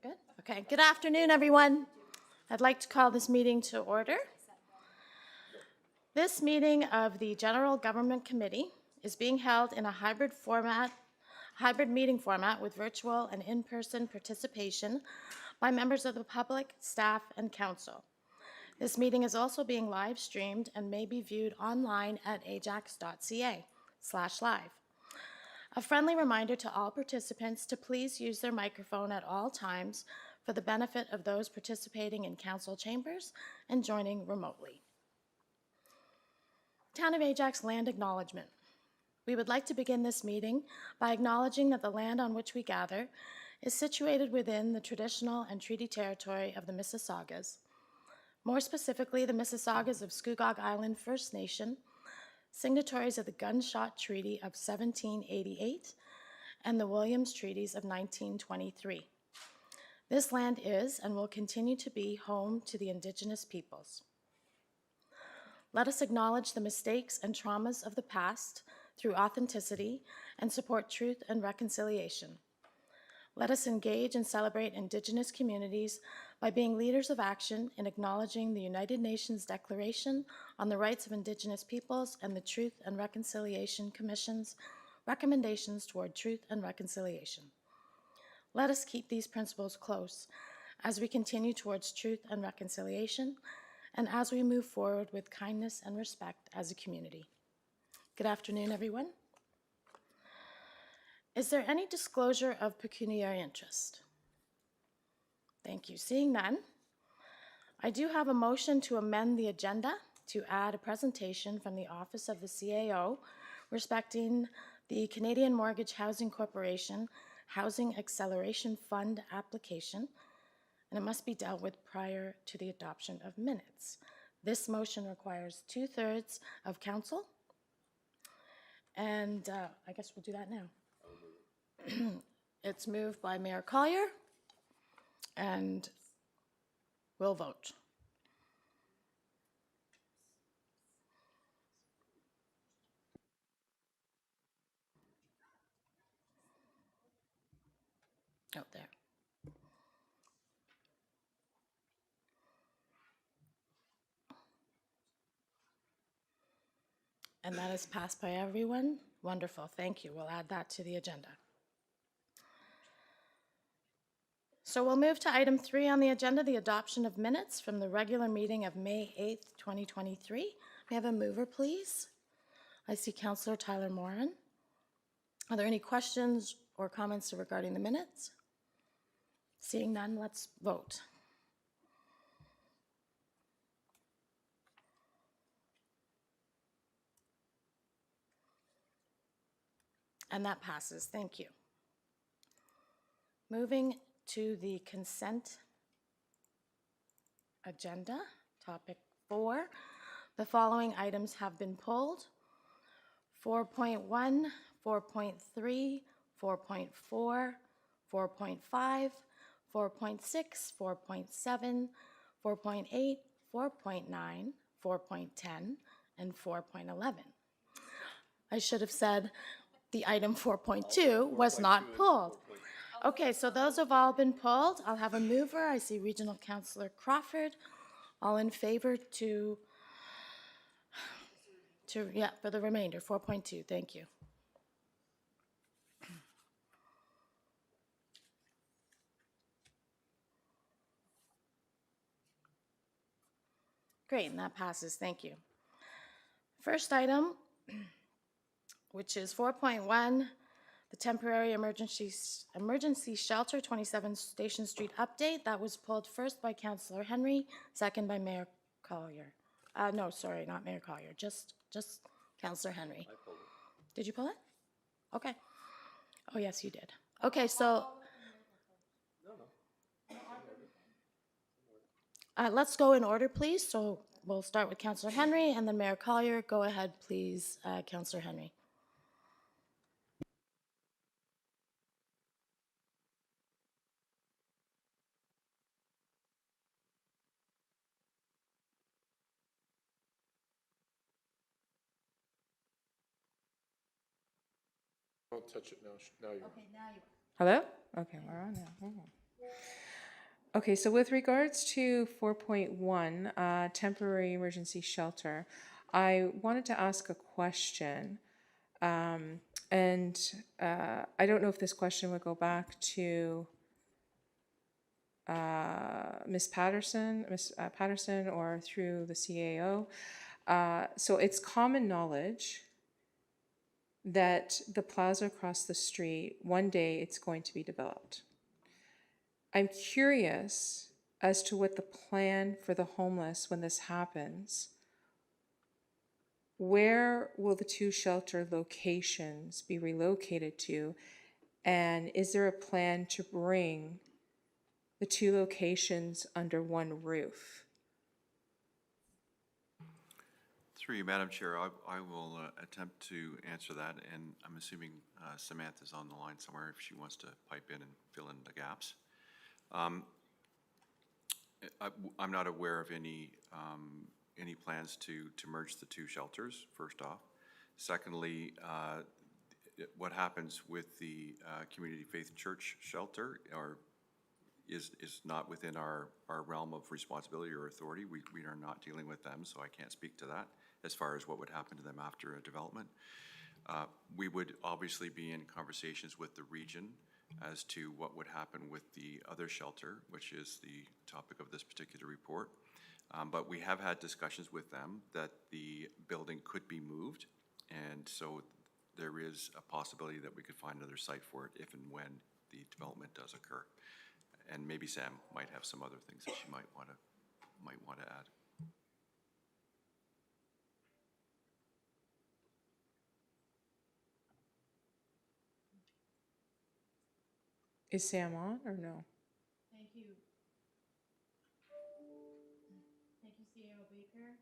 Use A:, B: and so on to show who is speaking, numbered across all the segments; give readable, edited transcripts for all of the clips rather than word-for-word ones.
A: Good. Okay. Good afternoon, everyone. I'd like to call this meeting to order. This meeting of the General Government Committee is being held in a hybrid meeting format with virtual and in-person participation by members of the public, staff, and council. This meeting is also being live streamed and may be viewed online at ajax.ca/live. A friendly reminder to all participants to please use their microphone at all times for the benefit of those participating in council chambers and joining remotely. Town of Ajax Land Acknowledgement. We would like to begin this meeting by acknowledging that the land on which we gather is situated within the traditional and treaty territory of the Mississaugas. More specifically, the Mississaugas of Scugog Island First Nation, signatories of the Gunshot Treaty of 1788 and the Williams Treaties of 1923. This land is and will continue to be home to the Indigenous peoples. Let us acknowledge the mistakes and traumas of the past through authenticity and support truth and reconciliation. Let us engage and celebrate Indigenous communities by being leaders of action in acknowledging the United Nations Declaration on the Rights of Indigenous Peoples and the Truth and Reconciliation Commission's recommendations toward truth and reconciliation. Let us keep these principles close as we continue towards truth and reconciliation and as we move forward with kindness and respect as a community. Good afternoon, everyone. Is there any disclosure of pecuniary interest? Thank you. Seeing none, I do have a motion to amend the agenda to add a presentation from the Office of the CAO respecting the Canadian Mortgage Housing Corporation Housing Acceleration Fund application, and it must be dealt with prior to the adoption of minutes. This motion requires 2/3 of council, and I guess we'll do that now. It's moved by Mayor Collier, and we'll vote. Out there. And that is passed by everyone. Wonderful, thank you. We'll add that to the agenda. So we'll move to item 3 on the agenda, the adoption of minutes from the regular meeting of May 8th, 2023. May I have a mover, please? I see Councillor Tyler Morin. Are there any questions or comments regarding the minutes? Seeing none, let's vote. And that passes, thank you. Moving to the consent agenda, topic 4. The following items have been pulled: 4.1, 4.3, 4.4, 4.5, 4.6, 4.7, 4.8, 4.9, 4.10, and 4.11. I should have said the item 4.2 was not pulled. Okay, so those have all been pulled. I'll have a mover. I see Regional Councillor Crawford. All in favor to for the remainder, 4.2. Thank you. Great, and that passes. Thank you. First item, which is 4.1, the temporary emergency shelter, 27 Station Street update. That was pulled first by Councillor Henry, second by Mayor Collier. No, sorry, not Mayor Collier, just Councillor Henry.
B: I pulled it.
A: Did you pull it? Okay. Oh, yes, you did. Okay, so let's go in order, please. So we'll start with Councillor Henry and then Mayor Collier. Go ahead, please, Councillor Henry.
B: Don't touch it now. Now you.
A: Okay, now you.
B: Hello? Okay, we're on now. Hold on. Okay, so with regards to 4.1, temporary emergency shelter, I wanted to ask a question. And I don't know if this question would go back to Ms. Patterson, or through the CAO. So it's common knowledge that the plaza across the street, one day it's going to be developed. I'm curious as to what the plan for the homeless when this happens. Where will the two shelter locations be relocated to? And is there a plan to bring the two locations under one roof?
C: Through you, Madam Chair, I will attempt to answer that, and I'm assuming Samantha's on the line somewhere if she wants to pipe in and fill in the gaps. I'm not aware of any plans to merge the two shelters, first off. Secondly, what happens with the Community Faith Church shelter is not within our realm of responsibility or authority. We are not dealing with them, so I can't speak to that as far as what would happen to them after a development. We would obviously be in conversations with the region as to what would happen with the other shelter, which is the topic of this particular report. But we have had discussions with them that the building could be moved, and so there is a possibility that we could find another site for it if and when the development does occur. And maybe Sam might have some other things that she might want to add.
B: Is Sam on or no?
A: Thank you. Thank you, CAO Baker.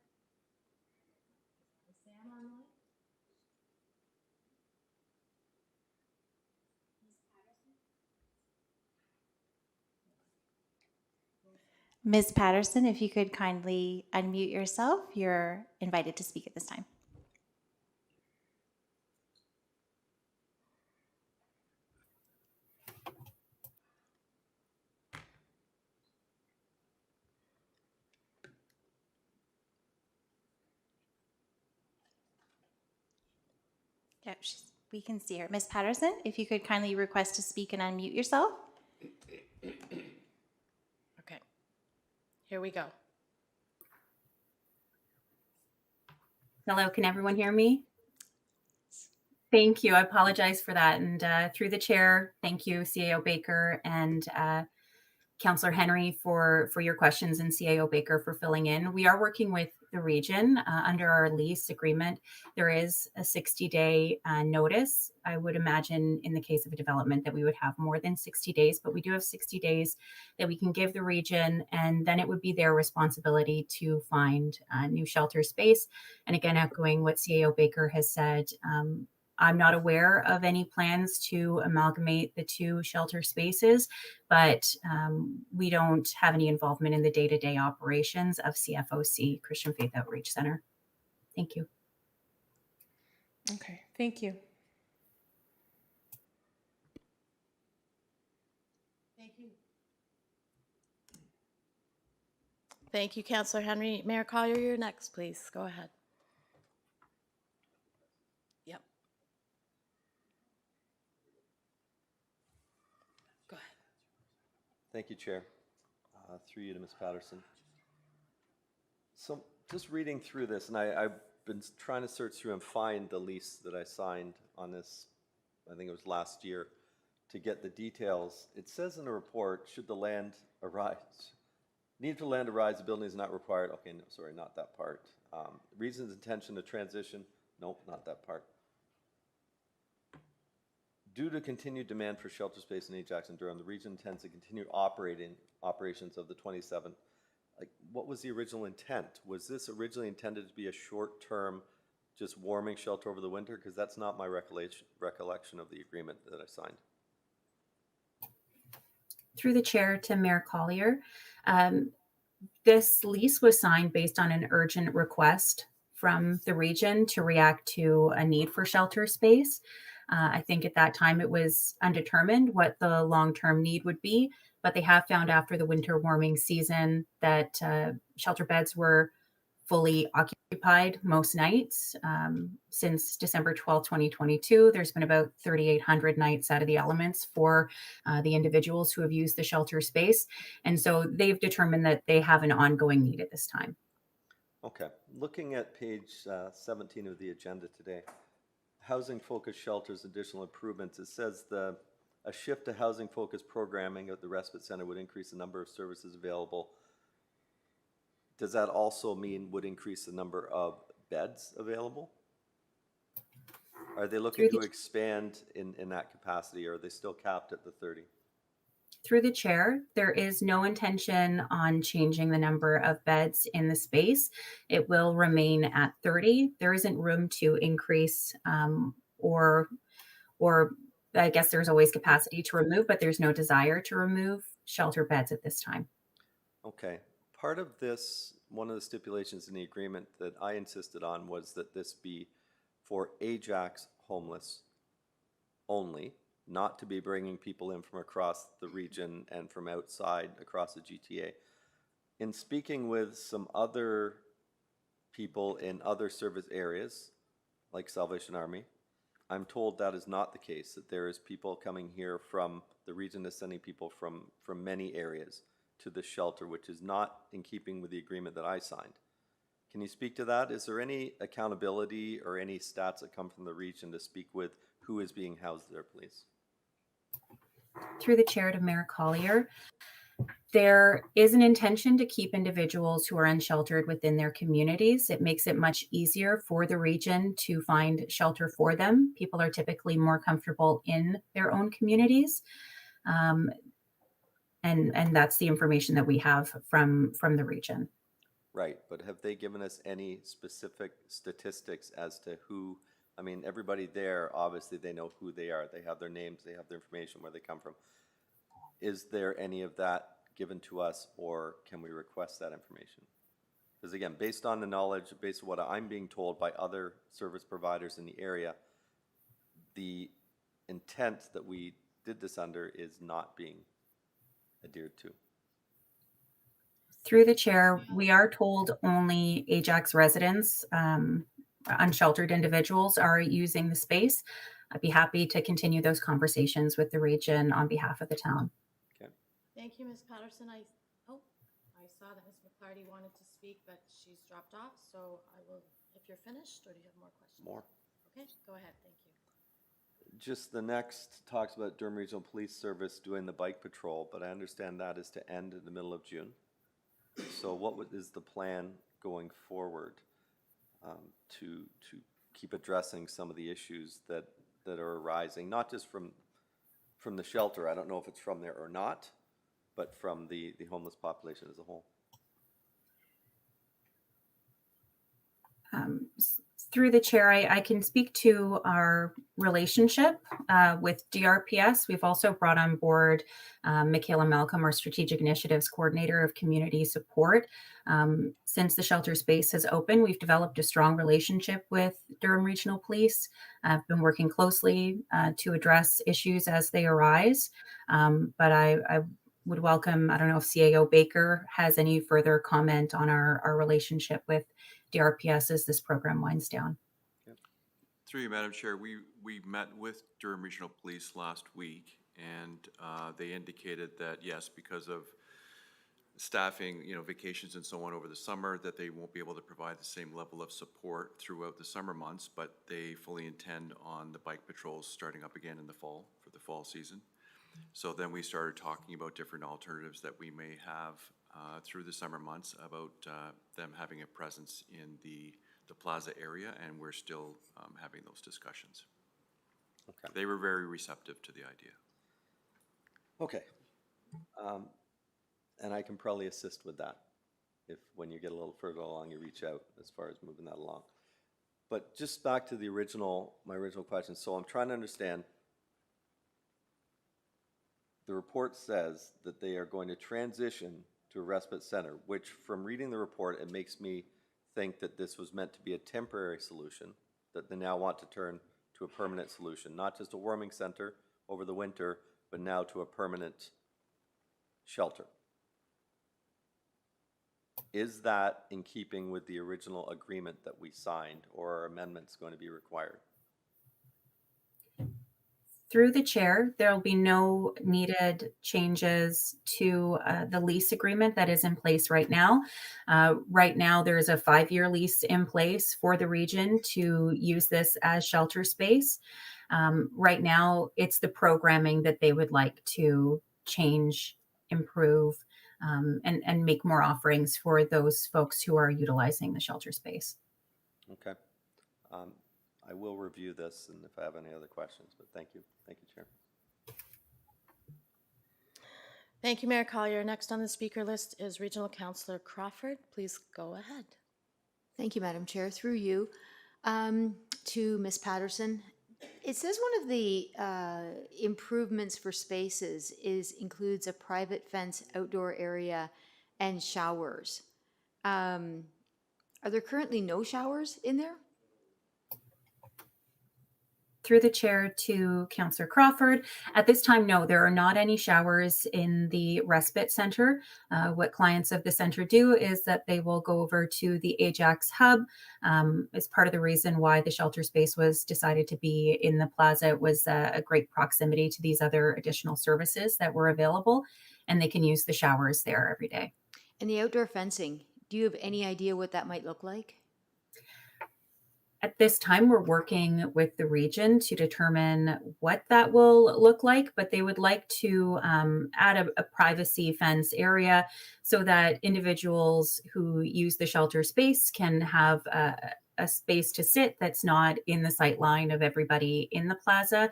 A: Is Sam online?
D: Ms. Patterson, if you could kindly unmute yourself, you're invited to speak at this time. Yep, we can see her. Ms. Patterson, if you could kindly request to speak and unmute yourself.
A: Okay. Here we go.
E: Hello, can everyone hear me? Thank you. I apologize for that. And through the chair, thank you, CAO Baker and Councillor Henry for your questions, and CAO Baker for filling in. We are working with the region under our lease agreement. There is a 60-day notice. I would imagine in the case of a development that we would have more than 60 days, but we do have 60 days that we can give the region, and then it would be their responsibility to find new shelter space. And again, echoing what CAO Baker has said, I'm not aware of any plans to amalgamate the two shelter spaces, but we don't have any involvement in the day-to-day operations of CFOC, Christian Faith Outreach Center. Thank you.
B: Okay, thank you.
A: Thank you. Thank you, Councillor Henry. Mayor Collier, you're next, please. Go ahead. Yep. Go ahead.
F: Thank you, Chair. Through you to Ms. Patterson. So just reading through this, and I've been trying to search through and find the lease that I signed on this, I think it was last year, to get the details. It says in the report, should the land arise, need for land arise, the building is not required. Okay, no, sorry, not that part. Reasons, intention to transition, nope, not that part. Due to continued demand for shelter space in Ajax and Durham, the region intends to continue operations of the 27. Like, what was the original intent? Was this originally intended to be a short-term, just warming shelter over the winter? Because that's not my recollection of the agreement that I signed.
E: Through the chair to Mayor Collier, this lease was signed based on an urgent request from the region to react to a need for shelter space. I think at that time it was undetermined what the long-term need would be, but they have found after the winter warming season that shelter beds were fully occupied most nights. Since December 12th, 2022, there's been about 3,800 nights out of the elements for the individuals who have used the shelter space. And so they've determined that they have an ongoing need at this time.
F: Okay, looking at page 17 of the agenda today, housing-focused shelters, additional improvements, it says a shift to housing-focused programming at the respite center would increase the number of services available. Does that also mean would increase the number of beds available? Are they looking to expand in that capacity, or are they still capped at the 30?
E: Through the chair, there is no intention on changing the number of beds in the space. It will remain at 30. There isn't room to increase or I guess there's always capacity to remove, but there's no desire to remove shelter beds at this time.
F: Okay, part of this, one of the stipulations in the agreement that I insisted on was that this be for Ajax homeless only, not to be bringing people in from across the region and from outside across the GTA. In speaking with some other people in other service areas, like Salvation Army, I'm told that is not the case, that there is people coming here from the region is sending people from many areas to the shelter, which is not in keeping with the agreement that I signed. Can you speak to that? Is there any accountability or any stats that come from the region to speak with who is being housed there, please?
E: Through the chair to Mayor Collier, there is an intention to keep individuals who are unsheltered within their communities. It makes it much easier for the region to find shelter for them. People are typically more comfortable in their own communities. And that's the information that we have from the region.
F: Right, but have they given us any specific statistics as to who, I mean, everybody there, obviously they know who they are. They have their names, they have their information, where they come from. Is there any of that given to us, or can we request that information? Because again, based on the knowledge, based on what I'm being told by other service providers in the area, the intent that we did this under is not being adhered to.
E: Through the chair, we are told only Ajax residents, unsheltered individuals are using the space. I'd be happy to continue those conversations with the region on behalf of the town.
F: Okay.
A: Thank you, Ms. Patterson. I saw that Ms. McClarty wanted to speak, but she's dropped off, so I will, if you're finished, or do you have more questions?
F: More.
A: Okay, go ahead, thank you.
F: Just the next talks about Durham Regional Police Service doing the bike patrol, but I understand that is to end in the middle of June. So what is the plan going forward to keep addressing some of the issues that are arising, not just from the shelter, I don't know if it's from there or not, but from the homeless population as a whole?
E: Through the chair, I can speak to our relationship with DRPS. We've also brought on board Michaela Malcolm, our Strategic Initiatives Coordinator of Community Support. Since the shelter space has opened, we've developed a strong relationship with Durham Regional Police. I've been working closely to address issues as they arise, but I would welcome, I don't know if CAO Baker has any further comment on our relationship with DRPS as this program winds down.
C: Yep. Through you, Madam Chair, we met with Durham Regional Police last week, and they indicated that, yes, because of staffing, vacations and so on over the summer, that they won't be able to provide the same level of support throughout the summer months, but they fully intend on the bike patrols starting up again in the fall, for the fall season. So then we started talking about different alternatives that we may have through the summer months about them having a presence in the plaza area, and we're still having those discussions.
F: Okay.
C: They were very receptive to the idea.
F: Okay. And I can probably assist with that if when you get a little further along, you reach out as far as moving that along. But just back to my original question. So I'm trying to understand. The report says that they are going to transition to a respite center, which from reading the report, it makes me think that this was meant to be a temporary solution, that they now want to turn to a permanent solution, not just a warming center over the winter, but now to a permanent shelter. Is that in keeping with the original agreement that we signed, or are amendments going to be required?
E: Through the chair, there will be no needed changes to the lease agreement that is in place right now. Right now, there is a 5-year lease in place for the region to use this as shelter space. Right now, it's the programming that they would like to change, improve, and make more offerings for those folks who are utilizing the shelter space.
F: Okay. I will review this and if I have any other questions, but thank you. Thank you, Chair.
A: Thank you, Mayor Collier. Next on the speaker list is Regional Councillor Crawford. Please go ahead.
G: Thank you, Madam Chair. Through you to Ms. Patterson. It says one of the improvements for spaces includes a private fence, outdoor area, and showers. Are there currently no showers in there?
E: Through the chair to Councillor Crawford. At this time, no, there are not any showers in the respite center. What clients of the center do is that they will go over to the Ajax hub. As part of the reason why the shelter space was decided to be in the plaza, it was a great proximity to these other additional services that were available, and they can use the showers there every day.
G: And the outdoor fencing, do you have any idea what that might look like?
E: At this time, we're working with the region to determine what that will look like, but they would like to add a privacy fence area so that individuals who use the shelter space can have a space to sit that's not in the sight line of everybody in the plaza,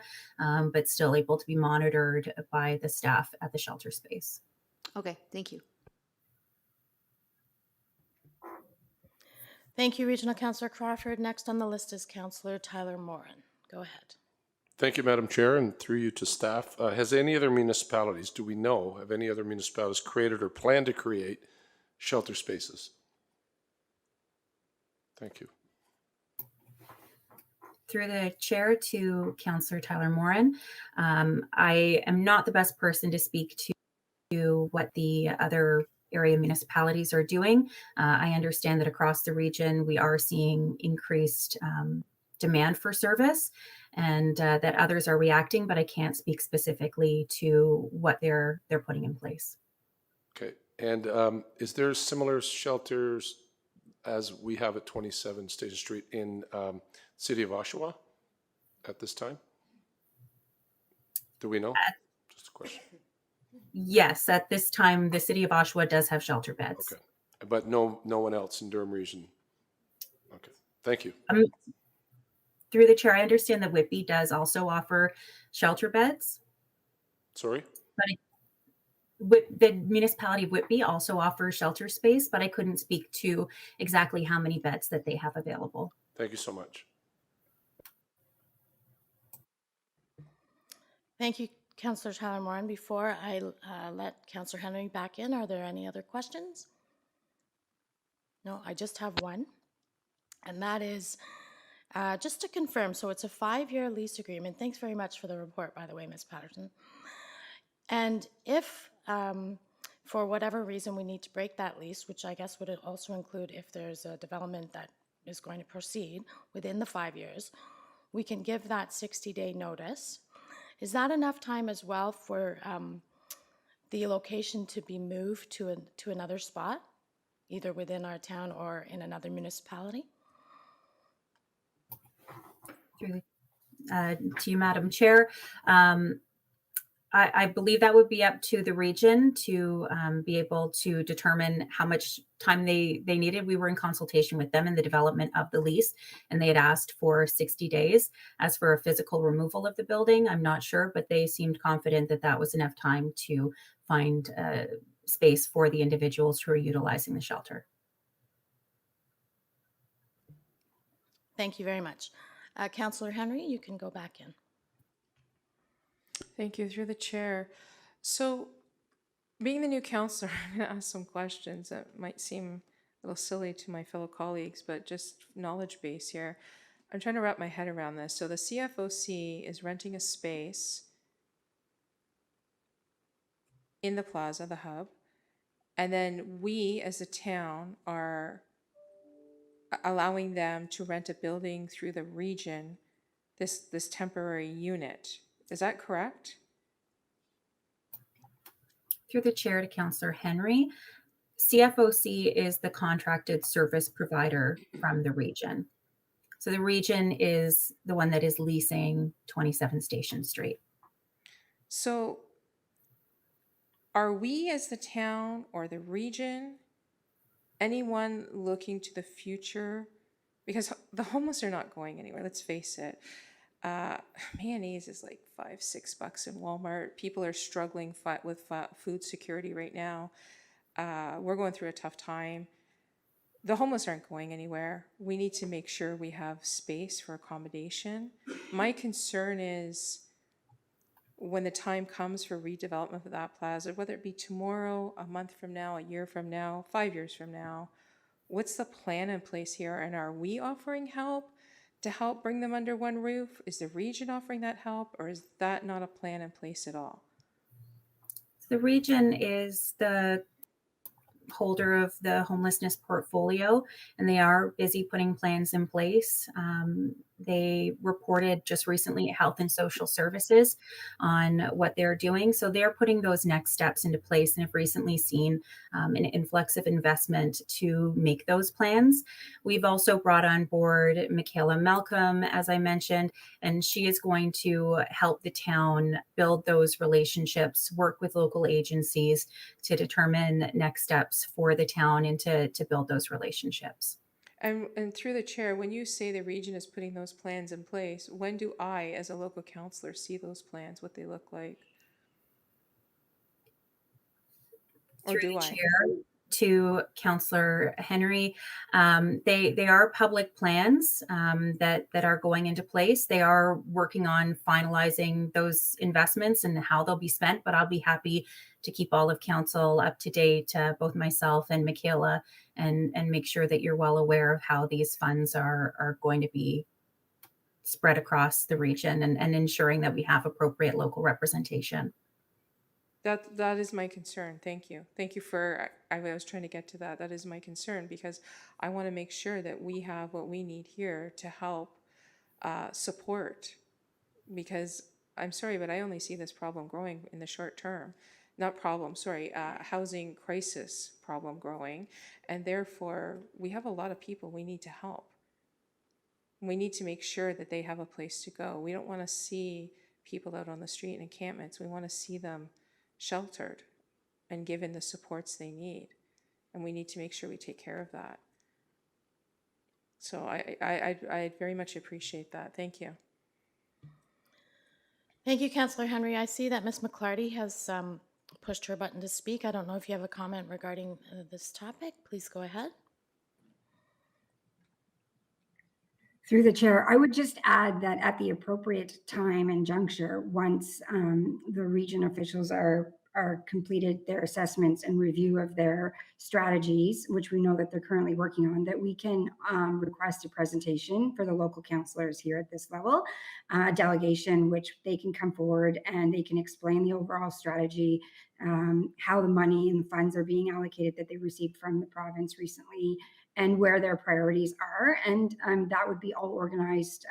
E: but still able to be monitored by the staff at the shelter space.
G: Okay, thank you.
A: Thank you, Regional Councillor Crawford. Next on the list is Councillor Tyler Morin. Go ahead.
H: Thank you, Madam Chair, and through you to staff. Has any other municipalities, do we know, have any other municipalities created or plan to create shelter spaces? Thank you.
E: Through the chair to Councillor Tyler Morin. I am not the best person to speak to what the other area municipalities are doing. I understand that across the region, we are seeing increased demand for service and that others are reacting, but I can't speak specifically to what they're putting in place.
H: Okay, and is there similar shelters as we have at 27 Station Street in City of Oshawa at this time? Do we know? Just a question.
E: Yes, at this time, the city of Oshawa does have shelter beds.
H: Okay, but no one else in Durham region? Okay, thank you.
E: Through the chair, I understand that Whitby does also offer shelter beds.
H: Sorry?
E: The municipality of Whitby also offers shelter space, but I couldn't speak to exactly how many beds that they have available.
H: Thank you so much.
A: Thank you, Councillor Tyler Morin. Before I let Councillor Henry back in, are there any other questions? No, I just have one, and that is just to confirm, so it's a 5-year lease agreement. Thanks very much for the report, by the way, Ms. Patterson. And if, for whatever reason, we need to break that lease, which I guess would also include if there's a development that is going to proceed within the 5 years, we can give that 60-day notice. Is that enough time as well for the location to be moved to another spot, either within our town or in another municipality?
E: Through to you, Madam Chair. I believe that would be up to the region to be able to determine how much time they needed. We were in consultation with them in the development of the lease, and they had asked for 60 days. As for a physical removal of the building, I'm not sure, but they seemed confident that that was enough time to find space for the individuals who are utilizing the shelter.
A: Thank you very much. Councillor Henry, you can go back in.
B: Thank you. Through the chair. So, being the new councillor, I'm going to ask some questions that might seem a little silly to my fellow colleagues, but just knowledge base here. I'm trying to wrap my head around this. So the CFOC is renting a space in the plaza, the hub, and then we as a town are allowing them to rent a building through the region, this temporary unit. Is that correct?
E: Through the chair to Councillor Henry, CFOC is the contracted service provider from the region. So the region is the one that is leasing 27 Station Street.
B: So are we as the town or the region, anyone looking to the future? Because the homeless are not going anywhere, let's face it. Mayonnaise is like $5-6 in Walmart. People are struggling with food security right now. We're going through a tough time. The homeless aren't going anywhere. We need to make sure we have space for accommodation. My concern is when the time comes for redevelopment of that plaza, whether it be tomorrow, a month from now, a year from now, 5 years from now, what's the plan in place here? And are we offering help to help bring them under one roof? Is the region offering that help, or is that not a plan in place at all?
E: The region is the holder of the homelessness portfolio, and they are busy putting plans in place. They reported just recently at Health and Social Services on what they're doing. So they're putting those next steps into place and have recently seen an influx of investment to make those plans. We've also brought on board Michaela Malcolm, as I mentioned, and she is going to help the town build those relationships, work with local agencies to determine next steps for the town and to build those relationships.
B: And through the chair, when you say the region is putting those plans in place, when do I, as a local councillor, see those plans, what they look like? Or do I?
E: Chair to Councillor Henry, they are public plans that are going into place. They are working on finalizing those investments and how they'll be spent, but I'll be happy to keep all of council up to date, both myself and Michaela, and make sure that you're well aware of how these funds are going to be spread across the region and ensuring that we have appropriate local representation.
B: That is my concern. Thank you. Thank you for, I was trying to get to that. That is my concern because I want to make sure that we have what we need here to help support. Because I'm sorry, but I only see this problem growing in the short term. Not problem, sorry, housing crisis problem growing. And therefore, we have a lot of people we need to help. We need to make sure that they have a place to go. We don't want to see people out on the street in encampments. We want to see them sheltered and given the supports they need. And we need to make sure we take care of that. So I very much appreciate that. Thank you.
A: Thank you, Councillor Henry. I see that Ms. McClarty has pushed her button to speak. I don't know if you have a comment regarding this topic. Please go ahead.
I: Through the chair, I would just add that at the appropriate time and juncture, once the region officials are completed their assessments and review of their strategies, which we know that they're currently working on, that we can request a presentation for the local councillors here at this level, a delegation which they can come forward and they can explain the overall strategy, how the money and the funds are being allocated that they received from the province recently, and where their priorities are. And that would be all organized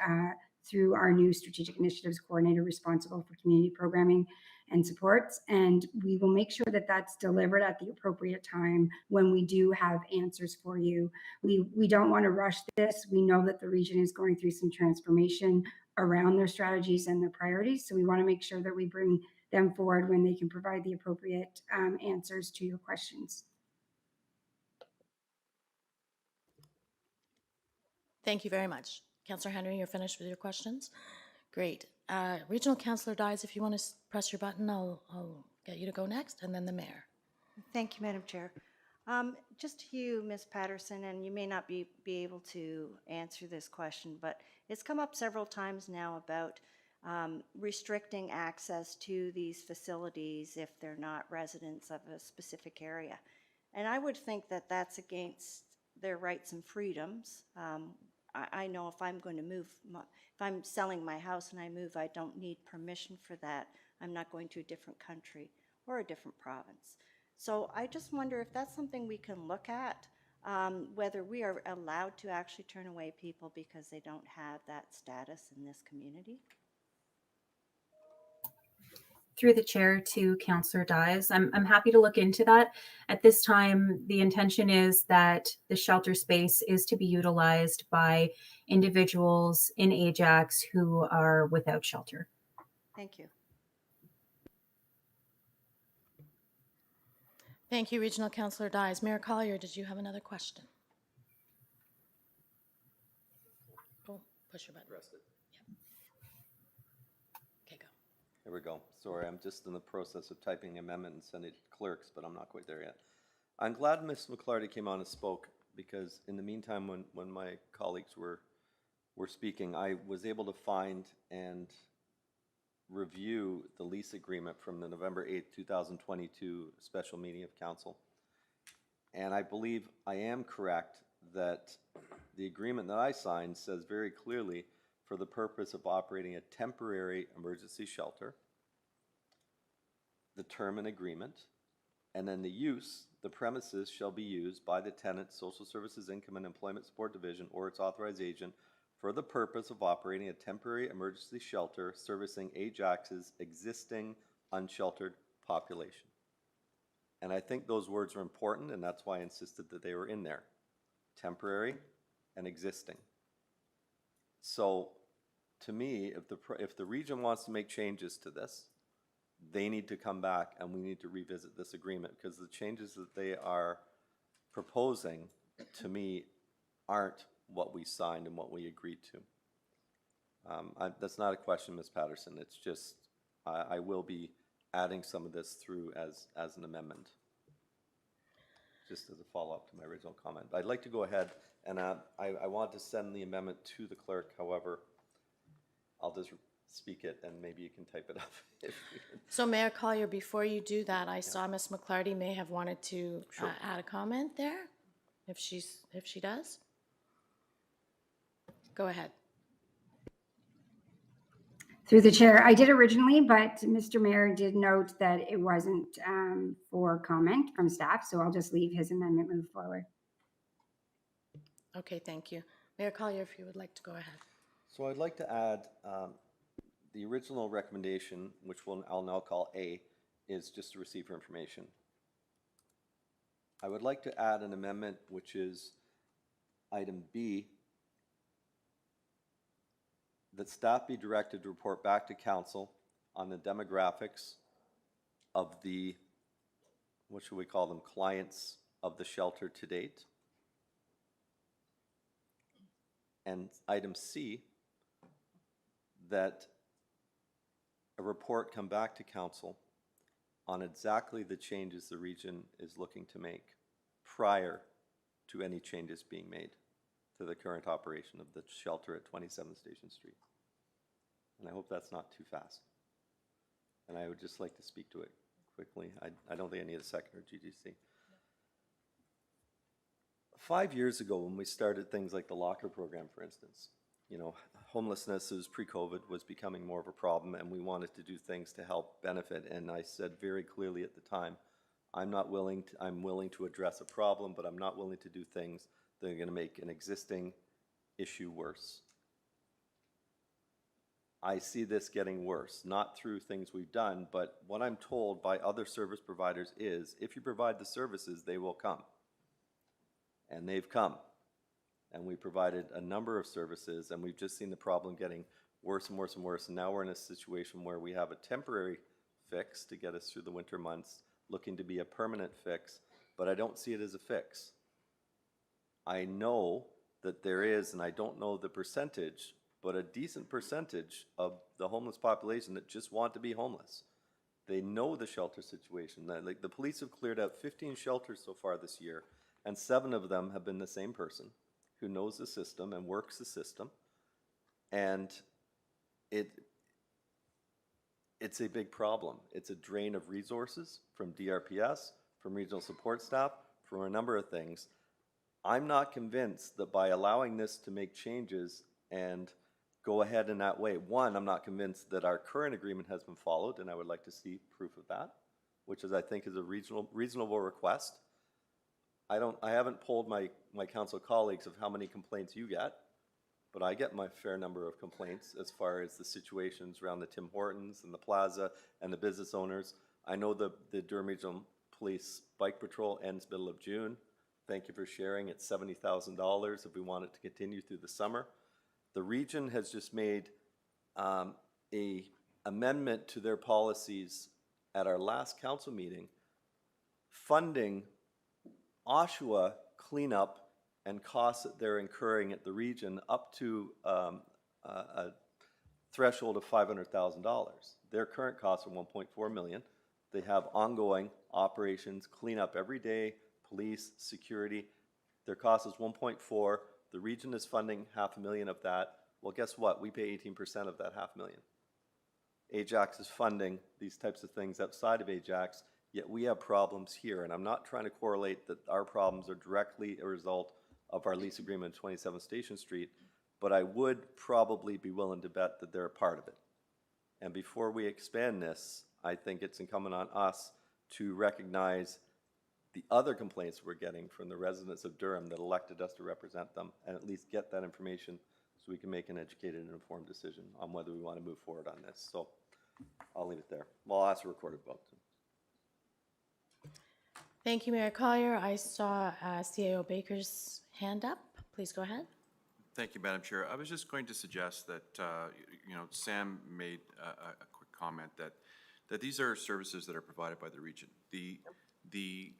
I: through our new strategic initiatives coordinator responsible for community programming and supports. And we will make sure that that's delivered at the appropriate time when we do have answers for you. We don't want to rush this. We know that the region is going through some transformation around their strategies and their priorities. So we want to make sure that we bring them forward when they can provide the appropriate answers to your questions.
A: Thank you very much. Councillor Henry, you're finished with your questions? Great. Regional Councillor Dyes, if you want to press your button, I'll get you to go next, and then the mayor.
J: Thank you, Madam Chair. Just to you, Ms. Patterson, and you may not be able to answer this question, but it's come up several times now about restricting access to these facilities if they're not residents of a specific area. And I would think that that's against their rights and freedoms. I know if I'm going to move, if I'm selling my house and I move, I don't need permission for that. I'm not going to a different country or a different province. So I just wonder if that's something we can look at, whether we are allowed to actually turn away people because they don't have that status in this community.
E: Through the chair to Councillor Dyes, I'm happy to look into that. At this time, the intention is that the shelter space is to be utilized by individuals in Ajax who are without shelter.
J: Thank you.
A: Thank you, Regional Councillor Dyes. Mayor Collier, did you have another question? Oh, push your button.
F: Pressed it.
A: Okay, go.
F: Here we go. Sorry, I'm just in the process of typing amendment and sending it to clerks, but I'm not quite there yet. I'm glad Ms. McClarty came on and spoke, because in the meantime, when my colleagues were speaking, I was able to find and review the lease agreement from the November 8th, 2022 special meeting of council. And I believe I am correct that the agreement that I signed says very clearly, for the purpose of operating a temporary emergency shelter, the term and agreement, and then the use, the premises shall be used by the tenant, Social Services Income and Employment Support Division, or its authorized agent, for the purpose of operating a temporary emergency shelter servicing Ajax's existing unsheltered population. And I think those words are important, and that's why I insisted that they were in there. Temporary and existing. So, to me, if the region wants to make changes to this, they need to come back and we need to revisit this agreement, because the changes that they are proposing, to me, aren't what we signed and what we agreed to. That's not a question, Ms. Patterson. It's just, I will be adding some of this through as an amendment, just as a follow-up to my original comment. I'd like to go ahead, and I want to send the amendment to the clerk. However, I'll just speak it and maybe you can type it up.
A: So Mayor Collier, before you do that, I saw Ms. McClarty may have wanted to add a comment there, if she does. Go ahead.
I: Through the chair, I did originally, but Mr. Mayor did note that it wasn't for comment from staff, so I'll just leave his amendment move forward.
A: Okay, thank you. Mayor Collier, if you would like to go ahead.
F: So I'd like to add the original recommendation, which I'll now call A, is just to receive for information. I would like to add an amendment, which is item B, that staff be directed to report back to council on the demographics of the, what should we call them, clients of the shelter to date. And item C, that a report come back to council on exactly the changes the region is looking to make prior to any changes being made to the current operation of the shelter at 27 Station Street. And I hope that's not too fast. And I would just like to speak to it quickly. I don't think I need a second or GGC. 5 years ago, when we started things like the locker program, for instance, you know, homelessness is pre-COVID was becoming more of a problem, and we wanted to do things to help benefit. And I said very clearly at the time, I'm willing to address a problem, but I'm not willing to do things that are going to make an existing issue worse. I see this getting worse, not through things we've done, but what I'm told by other service providers is, if you provide the services, they will come. And they've come. And we provided a number of services, and we've just seen the problem getting worse and worse and worse. And now we're in a situation where we have a temporary fix to get us through the winter months, looking to be a permanent fix, but I don't see it as a fix. I know that there is, and I don't know the percentage, but a decent percentage of the homeless population that just want to be homeless. They know the shelter situation. Like, the police have cleared out 15 shelters so far this year, and 7 of them have been the same person who knows the system and works the system. And it's a big problem. It's a drain of resources from DRPS, from regional support staff, from a number of things. I'm not convinced that by allowing this to make changes and go ahead in that way, one, I'm not convinced that our current agreement has been followed, and I would like to see proof of that, which is, I think, is a reasonable request. I haven't polled my council colleagues of how many complaints you get, but I get my fair number of complaints as far as the situations around the Tim Hortons and the plaza and the business owners. I know the Durham Regional Police Bike Patrol ends middle of June. Thank you for sharing. It's $70,000 if we want it to continue through the summer. The region has just made a amendment to their policies at our last council meeting, funding Oshawa cleanup and costs that they're incurring at the region up to a threshold of $500,000. Their current costs are $1.4 million. They have ongoing operations, cleanup every day, police, security. Their cost is 1.4. The region is funding $500,000 of that. Well, guess what? We pay 18% of that $500,000. Ajax is funding these types of things outside of Ajax, yet we have problems here. And I'm not trying to correlate that our problems are directly a result of our lease agreement at 27 Station Street, but I would probably be willing to bet that they're a part of it. And before we expand this, I think it's incumbent on us to recognize the other complaints we're getting from the residents of Durham that elected us to represent them, and at least get that information so we can make an educated and informed decision on whether we want to move forward on this. So I'll leave it there. Well, I'll ask a recorded vote.
A: Thank you, Mayor Collier. I saw CAO Baker's hand up. Please go ahead.
C: Thank you, Madam Chair. I was just going to suggest that, Sam made a quick comment that these are services that are provided by the region. The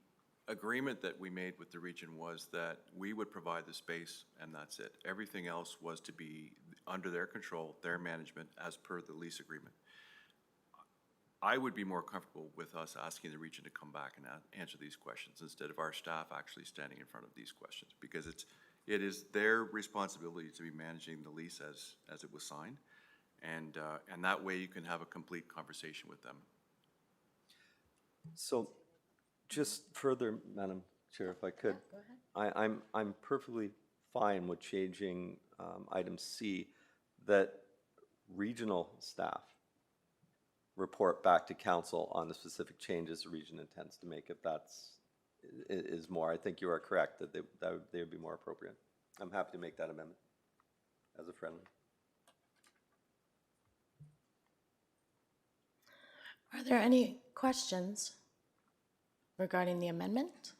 C: agreement that we made with the region was that we would provide the space and that's it. Everything else was to be under their control, their management, as per the lease agreement. I would be more comfortable with us asking the region to come back and answer these questions instead of our staff actually standing in front of these questions, because it is their responsibility to be managing the lease as it was signed, and that way you can have a complete conversation with them.
F: So just further, Madam Chair, if I could,
A: Go ahead.
F: I'm perfectly fine with changing item C, that regional staff report back to council on the specific changes the region intends to make, if that's is more. I think you are correct that they would be more appropriate. I'm happy to make that amendment as a friendly.
A: Are there any questions regarding the amendment?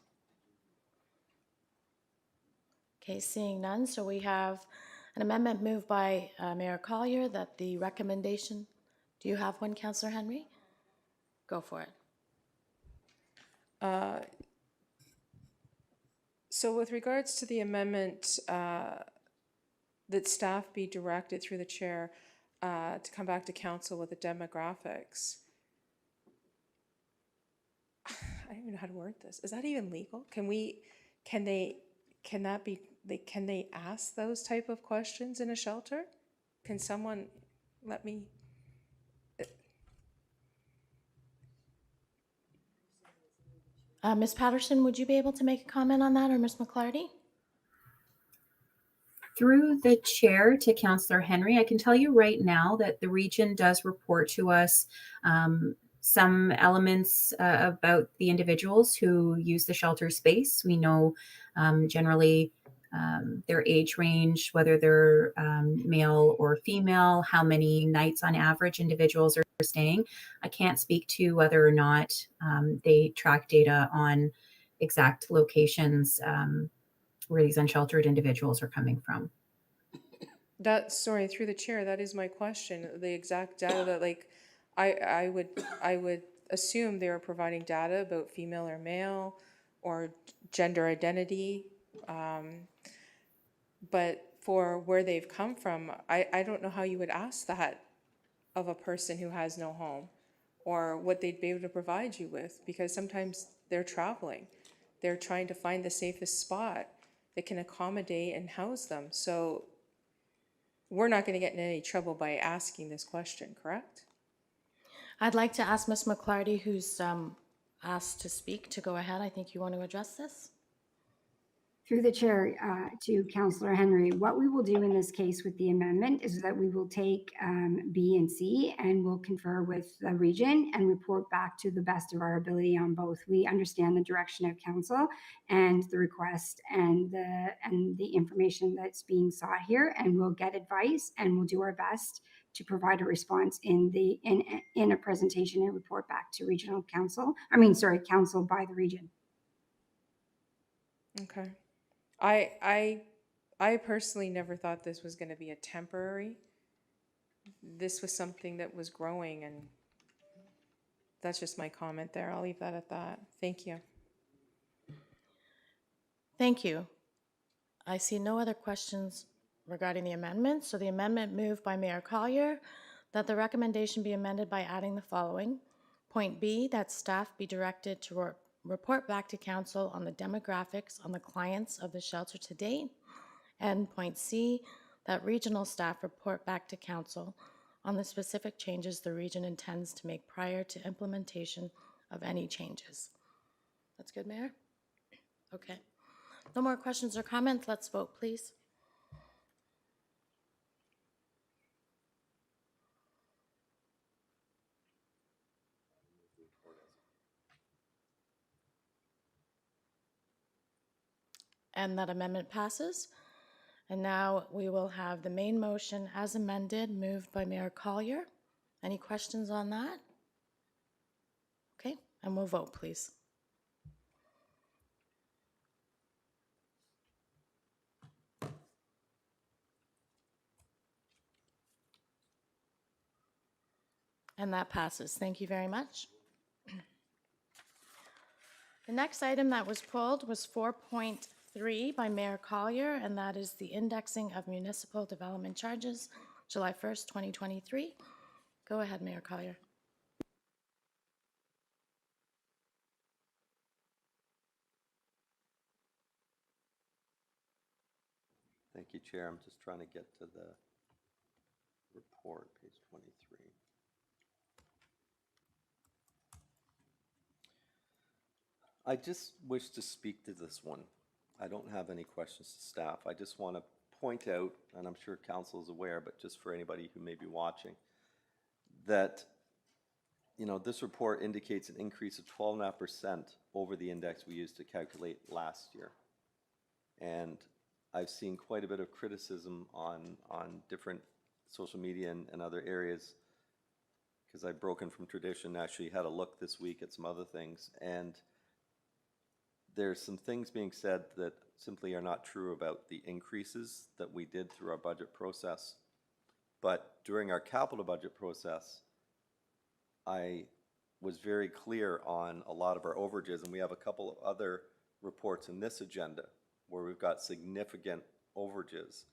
A: Okay, seeing none, so we have an amendment moved by Mayor Collier that the recommendation, do you have one, Councillor Henry? Go for it.
B: So with regards to the amendment, that staff be directed through the chair to come back to council with the demographics. I don't even know how to word this. Is that even legal? Can they ask those type of questions in a shelter? Can someone let me?
A: Ms. Patterson, would you be able to make a comment on that, or Ms. McClarty?
E: Through the chair to Councillor Henry, I can tell you right now that the region does report to us some elements about the individuals who use the shelter space. We know generally their age range, whether they're male or female, how many nights on average individuals are staying. I can't speak to whether or not they track data on exact locations where these unsheltered individuals are coming from.
B: Sorry, through the chair, that is my question. The exact data that, like, I would assume they were providing data about female or male or gender identity, but for where they've come from, I don't know how you would ask that of a person who has no home, or what they'd be able to provide you with, because sometimes they're traveling. They're trying to find the safest spot that can accommodate and house them. So we're not going to get in any trouble by asking this question, correct?
A: I'd like to ask Ms. McClarty, who's asked to speak, to go ahead. I think you want to address this.
I: Through the chair to Councillor Henry, what we will do in this case with the amendment is that we will take B and C and we'll confer with the region and report back to the best of our ability on both. We understand the direction of council and the request and the information that's being sought here, and we'll get advice and we'll do our best to provide a response in a presentation and report back to regional council. Council by the region.
B: Okay. I personally never thought this was going to be a temporary. This was something that was growing, and that's just my comment there. I'll leave that at that. Thank you.
A: Thank you. I see no other questions regarding the amendment, so the amendment moved by Mayor Collier that the recommendation be amended by adding the following. Point B, that staff be directed to report back to council on the demographics on the clients of the shelter to date. And point C, that regional staff report back to council on the specific changes the region intends to make prior to implementation of any changes. That's good, Mayor? Okay. No more questions or comments. Let's vote, please. And that amendment passes. And now we will have the main motion as amended, moved by Mayor Collier. Any questions on that? Okay, and we'll vote, please. And that passes. Thank you very much. The next item that was pulled was 4.3 by Mayor Collier, and that is the indexing of municipal development charges, July 1st, 2023. Go ahead, Mayor Collier.
F: Thank you, Chair. I'm just trying to get to the report, page 23. I just wish to speak to this one. I don't have any questions to staff. I just want to point out, and I'm sure council is aware, but just for anybody who may be watching, that this report indicates an increase of 12.5% over the index we used to calculate last year. And I've seen quite a bit of criticism on different social media and other areas, because I've broken from tradition, actually had a look this week at some other things, and there's some things being said that simply are not true about the increases that we did through our budget process. But during our capital budget process, I was very clear on a lot of our overages, and we have a couple of other reports in this agenda where we've got significant overages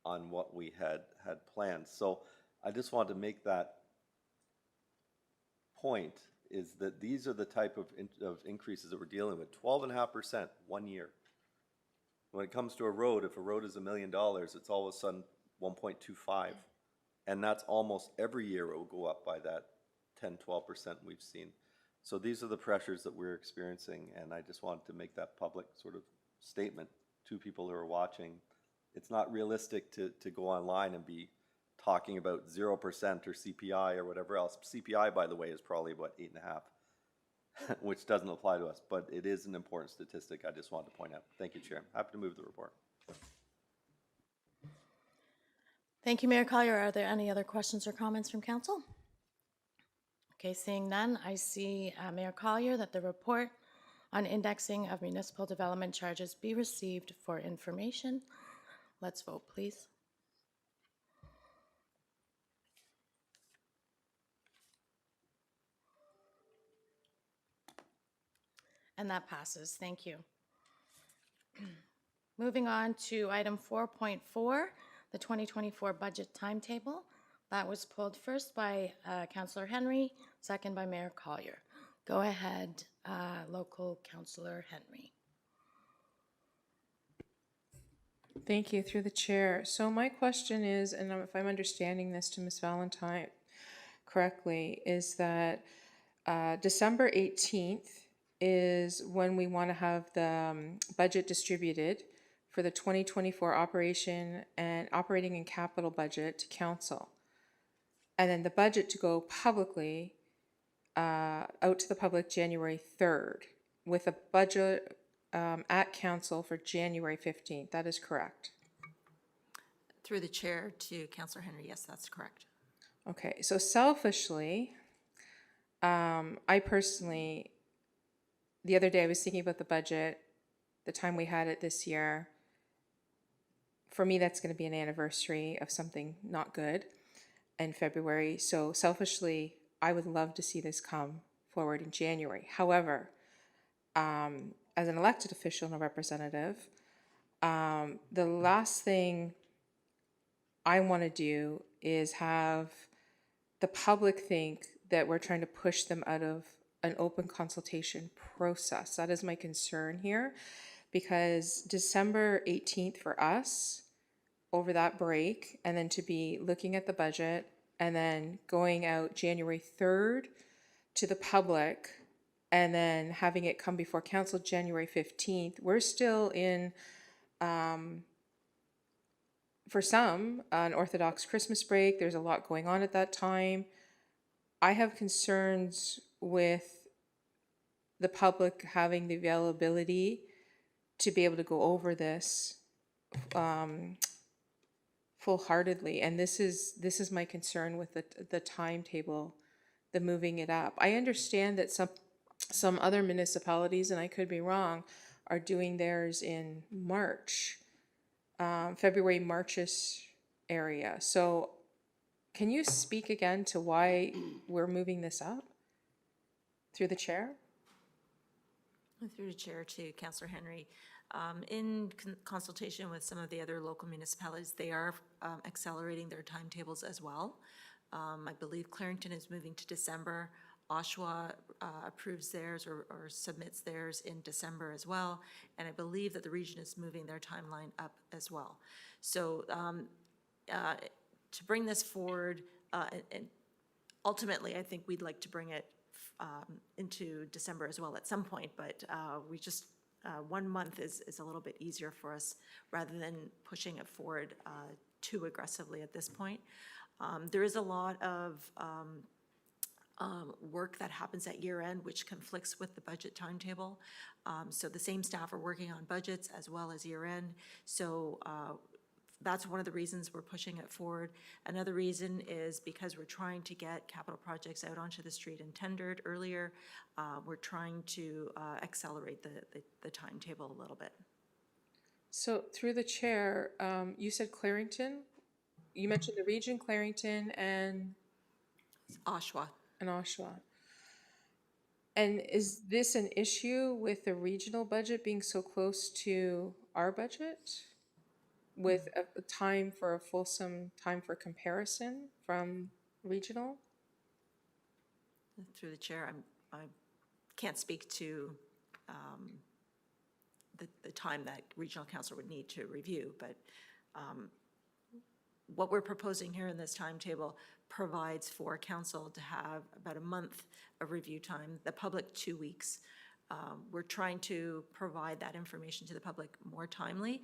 F: on what we had planned. So I just wanted to make that point, is that these are the type of increases that we're dealing with. 12.5% 1 year. When it comes to a road, if a road is $1 million, it's all of a sudden 1.25. And that's almost every year it will go up by that 10-12% we've seen. So these are the pressures that we're experiencing, and I just wanted to make that public sort of statement to people who are watching. It's not realistic to go online and be talking about 0% or CPI or whatever else. CPI, by the way, is probably about 8.5, which doesn't apply to us, but it is an important statistic I just wanted to point out. Thank you, Chair. Happy to move the report.
A: Thank you, Mayor Collier. Are there any other questions or comments from council? Okay, seeing none, I see Mayor Collier that the report on indexing of municipal development charges be received for information. Let's vote, please. And that passes. Thank you. Moving on to item 4.4, the 2024 budget timetable. That was pulled first by Councillor Henry, second by Mayor Collier. Go ahead, local Councillor Henry.
B: Thank you, through the chair. So my question is, and if I'm understanding this to Ms. Valentine correctly, is that December 18th is when we want to have the budget distributed for the 2024 operating and capital budget to council. And then the budget to go publicly, out to the public January 3rd, with a budget at council for January 15th. That is correct.
K: Through the chair to Councillor Henry, yes, that's correct.
B: Okay, so selfishly, I personally, the other day I was thinking about the budget, the time we had it this year. For me, that's going to be an anniversary of something not good in February. So selfishly, I would love to see this come forward in January. However, as an elected official and a representative, the last thing I want to do is have the public think that we're trying to push them out of an open consultation process. That is my concern here, because December 18th for us, over that break, and then to be looking at the budget, and then going out January 3rd to the public, and then having it come before council January 15th, we're still in, for some, an Orthodox Christmas break. There's a lot going on at that time. I have concerns with the public having the availability to be able to go over this full-heartedly, and this is my concern with the timetable, the moving it up. I understand that some other municipalities, and I could be wrong, are doing theirs in March, February, Marchish area. So can you speak again to why we're moving this up through the chair?
K: Through the chair to Councillor Henry, in consultation with some of the other local municipalities, they are accelerating their timetables as well. I believe Clarington is moving to December. Oshawa approves theirs or submits theirs in December as well. And I believe that the region is moving their timeline up as well. So to bring this forward, and ultimately, I think we'd like to bring it into December as well at some point, but we just, 1 month is a little bit easier for us rather than pushing it forward too aggressively at this point. There is a lot of work that happens at year end, which conflicts with the budget timetable. So the same staff are working on budgets as well as year end. So that's one of the reasons we're pushing it forward. Another reason is because we're trying to get capital projects out onto the street and tendered earlier. We're trying to accelerate the timetable a little bit.
B: So through the chair, you said Clarington. You mentioned the region, Clarington, and
K: Oshawa.
B: Oshawa. And is this an issue with the regional budget being so close to our budget? With a time for a fulsome time for comparison from regional?
K: Through the chair, I can't speak to the time that regional council would need to review, but what we're proposing here in this timetable provides for council to have about a month of review time, the public 2 weeks. We're trying to provide that information to the public more timely.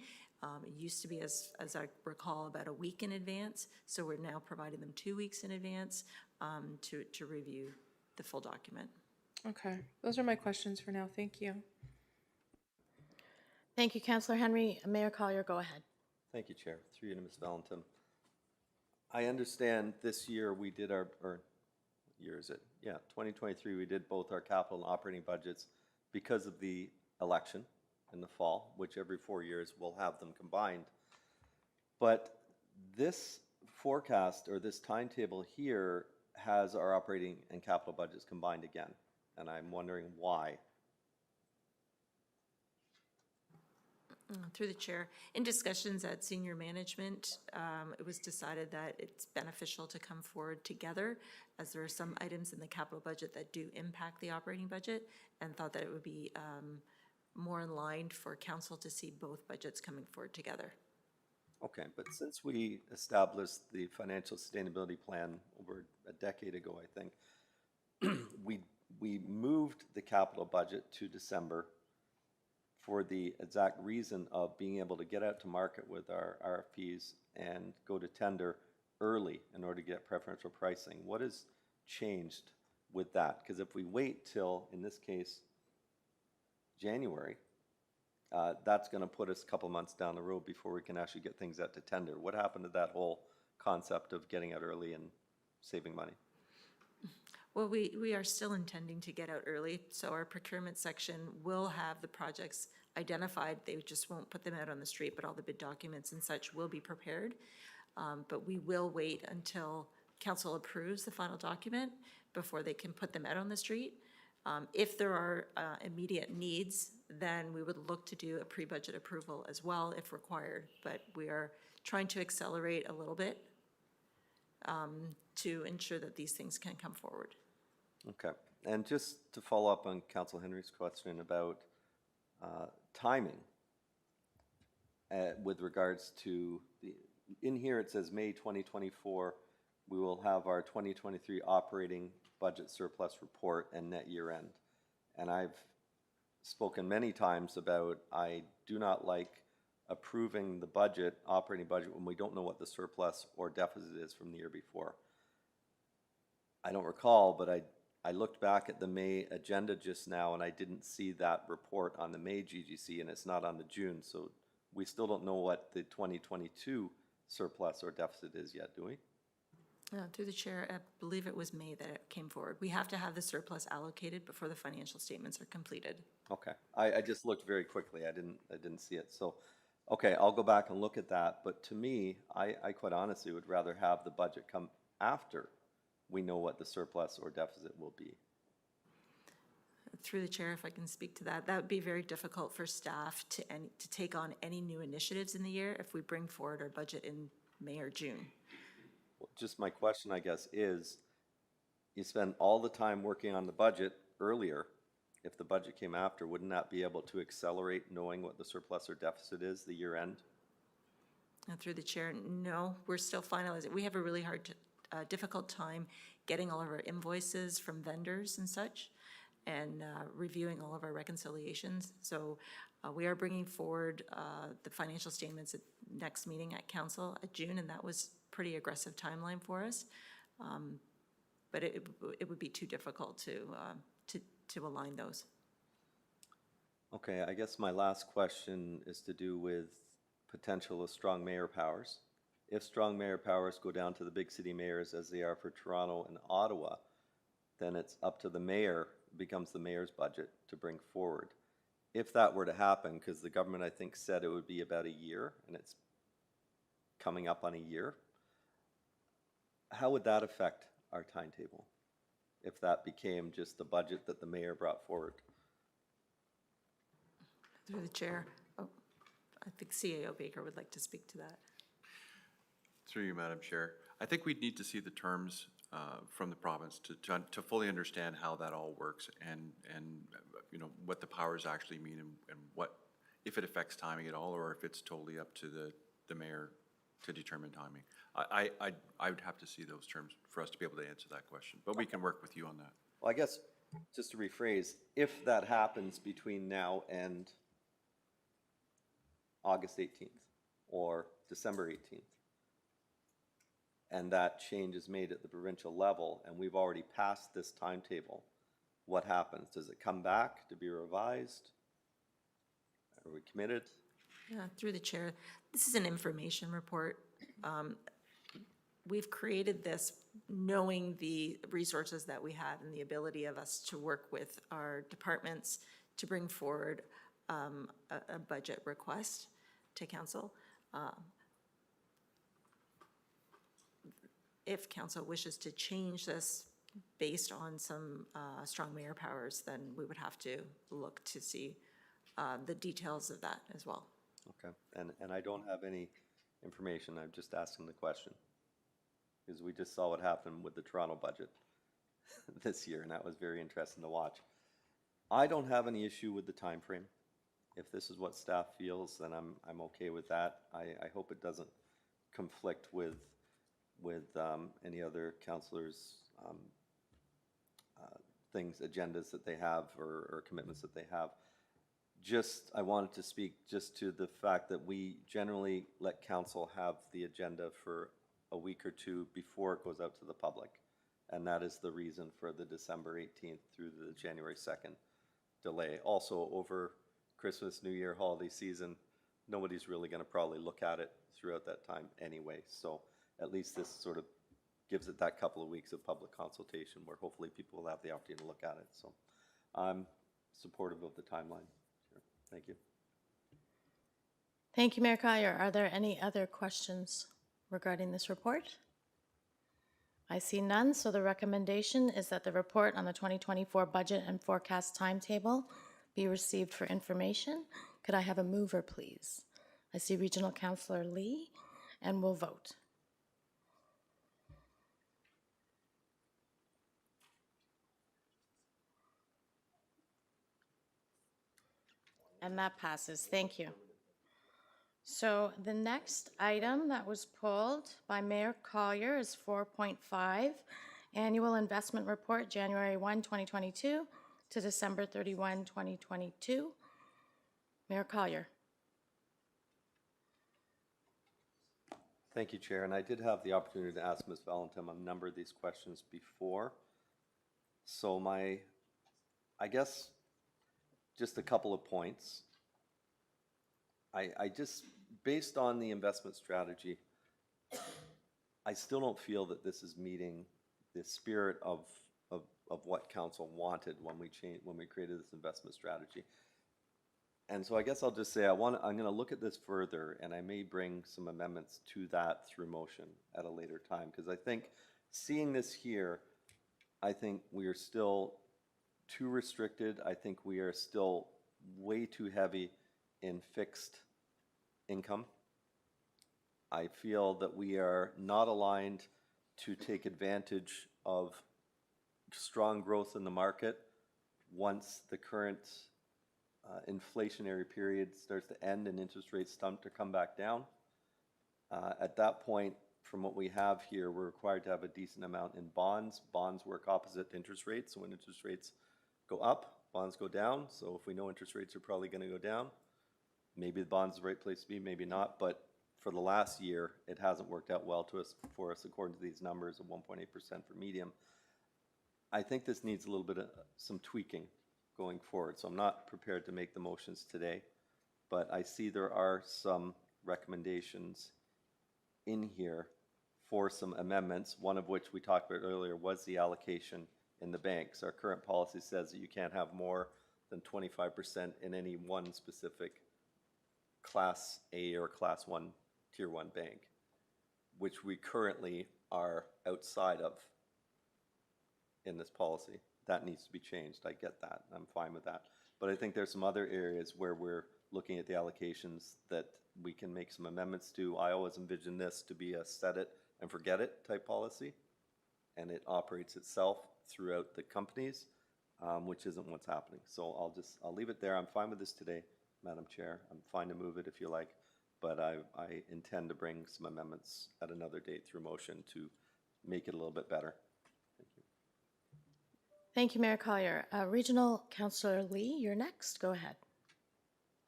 K: It used to be, as I recall, about a week in advance, so we're now providing them 2 weeks in advance to review the full document.
B: Okay, those are my questions for now. Thank you.
A: Thank you, Councillor Henry. Mayor Collier, go ahead.
F: Thank you, Chair. Through you to Ms. Valentin. I understand this year we did our, or what year is it? Yeah, 2023, we did both our capital and operating budgets because of the election in the fall, which every 4 years we'll have them combined. But this forecast or this timetable here has our operating and capital budgets combined again, and I'm wondering why.
K: Through the chair, in discussions at senior management, it was decided that it's beneficial to come forward together, as there are some items in the capital budget that do impact the operating budget, and thought that it would be more in line for council to see both budgets coming forward together.
F: Okay, but since we established the financial sustainability plan over a decade ago, I think, we moved the capital budget to December for the exact reason of being able to get out to market with our RFPs and go to tender early in order to get preferential pricing. What has changed with that? Because if we wait till, in this case, January, that's going to put us a couple months down the road before we can actually get things out to tender. What happened to that whole concept of getting out early and saving money?
K: Well, we are still intending to get out early, so our procurement section will have the projects identified. They just won't put them out on the street, but all the bid documents and such will be prepared. But we will wait until council approves the final document before they can put them out on the street. If there are immediate needs, then we would look to do a pre-budget approval as well if required. But we are trying to accelerate a little bit to ensure that these things can come forward.
F: Okay. And just to follow up on Council Henry's question about timing with regards to in here it says May 2024, we will have our 2023 operating budget surplus report and net year end. And I've spoken many times about I do not like approving the budget, operating budget, when we don't know what the surplus or deficit is from the year before. I don't recall, but I looked back at the May agenda just now and I didn't see that report on the May GGC, and it's not on the June, so we still don't know what the 2022 surplus or deficit is yet, do we?
K: Through the chair, I believe it was May that it came forward. We have to have the surplus allocated before the financial statements are completed.
F: Okay, I just looked very quickly. I didn't see it. So, okay, I'll go back and look at that. But to me, I quite honestly would rather have the budget come after we know what the surplus or deficit will be.
K: Through the chair, if I can speak to that, that would be very difficult for staff to take on any new initiatives in the year if we bring forward our budget in May or June.
F: Just my question, I guess, is you spend all the time working on the budget earlier. If the budget came after, wouldn't that be able to accelerate knowing what the surplus or deficit is the year end?
K: Through the chair, no, we're still finalizing. We have a really difficult time getting all of our invoices from vendors and such, and reviewing all of our reconciliations. So we are bringing forward the financial statements at next meeting at council at June, and that was pretty aggressive timeline for us. But it would be too difficult to align those.
F: Okay, I guess my last question is to do with potential of strong mayor powers. If strong mayor powers go down to the big city mayors as they are for Toronto and Ottawa, then it's up to the mayor, becomes the mayor's budget to bring forward. If that were to happen, because the government I think said it would be about a year, and it's coming up on a year, how would that affect our timetable if that became just the budget that the mayor brought forward?
K: Through the chair, I think CAO Baker would like to speak to that.
C: Through you, Madam Chair. I think we'd need to see the terms from the province to fully understand how that all works and you know, what the powers actually mean and what, if it affects timing at all, or if it's totally up to the mayor to determine timing. I would have to see those terms for us to be able to answer that question, but we can work with you on that.
F: Well, I guess, just to rephrase, if that happens between now and August 18th or December 18th, and that change is made at the provincial level, and we've already passed this timetable, what happens? Does it come back to be revised? Are we committed?
K: Yeah, through the chair, this is an information report. We've created this knowing the resources that we had and the ability of us to work with our departments to bring forward a budget request to council. If council wishes to change this based on some strong mayor powers, then we would have to look to see the details of that as well.
F: Okay, and I don't have any information, I'm just asking the question. Because we just saw what happened with the Toronto budget this year, and that was very interesting to watch. I don't have any issue with the time frame. If this is what staff feels, then I'm okay with that. I hope it doesn't conflict with any other councillors' things, agendas that they have or commitments that they have. I wanted to speak just to the fact that we generally let council have the agenda for a week or two before it goes out to the public. And that is the reason for the December 18th through the January 2nd delay. Also, over Christmas, New Year, holiday season, nobody's really going to probably look at it throughout that time anyway. So at least this sort of gives it that couple of weeks of public consultation where hopefully people will have the opportunity to look at it. So I'm supportive of the timeline. Sure. Thank you.
A: Thank you, Mayor Collier. Are there any other questions regarding this report? I see none, so the recommendation is that the report on the 2024 budget and forecast timetable be received for information. Could I have a mover, please? I see Regional Councillor Lee, and we'll vote. And that passes. Thank you. So the next item that was pulled by Mayor Collier is 4.5, Annual Investment Report, January 1, 2022 to December 31, 2022. Mayor Collier.
F: Thank you, Chair. And I did have the opportunity to ask Ms. Valentin a number of these questions before. So I guess, just a couple of points. I just, based on the investment strategy, I still don't feel that this is meeting the spirit of what council wanted when we created this investment strategy. And so I guess I'll just say I'm going to look at this further, and I may bring some amendments to that through motion at a later time, because I think seeing this here, I think we are still too restricted. I think we are still way too heavy in fixed income. I feel that we are not aligned to take advantage of strong growth in the market once the current inflationary period starts to end and interest rates start to come back down. At that point, from what we have here, we're required to have a decent amount in bonds. Bonds work opposite to interest rates. So when interest rates go up, bonds go down. So if we know interest rates are probably going to go down, maybe the bond's the right place to be, maybe not. But for the last year, it hasn't worked out well for us according to these numbers of 1.8% for medium. I think this needs a little bit of some tweaking going forward. So I'm not prepared to make the motions today, but I see there are some recommendations in here for some amendments, one of which we talked about earlier was the allocation in the banks. Our current policy says that you can't have more than 25% in any one specific Class A or Class 1 Tier 1 bank, which we currently are outside of in this policy. That needs to be changed. I get that. I'm fine with that. But I think there's some other areas where we're looking at the allocations that we can make some amendments to. I always envision this to be a set it and forget it type policy, and it operates itself throughout the companies, which isn't what's happening. So I'll leave it there. I'm fine with this today, Madam Chair. I'm fine to move it if you like, but I intend to bring some amendments at another date through motion to make it a little bit better. Thank you.
A: Thank you, Mayor Collier. Regional Councillor Lee, you're next. Go ahead.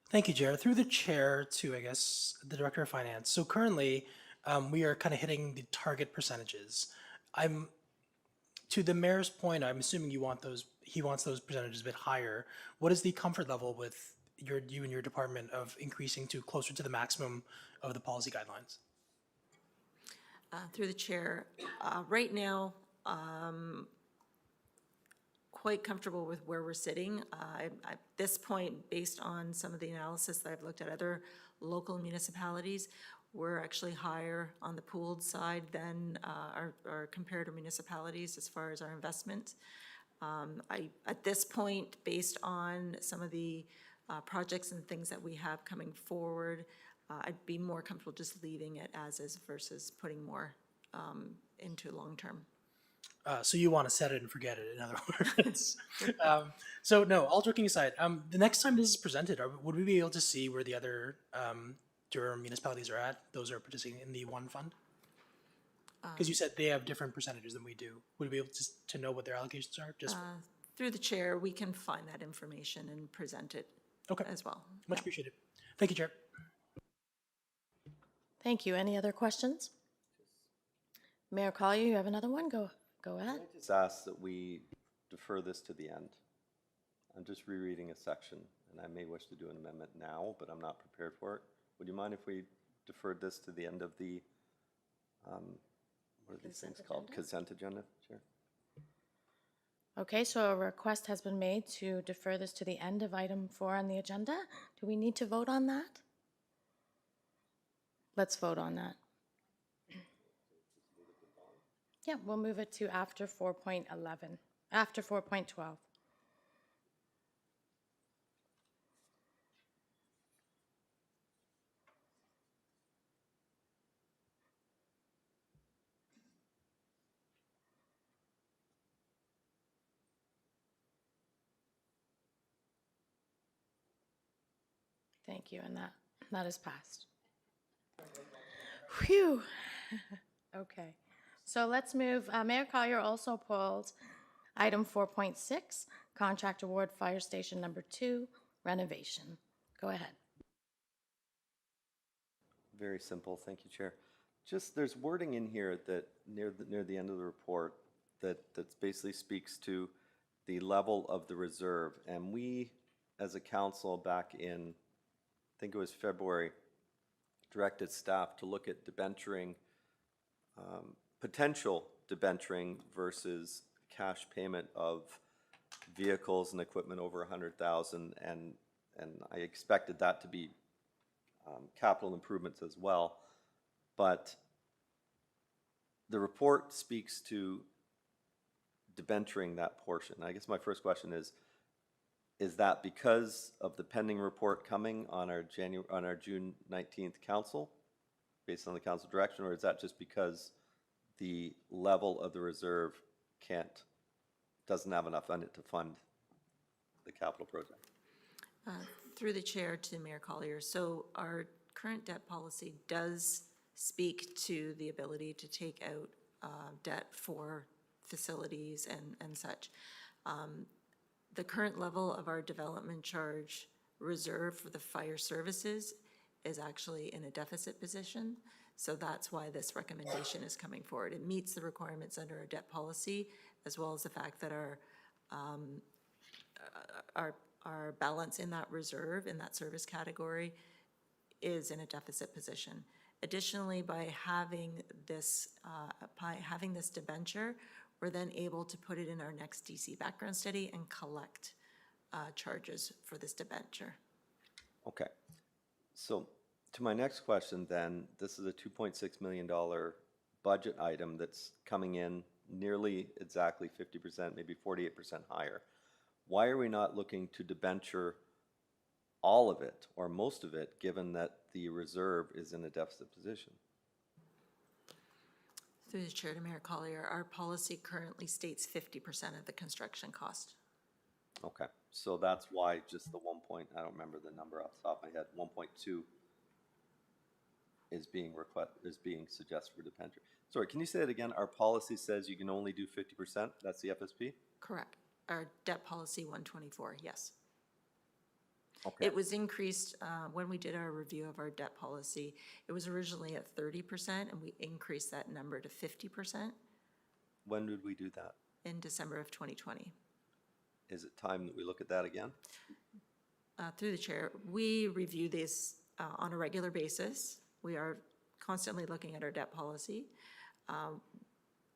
L: Thank you, Chair. Through the chair to, I guess, the Director of Finance. So currently, we are kind of hitting the target percentages. To the mayor's point, I'm assuming he wants those percentages a bit higher. What is the comfort level with you and your department of increasing to closer to the maximum of the policy guidelines?
K: Through the chair, right now, quite comfortable with where we're sitting. At this point, based on some of the analysis that I've looked at other local municipalities, we're actually higher on the pooled side than our comparator municipalities as far as our investment. At this point, based on some of the projects and things that we have coming forward, I'd be more comfortable just leaving it as is versus putting more into long-term.
L: So you want to set it and forget it, in other words. So no, all joking aside, the next time this is presented, would we be able to see where the other Durham municipalities are at? Those are participating in the one fund? Because you said they have different percentages than we do. Would we be able to know what their allocations are? Just
K: through the chair, we can find that information and present it
L: Okay,
K: as well.
L: much appreciated. Thank you, Chair.
A: Thank you. Any other questions? Mayor Collier, you have another one? Go ahead.
F: Just ask that we defer this to the end. I'm just rereading a section, and I may wish to do an amendment now, but I'm not prepared for it. Would you mind if we deferred this to the end of the, what are these things called? Consent agenda, Chair?
A: Okay, so a request has been made to defer this to the end of item 4 on the agenda. Do we need to vote on that? Let's vote on that. Yeah, we'll move it to after 4.11, after 4.12. Thank you, and that is passed. Phew. Okay, so let's move, Mayor Collier also pulled item 4.6, contract award fire station number 2, renovation. Go ahead.
F: Very simple, thank you, Chair. Just, there's wording in here that near the end of the report that basically speaks to the level of the reserve. And we, as a council back in, I think it was February, directed staff to look at debenturing, potential debenturing versus cash payment of vehicles and equipment over 100,000, and I expected that to be capital improvements as well. But the report speaks to debenturing that portion. I guess my first question is that because of the pending report coming on our June 19th council, based on the council direction, or is that just because the level of the reserve doesn't have enough on it to fund the capital project?
K: Through the chair to Mayor Collier. So our current debt policy does speak to the ability to take out debt for facilities and such. The current level of our development charge reserve for the fire services is actually in a deficit position. So that's why this recommendation is coming forward. It meets the requirements under our debt policy, as well as the fact that our balance in that reserve, in that service category, is in a deficit position. Additionally, by having this debenture, we're then able to put it in our next DC background study and collect charges for this debenture.
F: Okay. So to my next question then, this is a $2.6 million budget item that's coming in nearly exactly 50%, maybe 48% higher. Why are we not looking to debenture all of it or most of it, given that the reserve is in a deficit position?
K: Through the chair to Mayor Collier, our policy currently states 50% of the construction cost.
F: Okay, so that's why just the 1 point, I don't remember the number off the top of my head, 1.2 is being suggested for debenture. Sorry, can you say that again? Our policy says you can only do 50%, that's the FSP?
K: Correct. Our debt policy 124, yes.
F: Okay.
K: It was increased when we did our review of our debt policy. It was originally at 30%, and we increased that number to 50%
F: When did we do that?
K: in December of 2020.
F: Is it time that we look at that again?
K: Through the chair, we review this on a regular basis. We are constantly looking at our debt policy.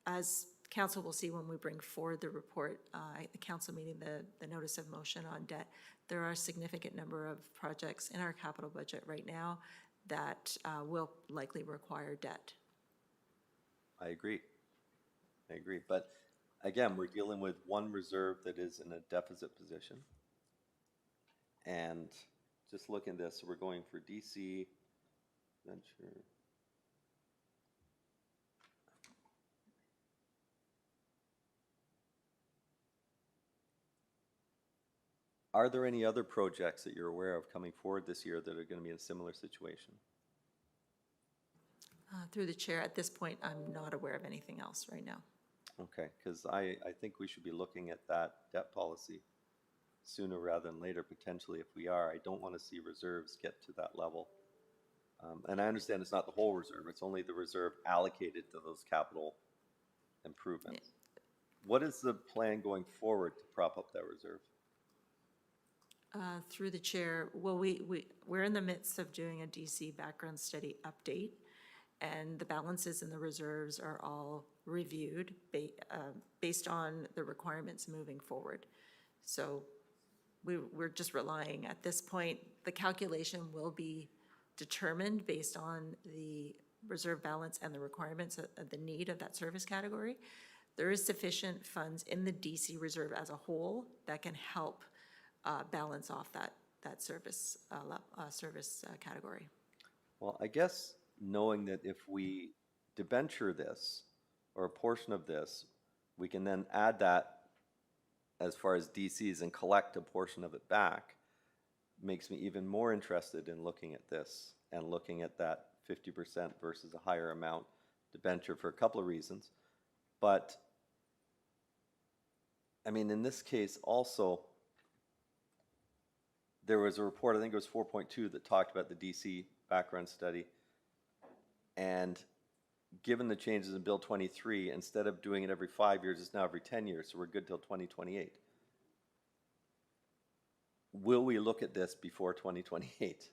K: As council will see when we bring forward the report at the council meeting, the notice of motion on debt, there are a significant number of projects in our capital budget right now that will likely require debt.
F: I agree. But again, we're dealing with one reserve that is in a deficit position. And just looking at this, we're going for DC venture. Are there any other projects that you're aware of coming forward this year that are going to be in a similar situation?
K: Through the chair, at this point, I'm not aware of anything else right now.
F: Okay, because I think we should be looking at that debt policy sooner rather than later, potentially, if we are. I don't want to see reserves get to that level. And I understand it's not the whole reserve, it's only the reserve allocated to those capital improvements. What is the plan going forward to prop up that reserve?
K: Through the chair, well, we're in the midst of doing a DC background study update, and the balances and the reserves are all reviewed based on the requirements moving forward. So we're just relying, at this point, the calculation will be determined based on the reserve balance and the requirements of the need of that service category. There is sufficient funds in the DC reserve as a whole that can help balance off that service category.
F: Well, I guess knowing that if we debenture this, or a portion of this, we can then add that as far as DCs and collect a portion of it back, makes me even more interested in looking at this and looking at that 50% versus a higher amount debenture for a couple of reasons. But, I mean, in this case also, there was a report, I think it was 4.2, that talked about the DC background study. And given the changes in Bill 23, instead of doing it every 5 years, it's now every 10 years, so we're good till 2028. Will we look at this before 2028?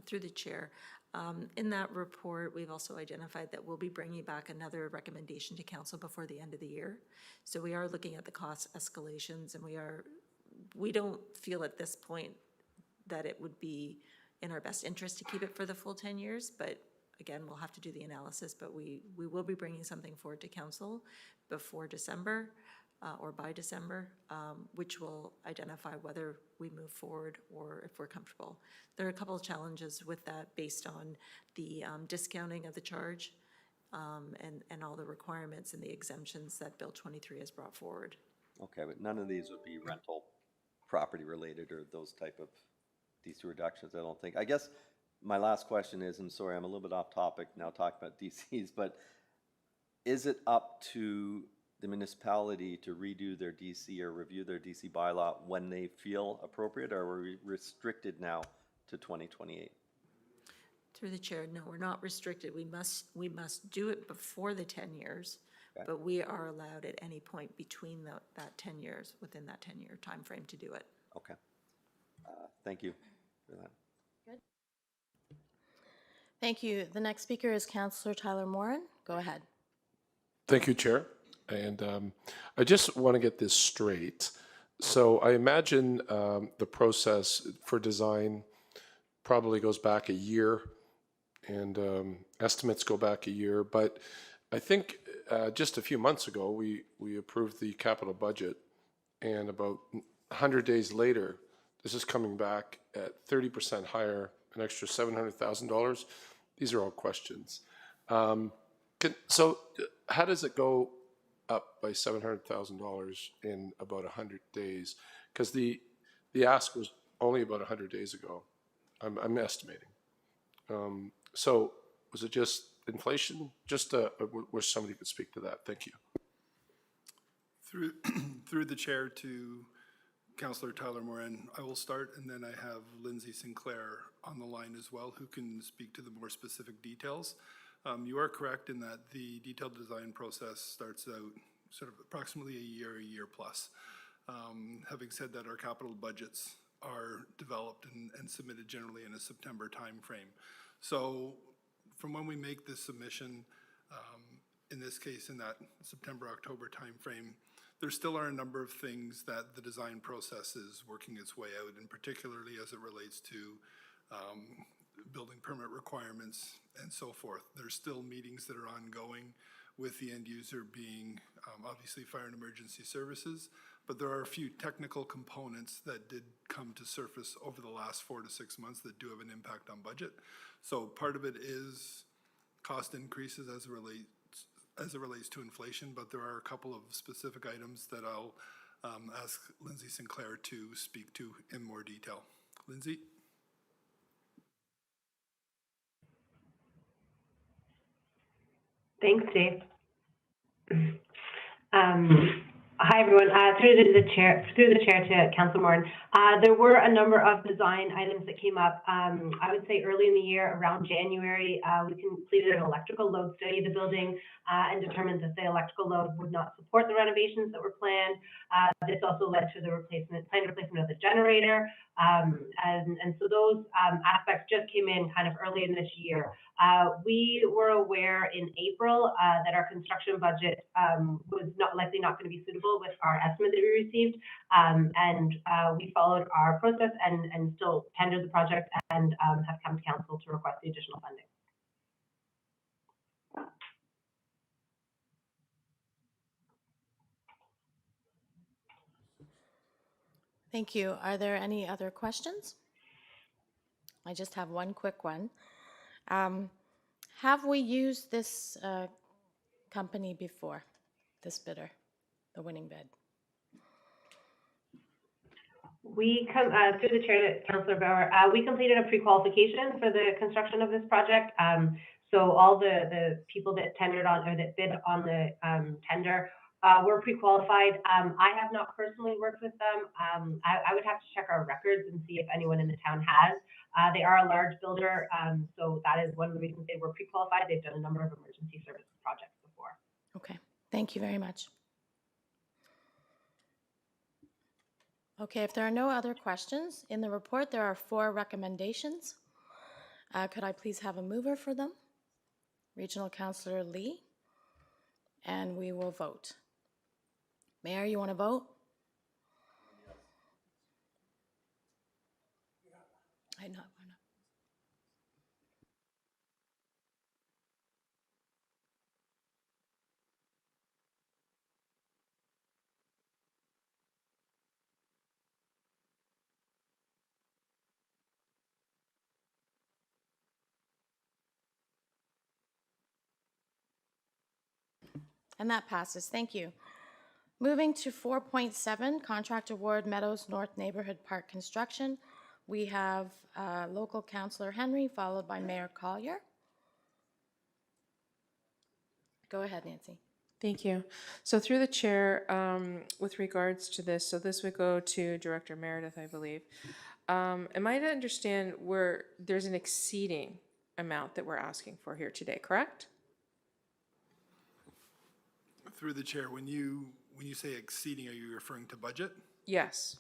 K: Through the chair. In that report, we've also identified that we'll be bringing back another recommendation to council before the end of the year. So we are looking at the cost escalations, and we don't feel at this point that it would be in our best interest to keep it for the full 10 years, but again, we'll have to do the analysis, but we will be bringing something forward to council before December or by December, which will identify whether we move forward or if we're comfortable. There are a couple of challenges with that based on the discounting of the charge and all the requirements and the exemptions that Bill 23 has brought forward.
F: Okay, but none of these would be rental property related or those type of DC reductions, I don't think. I guess my last question is, I'm sorry, I'm a little bit off topic now talking about DCs, but is it up to the municipality to redo their DC or review their DC bylaw when they feel appropriate, or are we restricted now to 2028?
K: Through the chair, no, we're not restricted. We must do it before the 10 years,
F: Okay.
K: but we are allowed at any point between that 10 years, within that 10-year time frame, to do it.
F: Okay. Thank you for that.
A: Good. Thank you. The next speaker is Councillor Tyler Morin. Go ahead.
H: Thank you, Chair. And I just want to get this straight. So I imagine the process for design probably goes back a year, and estimates go back a year. But I think just a few months ago, we approved the capital budget, and about 100 days later, this is coming back at 30% higher, an extra $700,000. These are all questions. So how does it go up by $700,000 in about 100 days? Because the ask was only about 100 days ago, I'm estimating. So was it just inflation? Just wish somebody could speak to that. Thank you.
M: Through the chair to Councillor Tyler Morin, I will start, and then I have Lindsay Sinclair on the line as well, who can speak to the more specific details. You are correct in that the detailed design process starts out sort of approximately a year plus. Having said that, our capital budgets are developed and submitted generally in a September timeframe. So from when we make this submission, in this case, in that September-October timeframe, there still are a number of things that the design process is working its way out, and particularly as it relates to building permit requirements and so forth. There's still meetings that are ongoing with the end user being obviously Fire and Emergency Services, but there are a few technical components that did come to surface over the last 4 to 6 months that do have an impact on budget. So part of it is cost increases as it relates to inflation, but there are a couple of specific items that I'll ask Lindsay Sinclair to speak to in more detail. Lindsay?
N: Thanks, Dave. Hi, everyone. Through the chair to Councilor Moran. There were a number of design items that came up. I would say early in the year, around January, we completed an electrical load study of the building and determined that the electrical load would not support the renovations that were planned. This also led to the planned replacement of the generator. And so those aspects just came in kind of early in this year. We were aware in April that our construction budget was likely not going to be suitable with our estimate that we received. And we followed our process and still tendered the project and have come to council to request the additional funding.
A: Thank you. Are there any other questions? I just have one quick one. Have we used this company before, this bidder, the winning bid?
N: We come through the chair to Councillor Bauer. We completed a pre-qualification for the construction of this project. So all the people that tendered on or that bid on the tender were pre-qualified. I have not personally worked with them. I would have to check our records and see if anyone in the town has. They are a large builder, so that is one of the reasons they were pre-qualified. They've done a number of emergency services projects before.
A: Okay, thank you very much. Okay, if there are no other questions, in the report there are 4 recommendations. Could I please have a mover for them? Regional Councillor Lee, and we will vote. Mayor, you want to vote? I know. And that passes. Thank you. Moving to 4.7, contract award Meadows North Neighborhood Park construction. We have local councillor Henry, followed by Mayor Collier. Go ahead, Nancy.
B: Thank you. So through the chair, with regards to this, so this would go to Director Meredith, I believe. Am I to understand where there's an exceeding amount that we're asking for here today, correct?
M: Through the chair, when you say exceeding, are you referring to budget?
B: Yes.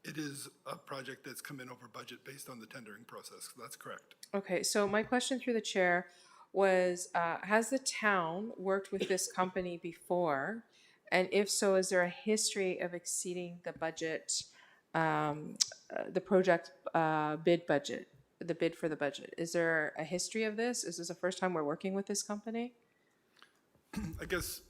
M: It is a project that's come in over budget based on the tendering process. That's correct.
B: Okay, so my question through the chair was, has the town worked with this company before? And if so, is there a history of exceeding the budget, the project bid budget, the bid for the budget? Is there a history of this? Is this the first time we're working with this company?
M: I guess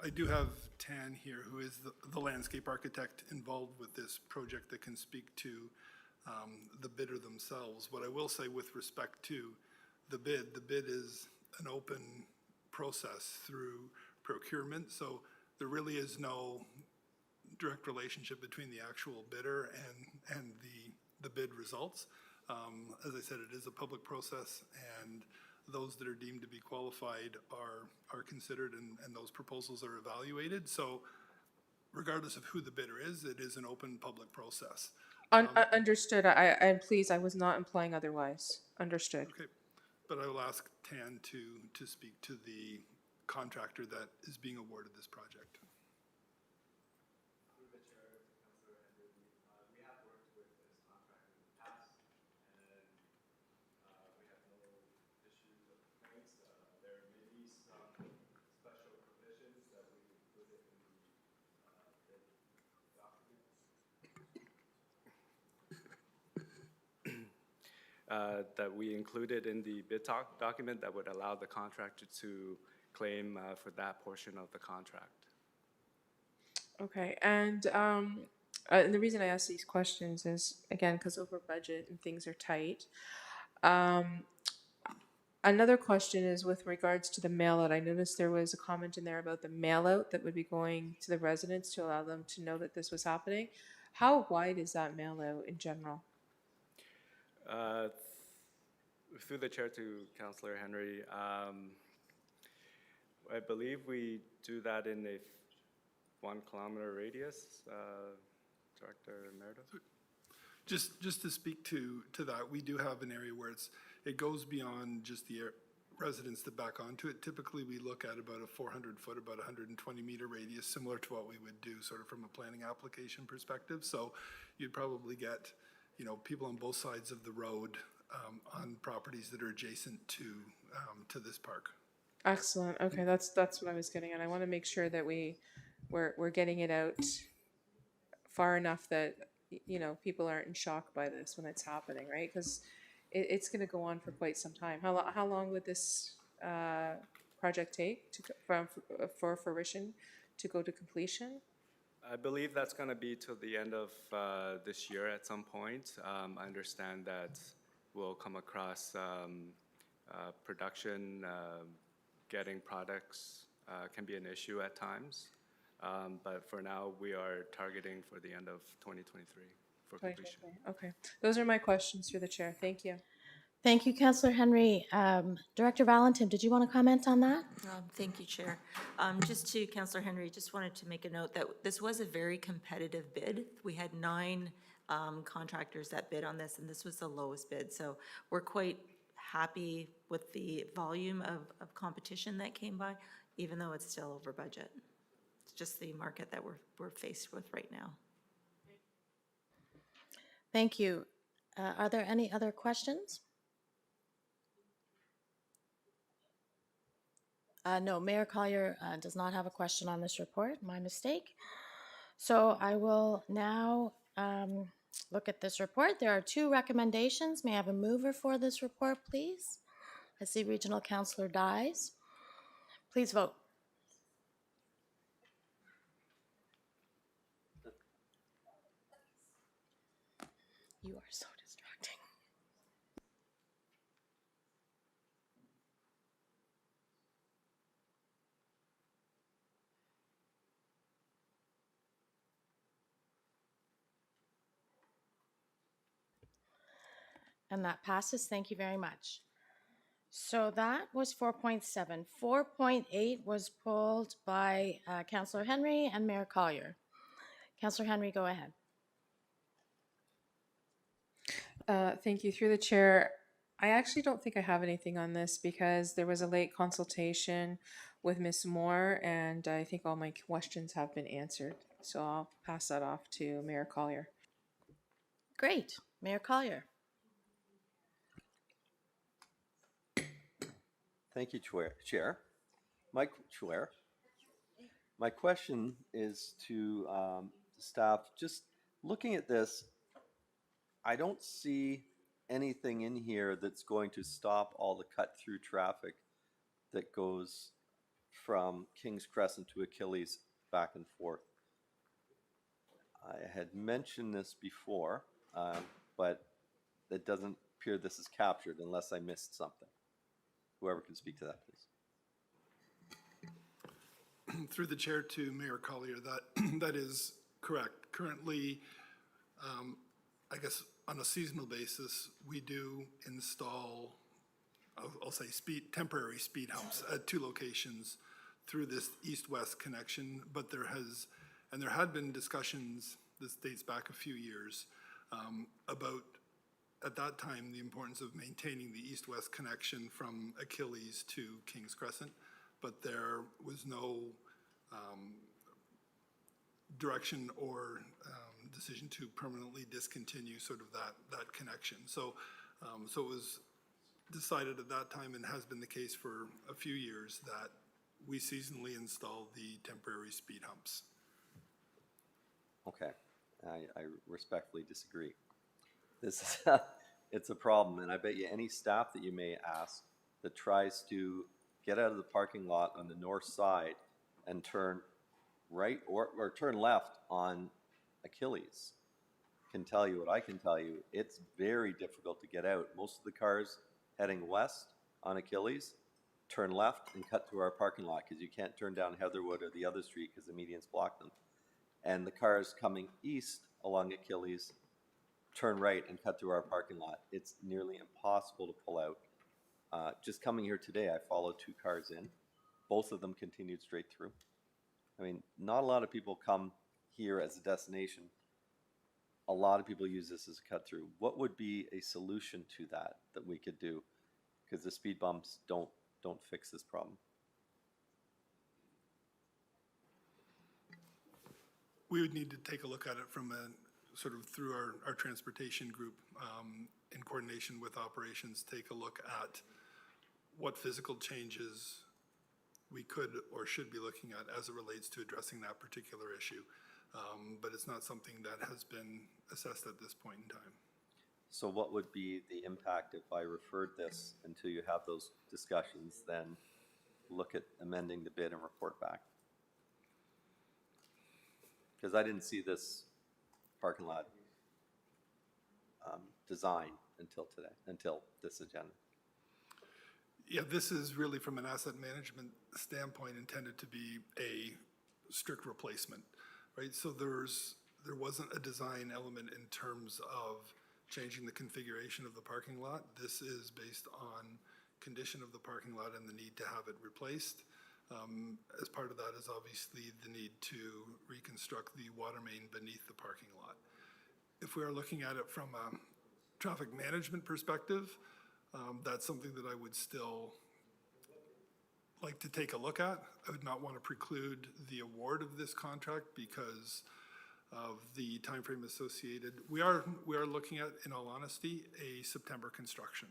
M: I do have Tan here, who is the landscape architect involved with this project that can speak to the bidder themselves. What I will say with respect to the bid is an open process through procurement, so there really is no direct relationship between the actual bidder and the bid results. As I said, it is a public process, and those that are deemed to be qualified are considered, and those proposals are evaluated. So regardless of who the bidder is, it is an open public process.
B: Understood. And please, I was not implying otherwise. Understood.
M: Okay, but I will ask Tan to speak to the contractor that is being awarded this project.
O: That we included in the bid document that would allow the contractor to claim for that portion of the contract.
B: Okay, and the reason I ask these questions is, again, because over budget and things are tight. Another question is with regards to the mail out. I noticed there was a comment in there about the mail out that would be going to the residents to allow them to know that this was happening. How wide is that mail out in general?
O: Through the chair to Councillor Henry, I believe we do that in 1 kilometer radius, Director Meredith?
M: Just to speak to that, we do have an area where it goes beyond just the residents that back onto it. Typically, we look at about a 400-foot, about 120-meter radius, similar to what we would do sort of from a planning application perspective. So you'd probably get, you know, people on both sides of the road on properties that are adjacent to this park.
B: Excellent. Okay, that's what I was getting at. I want to make sure that we're getting it out far enough that you know people aren't in shock by this when it's happening, right? Because it's going to go on for quite some time. How long would this project take to for fruition to go to completion?
O: I believe that's going to be till the end of this year at some point. I understand that we'll come across production, getting products can be an issue at times. But for now, we are targeting for the end of 2023 for completion.
B: Okay, those are my questions through the chair. Thank you.
A: Thank you, Councillor Henry. Director Valentin, did you want to comment on that?
K: Thank you, Chair. Just to Councillor Henry, just wanted to make a note that this was a very competitive bid. We had 9 contractors that bid on this, and this was the lowest bid. So we're quite happy with the volume of competition that came by, even though it's still over budget. It's just the market that we're faced with right now.
A: Thank you. Are there any other questions? No, Mayor Collier does not have a question on this report. My mistake. So I will now look at this report. There are 2 recommendations. May I have a mover for this report, please? I see Regional Councillor Dyes. Please vote. You are so distracting. And that passes. Thank you very much. So that was 4.7. 4.8 was pulled by Councillor Henry and Mayor Collier. Councillor Henry, go ahead.
B: Thank you. Through the chair, I actually don't think I have anything on this because there was a late consultation with Ms. Moore, and I think all my questions have been answered. So I'll pass that off to Mayor Collier.
A: Great. Mayor Collier.
F: Thank you, Chair. My question is to staff. Just looking at this, I don't see anything in here that's going to stop all the cut-through traffic that goes from Kings Crescent to Achilles back and forth. I had mentioned this before, but it doesn't appear this is captured unless I missed something. Whoever can speak to that, please.
M: Through the chair to Mayor Collier, that is correct. Currently, I guess on a seasonal basis, we do install, I'll say temporary speed humps at 2 locations through this east-west connection, but there had been discussions, this dates back a few years, about at that time the importance of maintaining the east-west connection from Achilles to Kings Crescent, but there was no direction or decision to permanently discontinue sort of that connection. So it was decided at that time, and has been the case for a few years, that we seasonally install the temporary speed humps.
F: Okay, I respectfully disagree. This is it's a problem, and I bet you any staff that you may ask that tries to get out of the parking lot on the north side and turn right or turn left on Achilles can tell you what I can tell you. It's very difficult to get out. Most of the cars heading west on Achilles turn left and cut through our parking lot because you can't turn down Heatherwood or the other street because the medians block them. And the cars coming east along Achilles turn right and cut through our parking lot. It's nearly impossible to pull out. Just coming here today, I followed 2 cars in. Both of them continued straight through. I mean, not a lot of people come here as a destination. A lot of people use this as a cut through. What would be a solution to that we could do? Because the speed bumps don't fix this problem.
M: We would need to take a look at it from a sort of through our transportation group in coordination with operations, take a look at what physical changes we could or should be looking at as it relates to addressing that particular issue. But it's not something that has been assessed at this point in time.
F: So what would be the impact if I referred this until you have those discussions, then look at amending the bid and report back? Because I didn't see this parking lot design until today, until this agenda.
M: Yeah, this is really from an asset management standpoint intended to be a strict replacement, right? So there wasn't a design element in terms of changing the configuration of the parking lot. This is based on condition of the parking lot and the need to have it replaced. As part of that is obviously the need to reconstruct the water main beneath the parking lot. If we are looking at it from a traffic management perspective, that's something that I would still like to take a look at. I would not want to preclude the award of this contract because of the timeframe associated. We are looking at, in all honesty, a September construction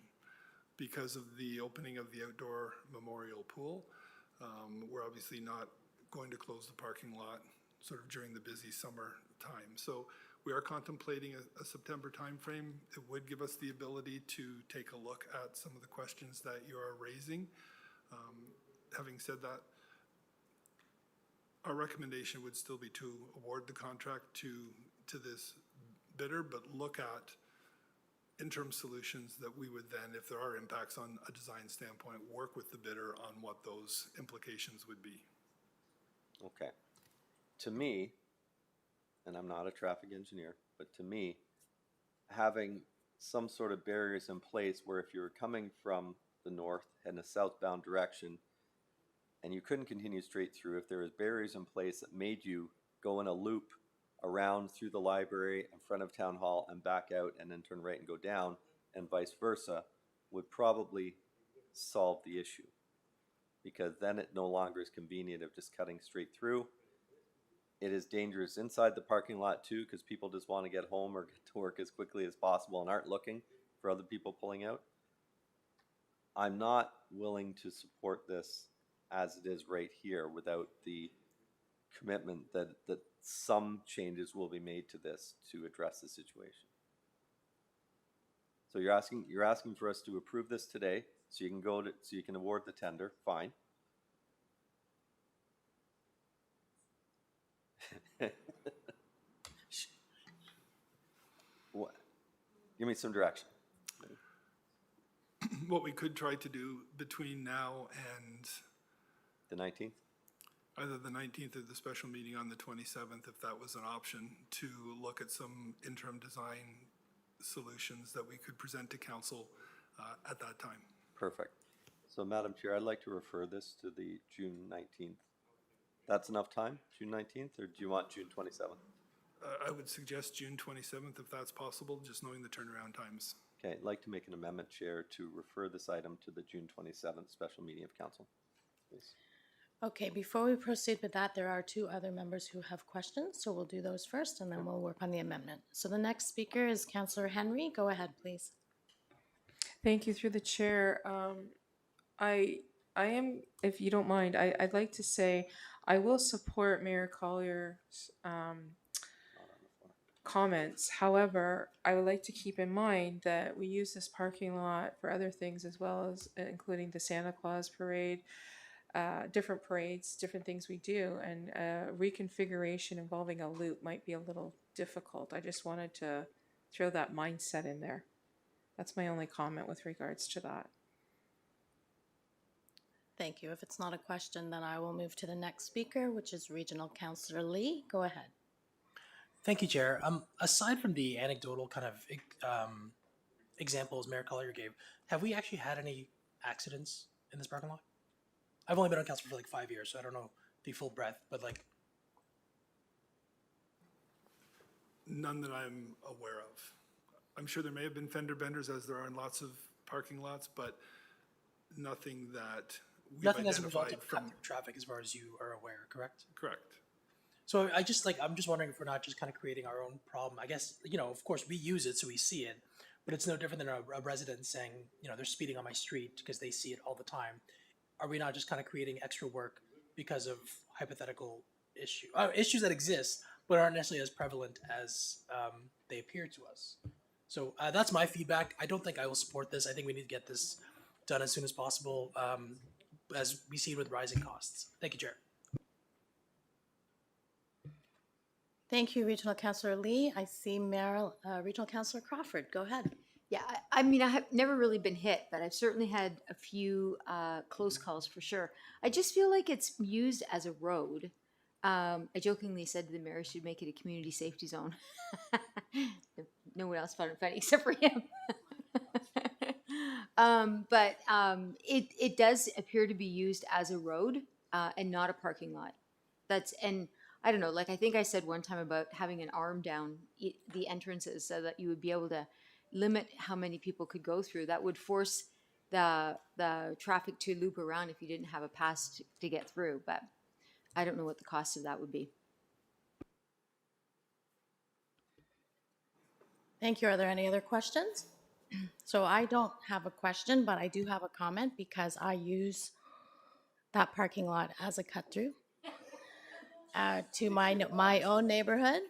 M: because of the opening of the outdoor memorial pool. We're obviously not going to close the parking lot sort of during the busy summer time. So we are contemplating a September timeframe. It would give us the ability to take a look at some of the questions that you are raising. Having said that, our recommendation would still be to award the contract to this bidder, but look at interim solutions that we would then, if there are impacts on a design standpoint, work with the bidder on what those implications would be.
F: Okay. To me, and I'm not a traffic engineer, but to me, having some sort of barriers in place where if you're coming from the north in a southbound direction and you couldn't continue straight through, if there was barriers in place that made you go in a loop around through the library in front of town hall and back out and then turn right and go down and vice versa, would probably solve the issue. Because then it no longer is convenient of just cutting straight through. It is dangerous inside the parking lot too, because people just want to get home or get to work as quickly as possible and aren't looking for other people pulling out. I'm not willing to support this as it is right here without the commitment that some changes will be made to this to address the situation. So you're asking for us to approve this today, so you can award the tender. Fine. What? Give me some direction.
M: What we could try to do between now and
F: The 19th?
M: either the 19th or the special meeting on the 27th, if that was an option, to look at some interim design solutions that we could present to council at that time.
F: Perfect. So Madam Chair, I'd like to refer this to the June 19th. That's enough time, June 19th, or do you want June 27th?
M: I would suggest June 27th if that's possible, just knowing the turnaround times.
F: Okay, I'd like to make an amendment, Chair, to refer this item to the June 27th special meeting of council. Please.
A: Okay, before we proceed with that, there are two other members who have questions, so we'll do those first and then we'll work on the amendment. So the next speaker is Councillor Henry. Go ahead, please.
B: Thank you, through the chair. I am, if you don't mind, I'd like to say I will support Mayor Collier's comments. However, I would like to keep in mind that we use this parking lot for other things as well, as including the Santa Claus parade, different parades, different things we do, and reconfiguration involving a loop might be a little difficult. I just wanted to throw that mindset in there. That's my only comment with regards to that.
A: Thank you. If it's not a question, then I will move to the next speaker, which is Regional Councillor Lee. Go ahead.
L: Thank you, Chair. Aside from the anecdotal kind of examples Mayor Collier gave, have we actually had any accidents in this parking lot? I've only been on council for like 5 years, so I don't know the full breadth, but like
M: None that I'm aware of. I'm sure there may have been fender benders, as there are in lots of parking lots, but nothing that we've
L: Nothing as a result
M: identified
L: of
M: from.
L: cut-through traffic as far as you are aware, correct?
M: Correct.
L: So I'm just wondering if we're not just kind of creating our own problem. I guess, of course we use it, so we see it, but it's no different than a resident saying, they're speeding on my street because they see it all the time. Are we not just kind of creating extra work because of hypothetical issues that exist, but aren't necessarily as prevalent as they appear to us? So that's my feedback. I don't think I will support this. I think we need to get this done as soon as possible, as we see with rising costs. Thank you, Chair.
A: Thank you, Regional Councillor Lee. I see Regional Councillor Crawford. Go ahead.
G: Yeah, I mean, I have never really been hit, but I've certainly had a few close calls for sure. I just feel like it's used as a road. I jokingly said to the mayor, should make it a community safety zone. No one else found it funny except for him. But it does appear to be used as a road and not a parking lot. And I don't know, like I think I said one time about having an arm down the entrances so that you would be able to limit how many people could go through. That would force the traffic to loop around if you didn't have a pass to get through. But I don't know what the cost of that would be.
A: Thank you. Are there any other questions? So I don't have a question, but I do have a comment because I use that parking lot as a cut through to my own neighborhood.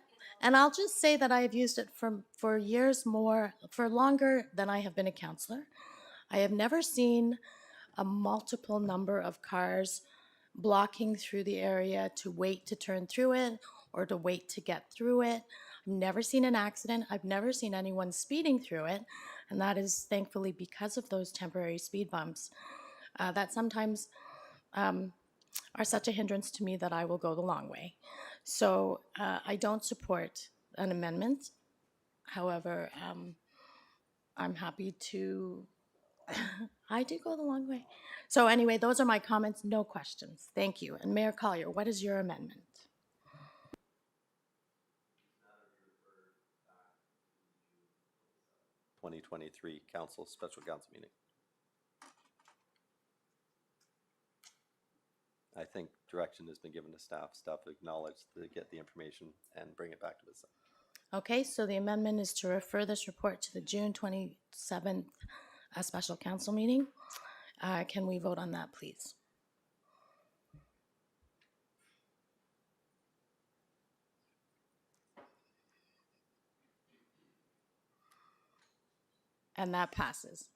A: And I'll just say that I've used it for years for longer than I have been a councillor. I have never seen a multiple number of cars blocking through the area to wait to turn through it or to wait to get through it. I've never seen an accident. I've never seen anyone speeding through it. And that is thankfully because of those temporary speed bumps that sometimes are such a hindrance to me that I will go the long way. So I don't support an amendment. However, I'm happy to, I do go the long way. So anyway, those are my comments, no questions. Thank you. And Mayor Collier, what is your amendment?
F: (2023) Special Council meeting. I think direction has been given to staff. Staff acknowledged to get the information and bring it back to us.
A: Okay, so the amendment is to refer this report to the June 27th special council meeting. Can we vote on that, please? And that passes.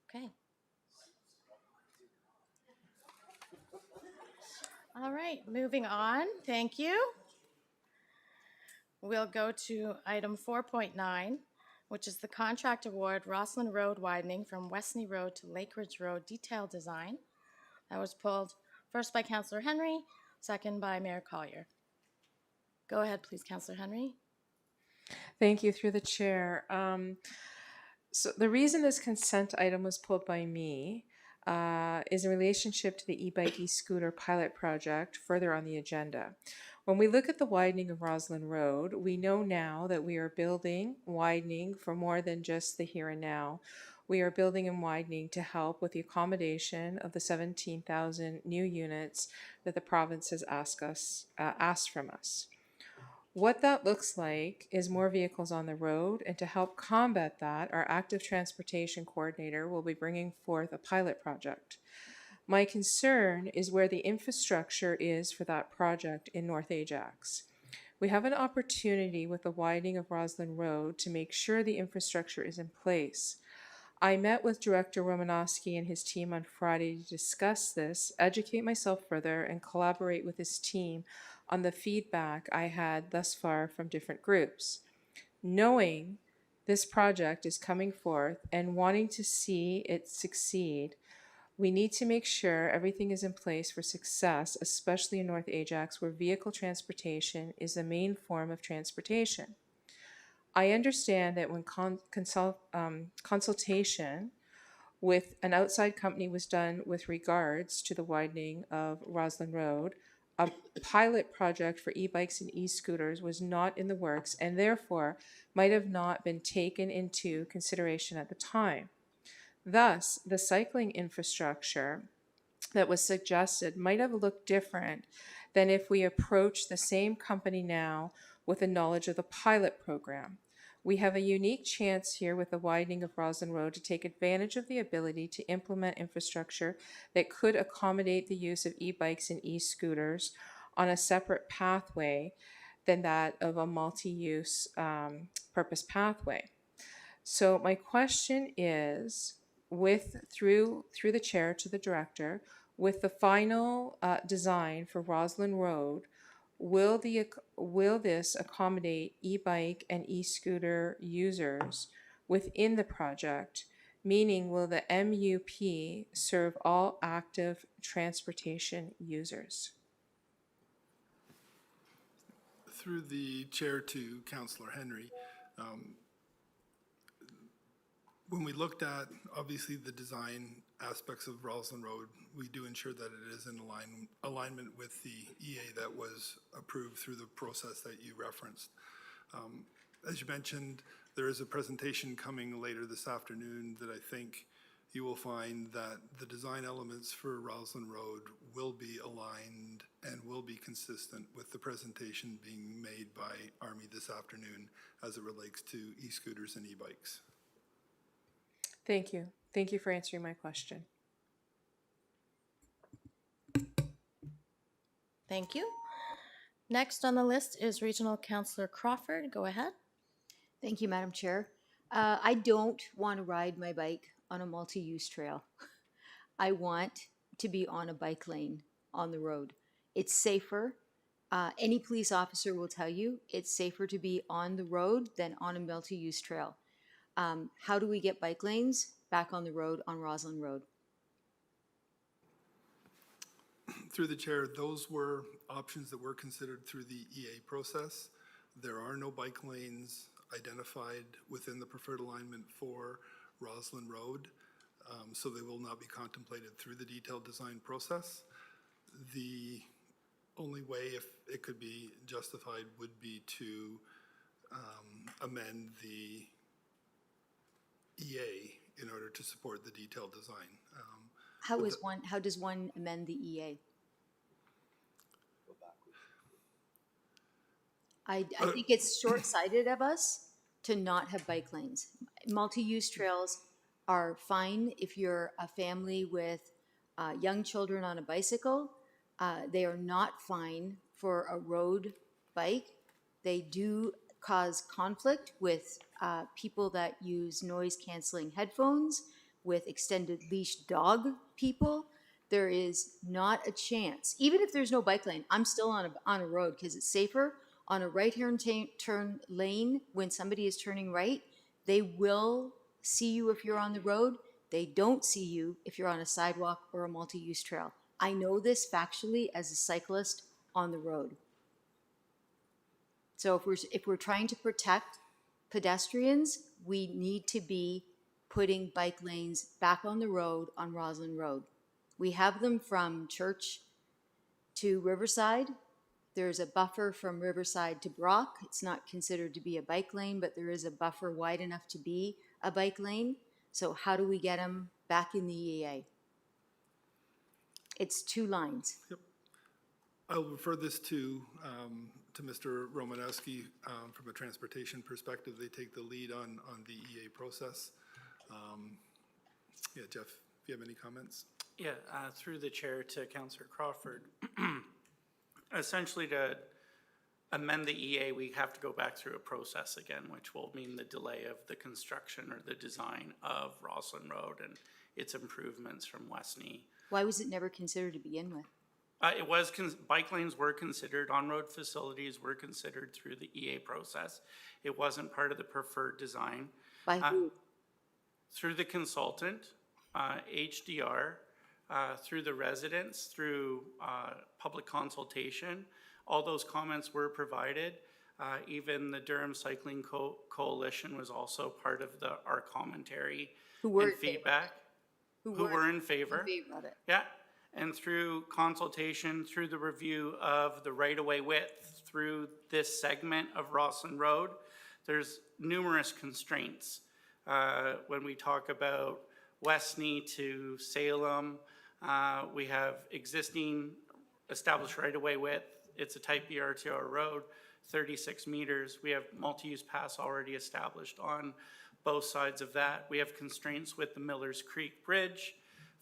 A: Okay. All right, moving on. Thank you. We'll go to item 4.9, which is the contract award Rosslyn Road widening from Westney Road to Lake Ridge Road detail design. That was pulled first by Councillor Henry, second by Mayor Collier. Go ahead, please, Councillor Henry.
B: Thank you, through the chair. So the reason this consent item was pulled by me is in relationship to the e-bike e-scooter pilot project further on the agenda. When we look at the widening of Rosslyn Road, we know now that we are widening for more than just the here and now. We are building and widening to help with the accommodation of the 17,000 new units that the province has asked from us. What that looks like is more vehicles on the road, and to help combat that, our active transportation coordinator will be bringing forth a pilot project. My concern is where the infrastructure is for that project in North Ajax. We have an opportunity with the widening of Rosslyn Road to make sure the infrastructure is in place. I met with Director Romanowski and his team on Friday to discuss this, educate myself further, and collaborate with his team on the feedback I had thus far from different groups. Knowing this project is coming forth and wanting to see it succeed, we need to make sure everything is in place for success, especially in North Ajax, where vehicle transportation is the main form of transportation. I understand that when consultation with an outside company was done with regards to the widening of Rosslyn Road, a pilot project for e-bikes and e-scooters was not in the works and therefore might have not been taken into consideration at the time. Thus, the cycling infrastructure that was suggested might have looked different than if we approach the same company now with a knowledge of the pilot program. We have a unique chance here with the widening of Roslyn Road to take advantage of the ability to implement infrastructure that could accommodate the use of e-bikes and e-scooters on a separate pathway than that of a multi-use purpose pathway. So my question is, through the chair to the director, with the final design for Roslyn Road, will this accommodate e-bike and e-scooter users within the project? Meaning, will the MUP serve all active transportation users?
M: Through the chair to Councillor Henry, when we looked at, obviously, the design aspects of Roslyn Road, we do ensure that it is in alignment with the EA that was approved through the process that you referenced. As you mentioned, there is a presentation coming later this afternoon that I think you will find that the design elements for Roslyn Road will be aligned and will be consistent with the presentation being made by Army this afternoon as it relates to e-scooters and e-bikes.
B: Thank you. Thank you for answering my question.
A: Thank you. Next on the list is Regional Councillor Crawford. Go ahead.
G: Thank you, Madam Chair. I don't want to ride my bike on a multi-use trail. I want to be on a bike lane on the road. It's safer. Any police officer will tell you it's safer to be on the road than on a multi-use trail. How do we get bike lanes back on the road on Roslyn Road?
M: Through the chair, those were options that were considered through the EA process. There are no bike lanes identified within the preferred alignment for Roslyn Road, so they will not be contemplated through the detailed design process. The only way if it could be justified would be to amend the EA in order to support the detailed design.
G: How does one amend the EA? I think it's short-sighted of us to not have bike lanes. Multi-use trails are fine if you're a family with young children on a bicycle. They are not fine for a road bike. They do cause conflict with people that use noise-canceling headphones, with extended leash dog people. There is not a chance. Even if there's no bike lane, I'm still on a road because it's safer. On a right-hand turn lane, when somebody is turning right, they will see you if you're on the road. They don't see you if you're on a sidewalk or a multi-use trail. I know this factually as a cyclist on the road. So if we're trying to protect pedestrians, we need to be putting bike lanes back on the road on Roslyn Road. We have them from Church to Riverside. There's a buffer from Riverside to Brock. It's not considered to be a bike lane, but there is a buffer wide enough to be a bike lane. So how do we get them back in the EA? It's 2 lines.
M: Yep. I'll refer this to Mr. Romanowski from a transportation perspective. They take the lead on the EA process. Yeah, Jeff, if you have any comments?
P: Yeah, through the chair to Councillor Crawford. Essentially, to amend the EA, we have to go back through a process again, which will mean the delay of the construction or the design of Roslyn Road and its improvements from Westney.
G: Why was it never considered to begin with?
P: It was, bike lanes were considered, on-road facilities were considered through the EA process. It wasn't part of the preferred design.
G: By who?
P: Through the consultant, HDR, through the residents, through public consultation. All those comments were provided. Even the Durham Cycling Coalition was also part of our commentary and feedback. Who were in favor.
G: of it.
P: Yeah, And through consultation, through the review of the right-of-way width through this segment of Rosslyn Road, there's numerous constraints. When we talk about Westney to Salem, we have existing established right-of-way width. It's a type B RTR road, 36 meters. We have multi-use paths already established on both sides of that. We have constraints with the Millers Creek Bridge.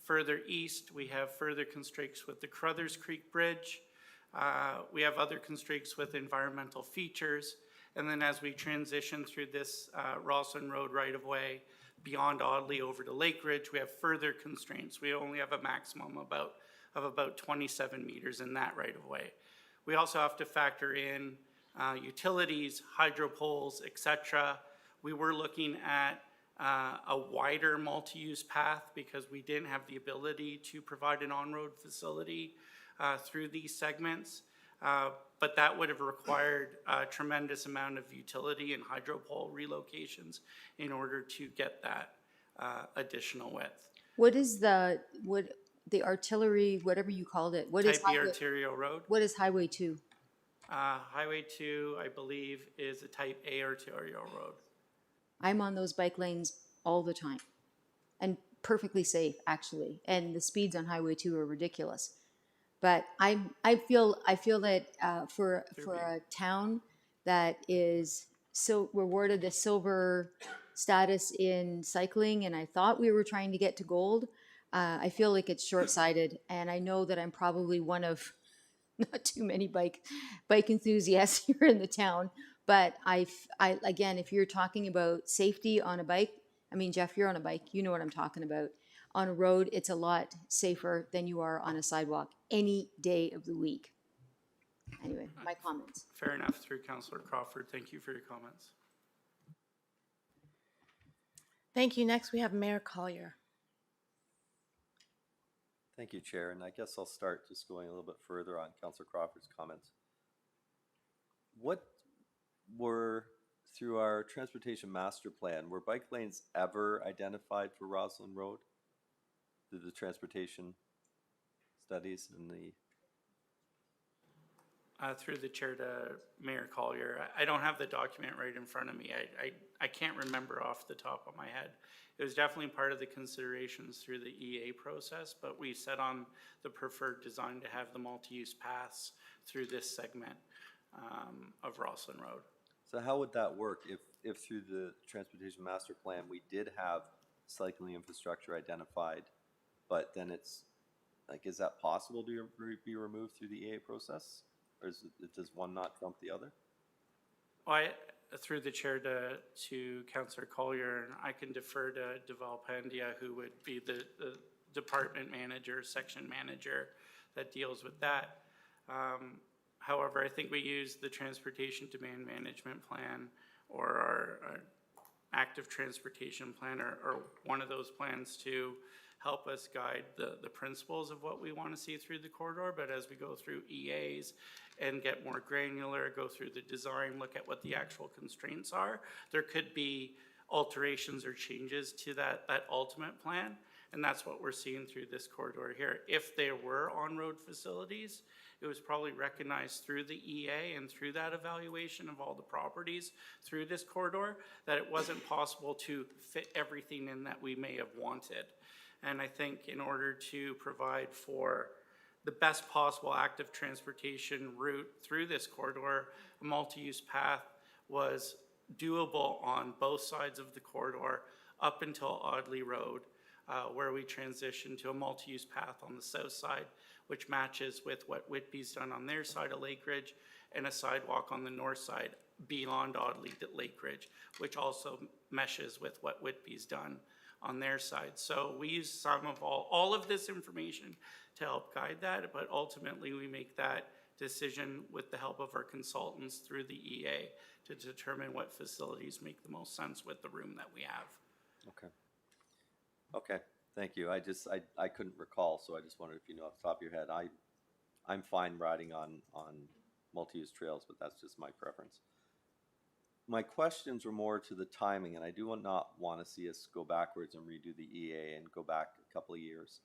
P: Further east, we have further constraints with the Crothers Creek Bridge. We have other constraints with environmental features. And then as we transition through this Rosslyn Road right-of-way beyond Audley over to Lake Ridge, we have further constraints. We only have a maximum of about 27 meters in that right-of-way. We also have to factor in utilities, hydro poles, etc. We were looking at a wider multi-use path because we didn't have the ability to provide an on-road facility through these segments. But that would have required a tremendous amount of utility and hydro pole relocations in order to get that additional width.
G: What is the artillery, whatever you called it? What is
P: Type B arterial road.
G: What is Highway 2?
P: Highway 2, I believe, is a Type A arterial road.
G: I'm on those bike lanes all the time, and perfectly safe actually. And the speeds on Highway 2 are ridiculous. But I feel that for a town that is so rewarded the silver status in cycling, and I thought we were trying to get to gold, I feel like it's short-sighted. And I know that I'm probably one of not too many bike enthusiasts here in the town. But I again, if you're talking about safety on a bike, I mean, Jeff, you're on a bike, you know what I'm talking about. On a road, it's a lot safer than you are on a sidewalk any day of the week. Anyway, my comments.
P: Fair enough, through Councillor Crawford. Thank you for your comments.
A: Thank you. Next, we have Mayor Collier.
F: Thank you, Chair. And I guess I'll start just going a little bit further on Councillor Crawford's comments. What were, through our transportation master plan, were bike lanes ever identified for Rosslyn Road? Through the transportation studies and the...
P: Through the chair to Mayor Collier, I don't have the document right in front of me. I can't remember off the top of my head. It was definitely part of the considerations through the EA process, but we set on the preferred design to have the multi-use paths through this segment of Rosslyn Road.
F: So how would that work if through the transportation master plan we did have cycling infrastructure identified, but then it's like, is that possible to be removed through the EA process? Or does one not trump the other?
P: Well, through the chair to Councillor Collier, I can defer to Deval Pandya, who would be the department manager, section manager that deals with that. However, I think we use the transportation demand management plan or our active transportation plan or one of those plans to help us guide the principles of what we want to see through the corridor. But as we go through EAs and get more granular, go through the design, look at what the actual constraints are, there could be alterations or changes to that ultimate plan. And that's what we're seeing through this corridor here. If there were on-road facilities, it was probably recognized through the EA and through that evaluation of all the properties through this corridor that it wasn't possible to fit everything in that we may have wanted. And I think in order to provide for the best possible active transportation route through this corridor, a multi-use path was doable on both sides of the corridor up until Audley Road, where we transitioned to a multi-use path on the south side, which matches with what Whitby's done on their side of Lake Ridge, and a sidewalk on the north side beyond Audley to Lake Ridge, which also meshes with what Whitby's done on their side. So we use some of all of this information to help guide that, but ultimately we make that decision with the help of our consultants through the EA to determine what facilities make the most sense with the room that we have.
F: Okay. Okay, thank you. I couldn't recall, so I just wondered if you know off the top of your head. I'm fine riding on multi-use trails, but that's just my preference. My questions were more to the timing, and I do not want to see us go backwards and redo the EA and go back a couple of years.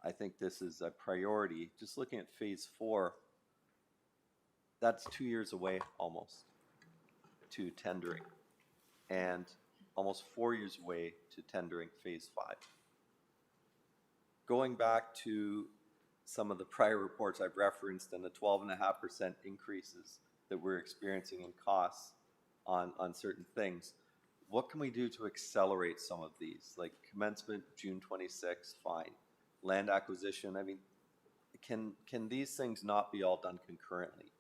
F: I think this is a priority. Just looking at phase 4, that's 2 years away almost to tendering, and almost 4 years away to tendering phase 5. Going back to some of the prior reports I've referenced and the 12.5% increases that we're experiencing in costs on certain things, what can we do to accelerate some of these? Like commencement June 26, fine. Land acquisition, I mean, can these things not be all done concurrently?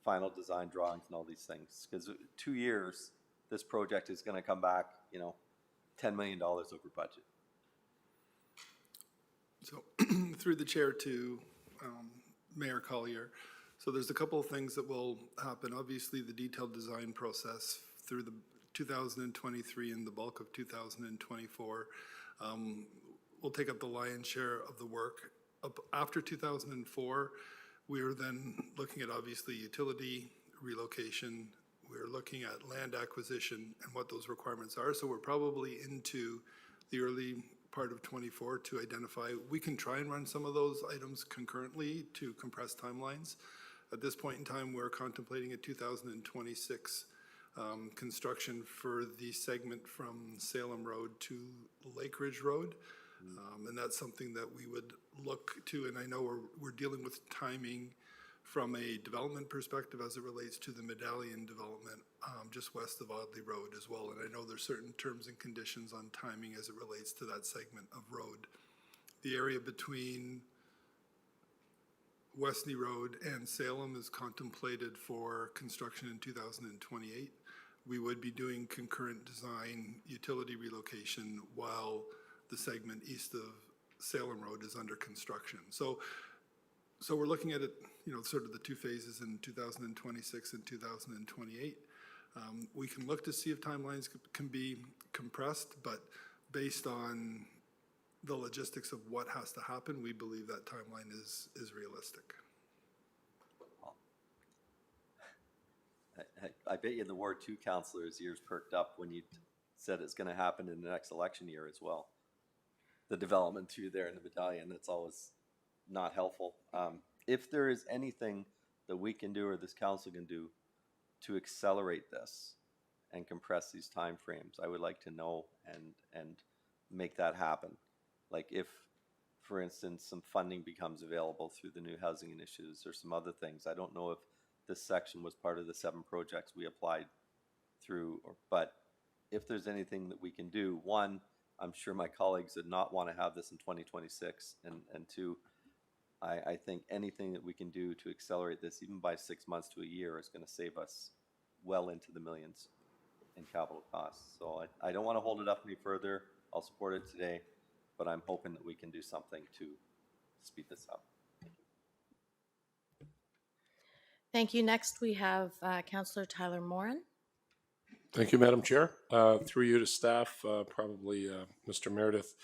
F: Final design drawings and all these things, because 2 years, this project is going to come back, you know, $10 million over budget.
M: So through the chair to Mayor Collier. So there's a couple of things that will happen. Obviously, the detailed design process through the 2023 and the bulk of 2024 will take up the lion's share of the work. After 2004, we are then looking at obviously utility relocation. We're looking at land acquisition and what those requirements are. So we're probably into the early part of 24 to identify. We can try and run some of those items concurrently to compress timelines. At this point in time, we're contemplating a 2026 construction for the segment from Salem Road to Lake Ridge Road. And that's something that we would look to, and I know we're dealing with timing from a development perspective as it relates to the Medallion development just west of Audley Road as well. And I know there's certain terms and conditions on timing as it relates to that segment of road. The area between Westney Road and Salem is contemplated for construction in 2028. We would be doing concurrent design utility relocation while the segment east of Salem Road is under construction. So we're looking at it, you know, sort of the two phases in 2026 and 2028. We can look to see if timelines can be compressed, but based on the logistics of what has to happen, we believe that timeline is realistic.
F: I bet you the Ward 2 councilor's ears perked up when you said it's going to happen in the next election year as well. The development through there in the Medallion, that's always not helpful. If there is anything that we can do or this council can do to accelerate this and compress these timeframes, I would like to know and make that happen. Like if, for instance, some funding becomes available through the new housing initiatives or some other things. I don't know if this section was part of the 7 projects we applied through, but if there's anything that we can do, one, I'm sure my colleagues would not want to have this in 2026, and two, I think anything that we can do to accelerate this, even by 6 months to a year, is going to save us well into the millions in capital costs. So I don't want to hold it up any further. I'll support it today, but I'm hoping that we can do something to speed this up.
A: Thank you. Next, we have Councillor Tyler Morin.
H: Thank you, Madam Chair. Through you to staff, probably Mr. Meredith.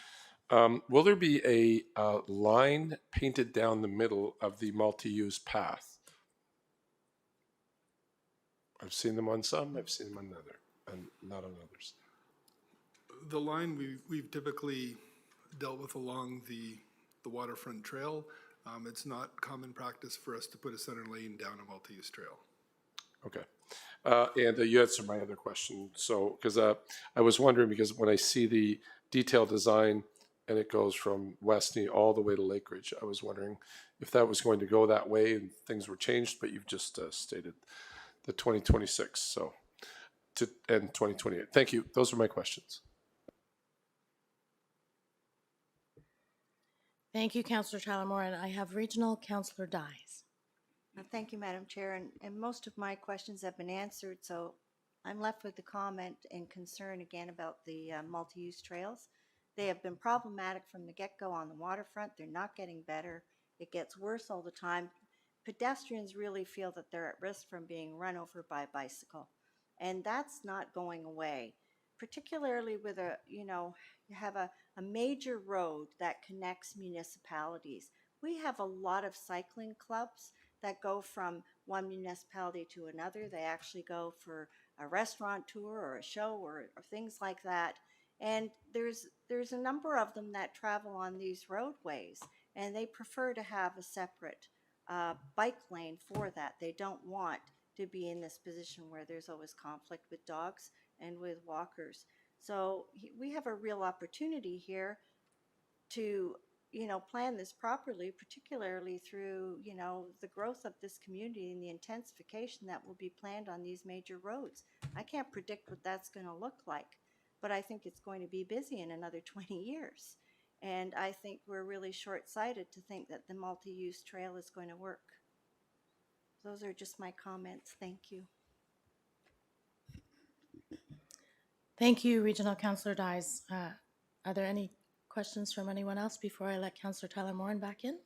H: Will there be a line painted down the middle of the multi-use path? I've seen them on some, I've seen them on other, and not on others.
M: The line we've typically dealt with along the waterfront trail. It's not common practice for us to put a center lane down a multi-use trail.
H: Okay. And you answered my other question. So, because I was wondering, because when I see the detailed design and it goes from Westney all the way to Lake Ridge, I was wondering if that was going to go that way and things were changed, but you've just stated the 2026, so and 2028. Thank you. Those are my questions.
A: Thank you, Councillor Tyler Morin. I have Regional Councillor Dyes.
J: Thank you, Madam Chair, and most of my questions have been answered, so I'm left with the comment and concern again about the multi-use trails. They have been problematic from the get-go on the waterfront. They're not getting better. It gets worse all the time. Pedestrians really feel that they're at risk from being run over by a bicycle, and that's not going away, particularly with you have a major road that connects municipalities. We have a lot of cycling clubs that go from one municipality to another. They actually go for a restaurant tour or a show or things like that. And there's a number of them that travel on these roadways, and they prefer to have a separate bike lane for that. They don't want to be in this position where there's always conflict with dogs and with walkers. So we have a real opportunity here to, plan this properly, particularly through, the growth of this community and the intensification that will be planned on these major roads. I can't predict what that's going to look like, but I think it's going to be busy in another 20 years. And I think we're really short-sighted to think that the multi-use trail is going to work. Those are just my comments. Thank you.
A: Thank you, Regional Councillor Dyes. Are there any questions from anyone else before I let Councillor Tyler Morin back in?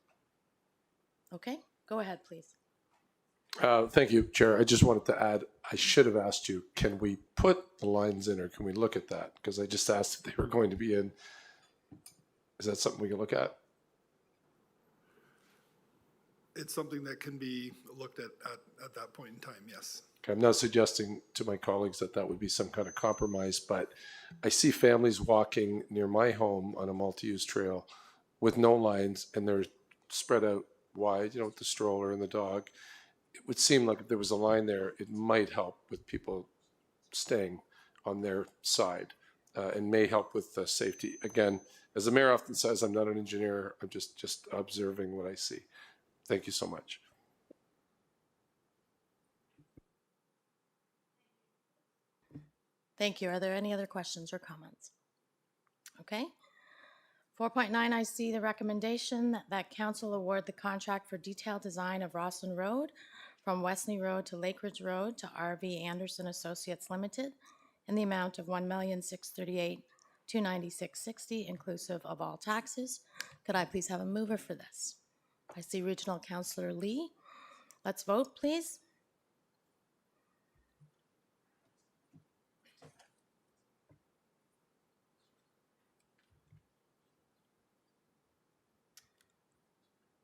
A: Okay, go ahead, please.
H: Thank you, Chair. I just wanted to add, I should have asked you, can we put the lines in or can we look at that? Because I just asked if they were going to be in. Is that something we can look at?
M: It's something that can be looked at that point in time, yes.
H: Okay, I'm not suggesting to my colleagues that that would be some kind of compromise, but I see families walking near my home on a multi-use trail with no lines and they're spread out wide, with the stroller and the dog. It would seem like if there was a line there, it might help with people staying on their side and may help with safety. Again, as the mayor often says, I'm not an engineer. I'm just observing what I see. Thank you so much.
A: Thank you. Are there any other questions or comments? Okay. 4.9, I see the recommendation that council award the contract for detailed design of Rosslyn Road from Westney Road to Lakeridge Road to RV Anderson Associates Limited in the amount of $1,638,296.60 inclusive of all taxes. Could I please have a mover for this? I see Regional Councillor Lee. Let's vote, please.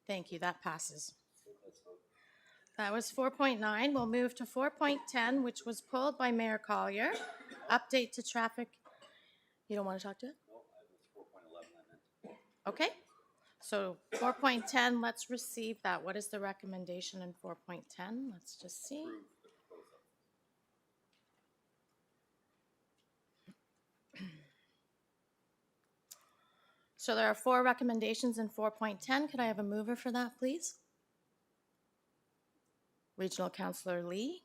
A: Thank you, that passes. That was 4.9. We'll move to 4.10, which was pulled by Mayor Collier. Update to traffic. You don't want to talk to it? No, I was 4.11. Okay. So 4.10, let's receive that. What is the recommendation in 4.10? Let's just see. So there are 4 recommendations in 4.10. Could I have a mover for that, please? Regional Councillor Lee.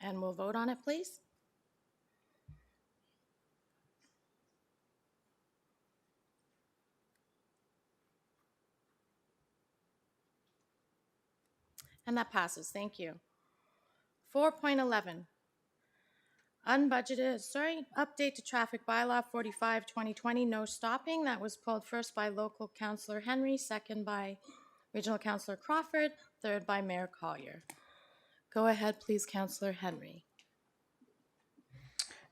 A: And we'll vote on it, please. And that passes. Thank you. 4.11. Update to traffic bylaw 45/2020, no stopping. That was pulled first by local councillor Henry, second by regional councillor Crawford, third by Mayor Collier. Go ahead, please, Councillor Henry.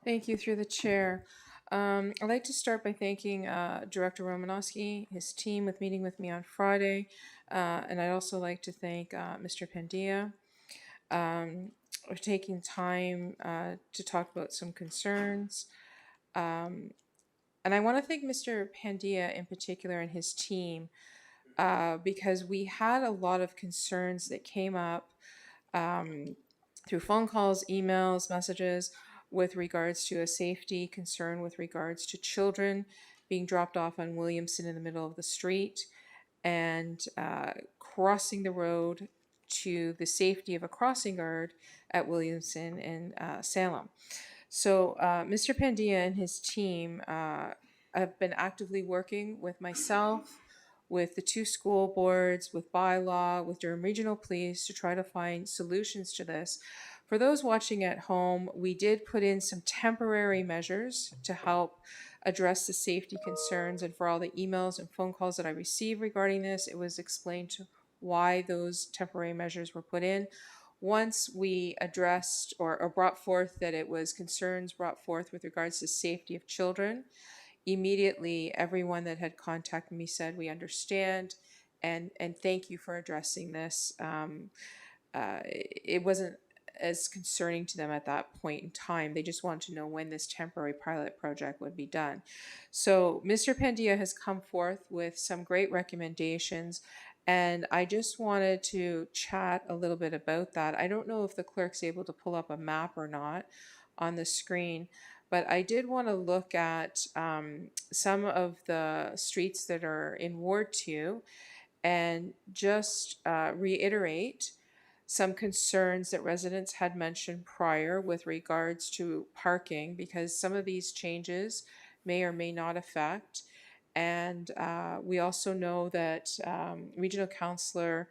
B: Thank you, through the chair. I'd like to start by thanking Director Romanowski, his team, with meeting with me on Friday. And I'd also like to thank Mr. Pandia for taking time to talk about some concerns. And I want to thank Mr. Pandia in particular and his team because we had a lot of concerns that came up through phone calls, emails, messages, with regards to a safety concern with regards to children being dropped off on Williamson in the middle of the street and crossing the road to the safety of a crossing guard at Williamson in Salem. So Mr. Pandia and his team have been actively working with myself, with the 2 school boards, with bylaw, with Durham Regional Police to try to find solutions to this. For those watching at home, we did put in some temporary measures to help address the safety concerns, and for all the emails and phone calls that I received regarding this, it was explained to why those temporary measures were put in. Once we addressed or brought forth that it was concerns brought forth with regards to safety of children, immediately everyone that had contacted me said, we understand and thank you for addressing this. It wasn't as concerning to them at that point in time. They just want to know when this temporary pilot project would be done. So Mr. Pandia has come forth with some great recommendations, and I just wanted to chat a little bit about that. I don't know if the clerk's able to pull up a map or not on the screen, but I did want to look at some of the streets that are in Ward 2 and just reiterate some concerns that residents had mentioned prior with regards to parking, because some of these changes may or may not affect. And we also know that Regional Councillor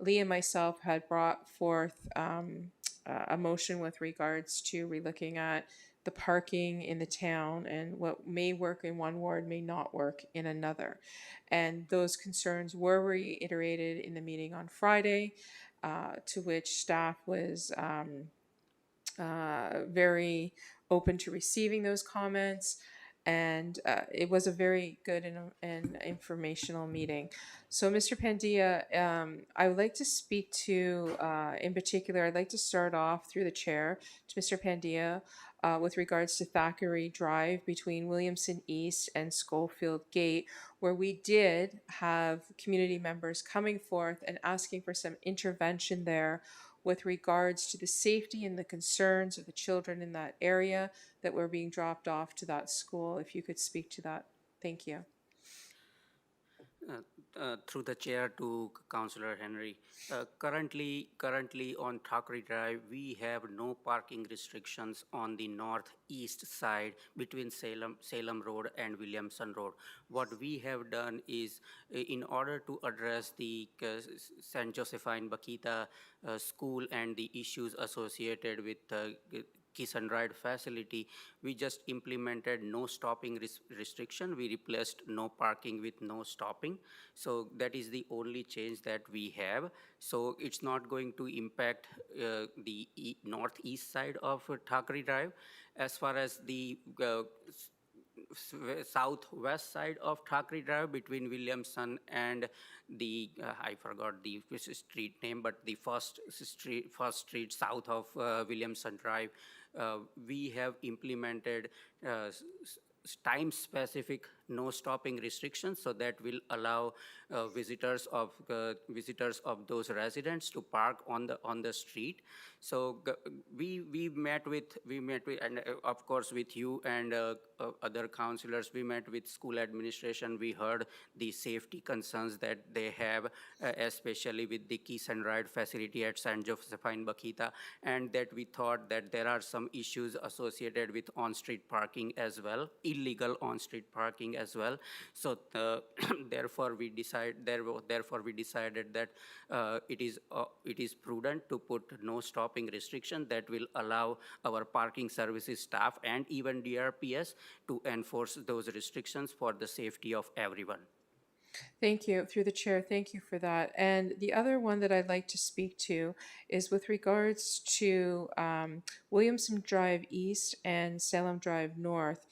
B: Lee and myself had brought forth a motion with regards to relooking at the parking in the town, and what may work in one ward may not work in another. And those concerns were reiterated in the meeting on Friday, to which staff was very open to receiving those comments. And it was a very good and informational meeting. So, Mr. Pandia, I would like to speak to, in particular, I'd like to start off through the chair to Mr. Pandia with regards to Thackeray Drive between Williamson East and Schofield Gate, where we did have community members coming forth and asking for some intervention there with regards to the safety and the concerns of the children in that area that were being dropped off to that school. If you could speak to that. Thank you.
Q: Through the chair to Councillor Henry. Currently on Thackeray Drive, we have no parking restrictions on the northeast side between Salem Road and Williamson Road. What we have done is, in order to address the St. Josephine Bakhita school and the issues associated with kiss and ride facility, we just implemented no stopping restriction. We replaced no parking with no stopping. So that is the only change that we have. So it's not going to impact the northeast side of Thackeray Drive. As far as the southwest side of Thackeray Drive between Williamson and the I forgot the street name, but the first street south of Williamson Drive, we have implemented time specific no stopping restrictions, so that will allow visitors of those residents to park on the street. So we met with and of course with you and other councillors. We met with school administration. We heard the safety concerns that they have, especially with the kiss and ride facility at St. Josephine Bakhita, and that we thought that there are some issues associated with on-street parking as well, illegal on-street parking as well. So therefore we decided that it is prudent to put no stopping restriction that will allow our parking services staff and even DRPS to enforce those restrictions for the safety of everyone.
B: Thank you. Through the chair, thank you for that. And the other one that I'd like to speak to is with regards to Williamson Drive East and Salem Drive North.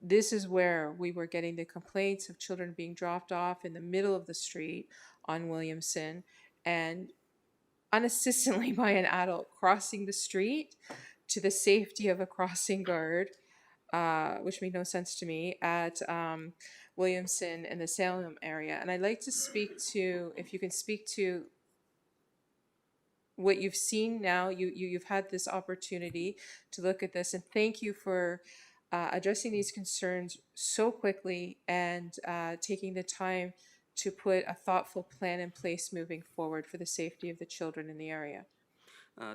B: This is where we were getting the complaints of children being dropped off in the middle of the street on Williamson and unassistedly by an adult crossing the street to the safety of a crossing guard, which made no sense to me, at Williamson and the Salem area. And I'd like to speak to, if you can speak to what you've seen now. You've had this opportunity to look at this, and thank you for addressing these concerns so quickly and taking the time to put a thoughtful plan in place moving forward for the safety of the children in the area.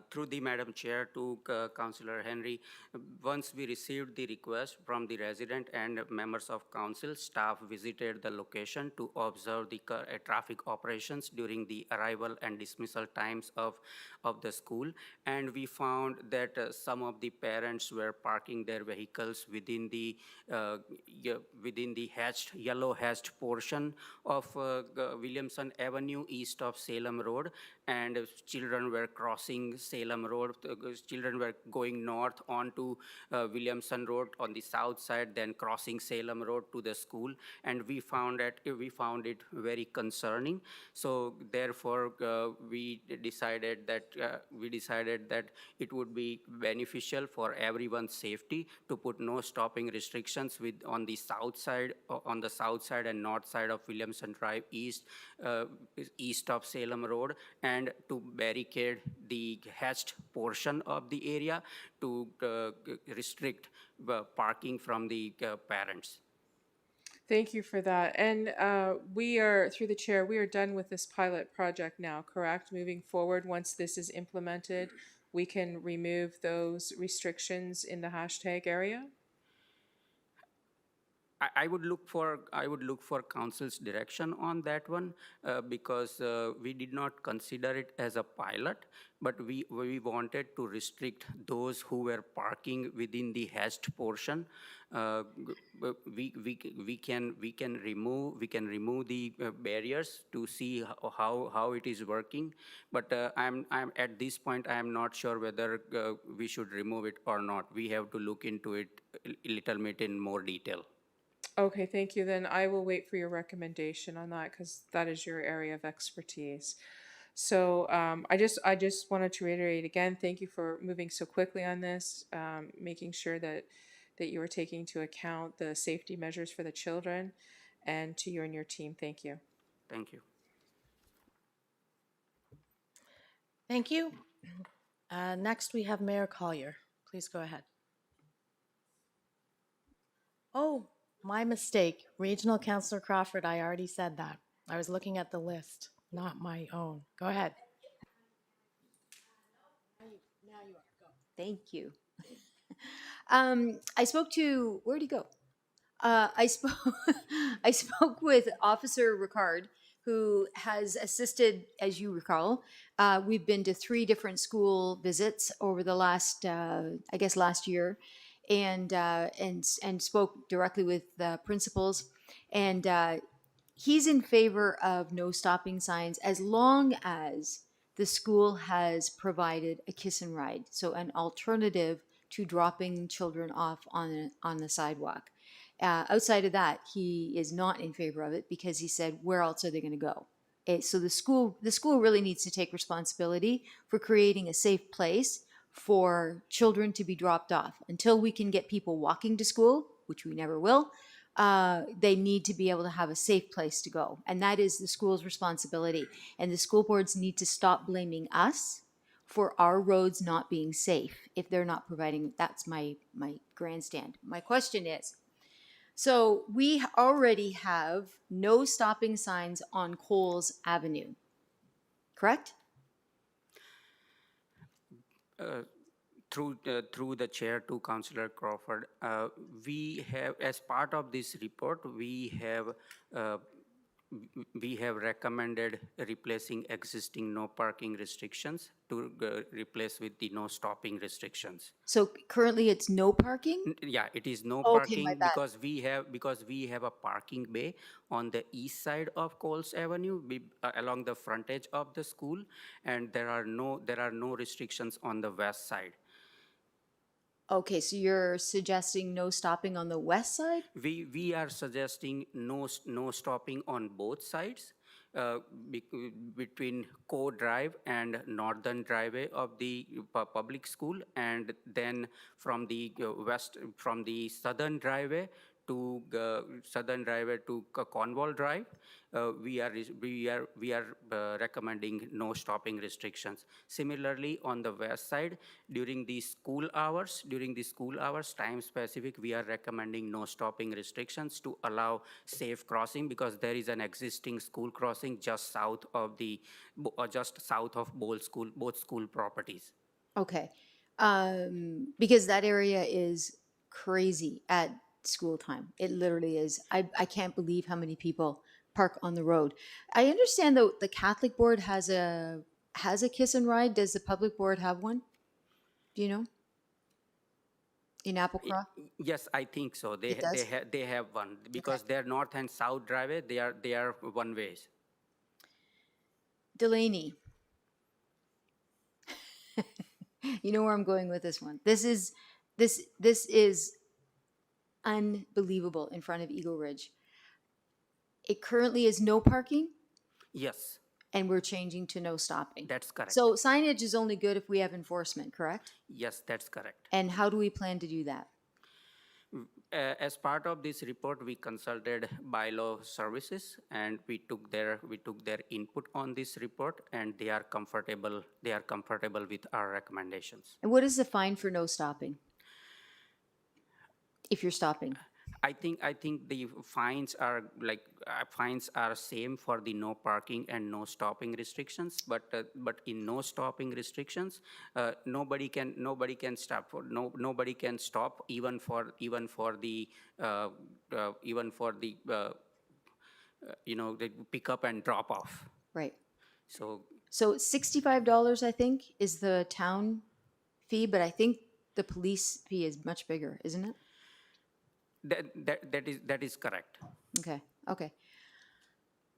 Q: Through the Madam Chair to Councillor Henry, once we received the request from the resident and members of council, staff visited the location to observe the traffic operations during the arrival and dismissal times of the school, and we found that some of the parents were parking their vehicles within the yellow hatched portion of Williamson Avenue east of Salem Road, and children were crossing Salem Road. Children were going north onto Williamson Road on the south side, then crossing Salem Road to the school, and we found it very concerning. So therefore, we decided that it would be beneficial for everyone's safety to put no stopping restrictions on the south side and north side of Williamson Drive east of Salem Road, and to barricade the hatched portion of the area to restrict parking from the parents.
B: Thank you for that. And we are, through the chair, we are done with this pilot project now, correct? Moving forward, once this is implemented, we can remove those restrictions in the hashtag area?
Q: I would look for council's direction on that one, because we did not consider it as a pilot, but we wanted to restrict those who were parking within the hatched portion. We can remove the barriers to see how it is working, but I'm at this point I am not sure whether we should remove it or not. We have to look into it a little bit in more detail.
B: Okay, thank you. Then I will wait for your recommendation on that, because that is your area of expertise. So I just wanted to reiterate again, thank you for moving so quickly on this, making sure that you are taking into account the safety measures for the children, and to you and your team, thank you.
Q: Thank you.
A: Thank you. Next, we have Mayor Collier. Please go ahead. Oh, my mistake. Regional Councillor Crawford, I already said that. I was looking at the list, not my own. Go ahead. Now you are. Go.
G: Thank you. I spoke to, where'd he go? I spoke with Officer Ricard, who has assisted, as you recall. We've been to 3 different school visits over the last, I guess last year, and spoke directly with the principals. And he's in favor of no stopping signs as long as the school has provided a kiss and ride, so an alternative to dropping children off on the sidewalk. Outside of that, he is not in favor of it, because he said, where else are they going to go? So the school really needs to take responsibility for creating a safe place for children to be dropped off. Until we can get people walking to school, which we never will, they need to be able to have a safe place to go. And that is the school's responsibility. And the school boards need to stop blaming us for our roads not being safe if they're not providing. That's my grandstand. My question is, so we already have no stopping signs on Coles Avenue, correct?
Q: Through the chair to Councillor Crawford, we have, as part of this report, we have recommended replacing existing no parking restrictions to replace with the no stopping restrictions.
G: So currently it's no parking?
Q: Yeah, it is no
G: Okay,
Q: parking
G: my bad.
Q: because we have a parking bay on the east side of Coles Avenue, along the frontage of the school, and there are no restrictions on the west side.
G: Okay, so you're suggesting no stopping on the west side?
Q: We are suggesting no stopping on both sides, between Co Drive and Northern Driveway of the public school, and then from the Southern Driveway to Cornwall Drive, we are recommending no stopping restrictions. Similarly, on the west side, during the school hours, time specific, we are recommending no stopping restrictions to allow safe crossing, because there is an existing school crossing just south of both school properties.
G: Okay, because that area is crazy at school time. It literally is. I can't believe how many people park on the road. I understand though the Catholic board has a kiss and ride. Does the public board have one? Do you know? In Applecross?
Q: Yes, I think so. They have one, because they're north and south driveway. They are one ways.
G: Delaney, You know where I'm going with this one. This is unbelievable in front of Eagle Ridge. It currently is no parking,
Q: Yes,
G: and we're changing to no stopping.
Q: that's correct.
G: So signage is only good if we have enforcement, correct?
Q: Yes, that's correct.
G: And how do we plan to do that?
Q: As part of this report, we consulted bylaw services, and we took their input on this report, and they are comfortable with our recommendations.
G: And what is the fine for no stopping? If you're stopping.
Q: I think the fines are same for the no parking and no stopping restrictions, but in no stopping restrictions, nobody can stop even for the the pick up and drop off.
G: Right.
Q: So
G: So $65, I think, is the town fee, but I think the police fee is much bigger, isn't it?
Q: that is correct.
G: Okay, okay.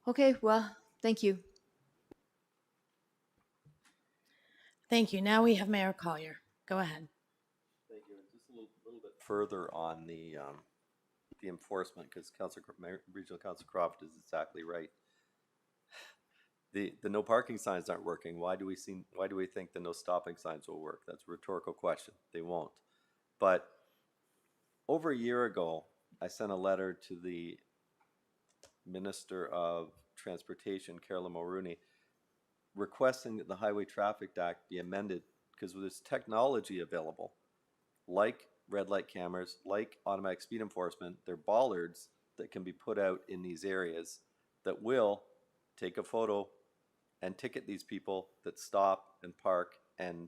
G: Okay, well, thank you.
A: Thank you. Now we have Mayor Collier. Go ahead.
F: Thank you. And just a little bit further on the enforcement, because Regional Council Croft is exactly right. The no parking signs aren't working. Why do we think the no stopping signs will work? That's a rhetorical question. They won't. But over a year ago, I sent a letter to the Minister of Transportation, Carolyn Mulroney, requesting that the Highway Traffic Act be amended because there's technology available, like red light cameras, like automatic speed enforcement. They're bollards that can be put out in these areas that will take a photo and ticket these people that stop and park and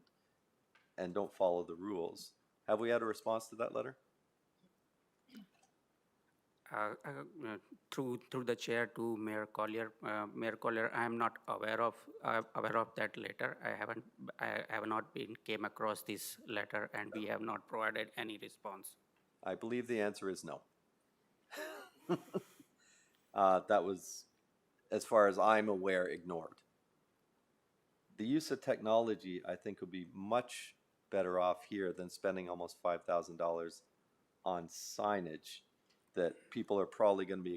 F: don't follow the rules. Have we had a response to that letter?
Q: Through the chair to Mayor Collier, I am not aware of that letter. I have not came across this letter, and we have not provided any response.
F: I believe the answer is no. That was, as far as I'm aware, ignored. The use of technology, I think, would be much better off here than spending almost $5,000 on signage that people are probably going to be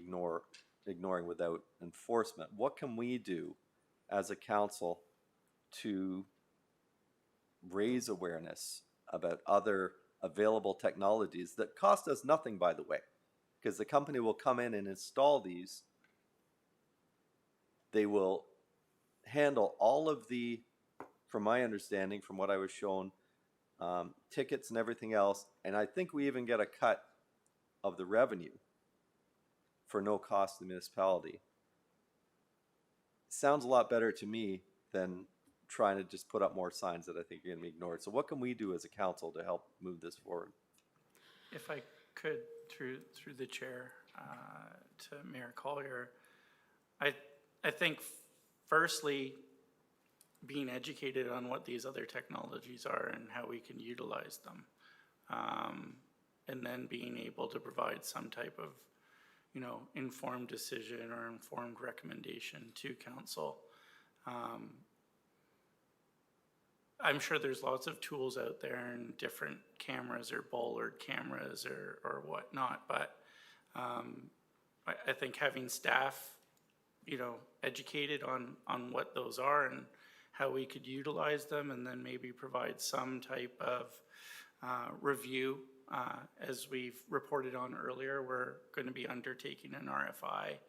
F: ignoring without enforcement. What can we do as a council to raise awareness about other available technologies that cost us nothing, by the way? Because the company will come in and install these. They will handle all of the, from my understanding, from what I was shown, tickets and everything else. And I think we even get a cut of the revenue for no cost to the municipality. Sounds a lot better to me than trying to just put up more signs that I think are going to be ignored. So what can we do as a council to help move this forward?
P: If I could, through the chair, to Mayor Collier, I think firstly, being educated on what these other technologies are and how we can utilize them. And then being able to provide some type of, informed decision or informed recommendation to council. I'm sure there's lots of tools out there and different cameras or bollard cameras or whatnot, but I think having staff, educated on what those are and how we could utilize them, and then maybe provide some type of review. As we've reported on earlier, we're going to be undertaking an RFI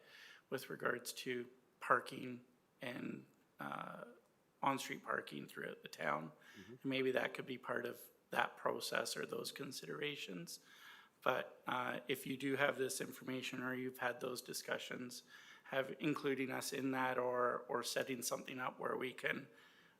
P: with regards to parking and on-street parking throughout the town. And maybe that could be part of that process or those considerations. But if you do have this information or you've had those discussions, including us in that or setting something up where we can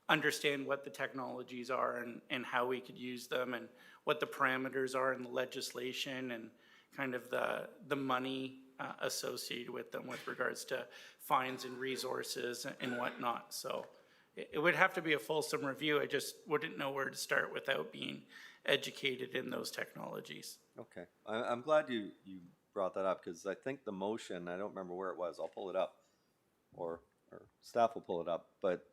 P: understand what the technologies are and how we could use them and what the parameters are in the legislation and kind of the money associated with them with regards to fines and resources and whatnot. So it would have to be a fulsome review. I just wouldn't know where to start without being educated in those technologies.
F: Okay, I'm glad you brought that up, because I think the motion, I don't remember where it was, I'll pull it up, or staff will pull it up, but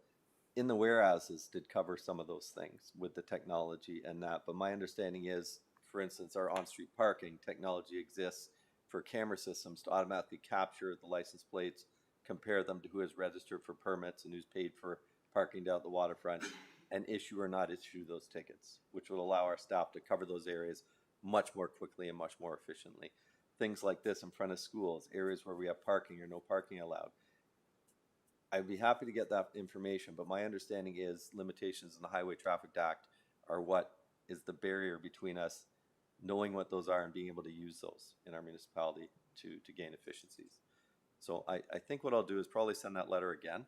F: in the whereases did cover some of those things with the technology and that, but my understanding is, for instance, our on-street parking technology exists for camera systems to automatically capture the license plates, compare them to who is registered for permits and who's paid for parking down at the waterfront, and issue or not issue those tickets, which will allow our staff to cover those areas much more quickly and much more efficiently. Things like this in front of schools, areas where we have parking or no parking allowed. I'd be happy to get that information, but my understanding is limitations in the Highway Traffic Act are what is the barrier between us knowing what those are and being able to use those in our municipality to gain efficiencies. So I think what I'll do is probably send that letter again.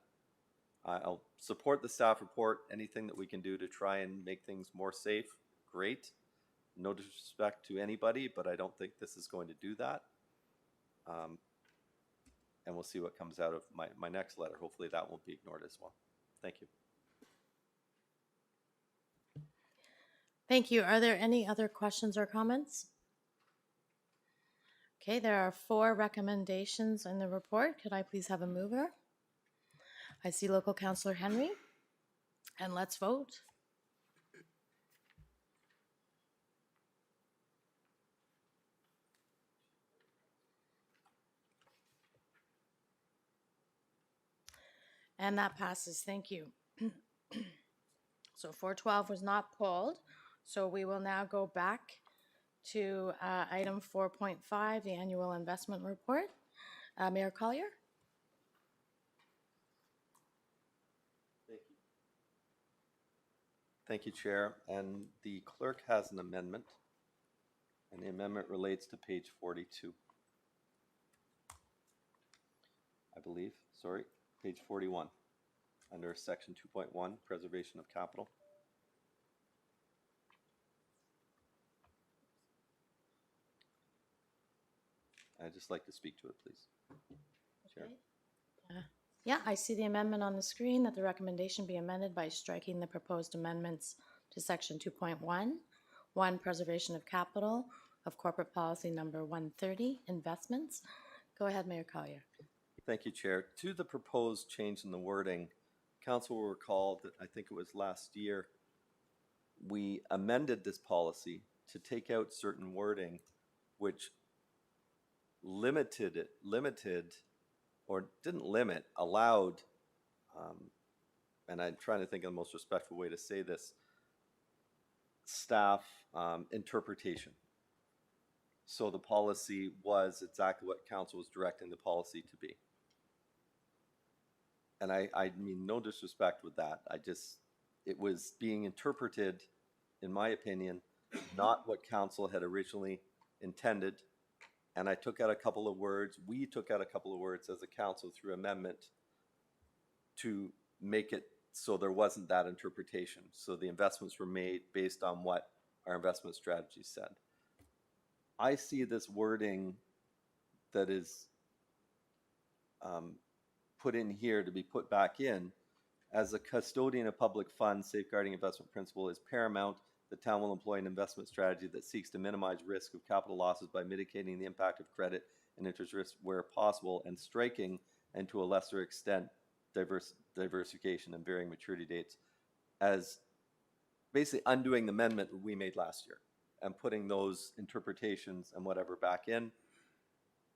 F: I'll support the staff report, anything that we can do to try and make things more safe, great. No disrespect to anybody, but I don't think this is going to do that. And we'll see what comes out of my next letter. Hopefully that won't be ignored as well. Thank you.
A: Thank you. Are there any other questions or comments? Okay, there are 4 recommendations in the report. Could I please have a mover? I see local councillor Henry, and let's vote. And that passes. Thank you. So 412 was not pulled. So we will now go back to item 4.5, the annual investment report. Mayor Collier?
F: Thank you, Chair. And the clerk has an amendment, and the amendment relates to page 42. I believe, sorry, page 41, under section 2.1, preservation of capital. I'd just like to speak to it, please. Chair.
A: Yeah, I see the amendment on the screen that the recommendation be amended by striking the proposed amendments to section 2.1, 1, preservation of capital of corporate policy number 130, investments. Go ahead, Mayor Collier.
F: Thank you, Chair. To the proposed change in the wording, Council will recall that I think it was last year, we amended this policy to take out certain wording which limited or didn't limit, allowed, and I'm trying to think of the most respectful way to say this, staff interpretation. So the policy was exactly what Council was directing the policy to be. And I mean no disrespect with that. It was being interpreted, in my opinion, not what Council had originally intended. And I took out a couple of words, we took out a couple of words as a council through amendment to make it so there wasn't that interpretation. So the investments were made based on what our investment strategy said. I see this wording that is put in here to be put back in as a custodian of public funds, safeguarding investment principle is paramount. The town will employ an investment strategy that seeks to minimize risk of capital losses by mitigating the impact of credit and interest risk where possible, and striking, and to a lesser extent, diversification and varying maturity dates, as basically undoing the amendment we made last year and putting those interpretations and whatever back in.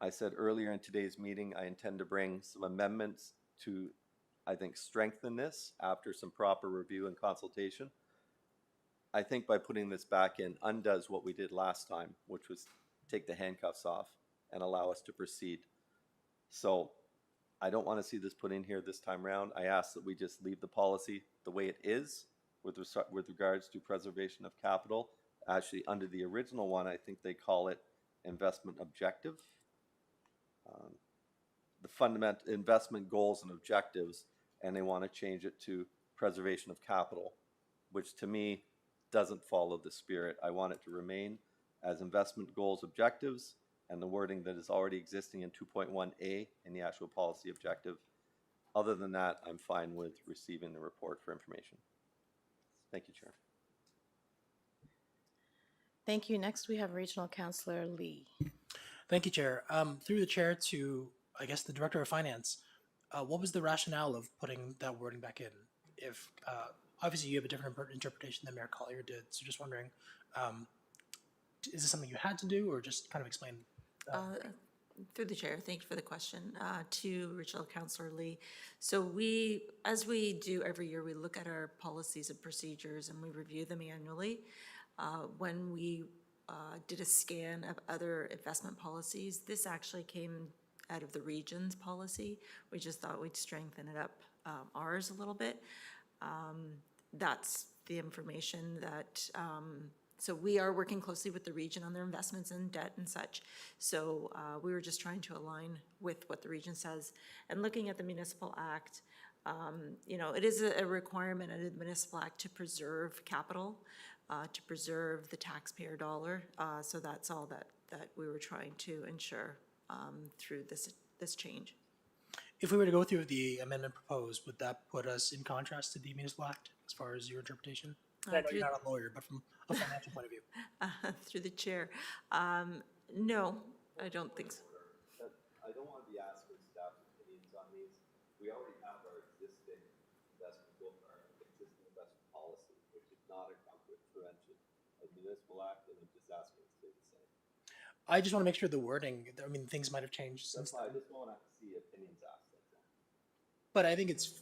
F: I said earlier in today's meeting, I intend to bring some amendments to, I think, strengthen this after some proper review and consultation. I think by putting this back in undoes what we did last time, which was take the handcuffs off and allow us to proceed. So I don't want to see this put in here this time around. I ask that we just leave the policy the way it is with regards to preservation of capital. Actually, under the original one, I think they call it investment objective. The fundamental investment goals and objectives, and they want to change it to preservation of capital, which to me doesn't follow the spirit. I want it to remain as investment goals objectives and the wording that is already existing in 2.1A in the actual policy objective. Other than that, I'm fine with receiving the report for information. Thank you, Chair.
A: Thank you. Next, we have Regional Councillor Lee.
L: Thank you, Chair. Through the chair to, I guess, the Director of Finance, what was the rationale of putting that wording back in? if, obviously you have a different interpretation than Mayor Collier did, so just wondering, is this something you had to do or just kind of explain?
K: Through the chair, thank you for the question. To Rachel, Councillor Lee. So as we do every year, we look at our policies and procedures and we review them annually. When we did a scan of other investment policies, this actually came out of the region's policy. We just thought we'd strengthen it up, ours a little bit. That's the information that, so we are working closely with the region on their investments and debt and such. So we were just trying to align with what the region says. And looking at the Municipal Act, you know, it is a requirement under the Municipal Act to preserve capital, to preserve the taxpayer dollar. So that's all that we were trying to ensure through this change.
L: If we were to go through the amendment proposed, would that put us in contrast to the Municipal Act as far as your interpretation? I know you're not a lawyer, but from a financial point of view.
K: Through the chair. No, I don't think so.
F: I don't want to be asked for staff opinions on these. We already have our existing investment policy, which is not a conflict prevention. A Municipal Act and a disaster stay the same.
L: I just want to make sure the wording, I mean, things might have changed since
F: I
L: then.
F: just want to see opinions asked. That's all.
L: But I think it's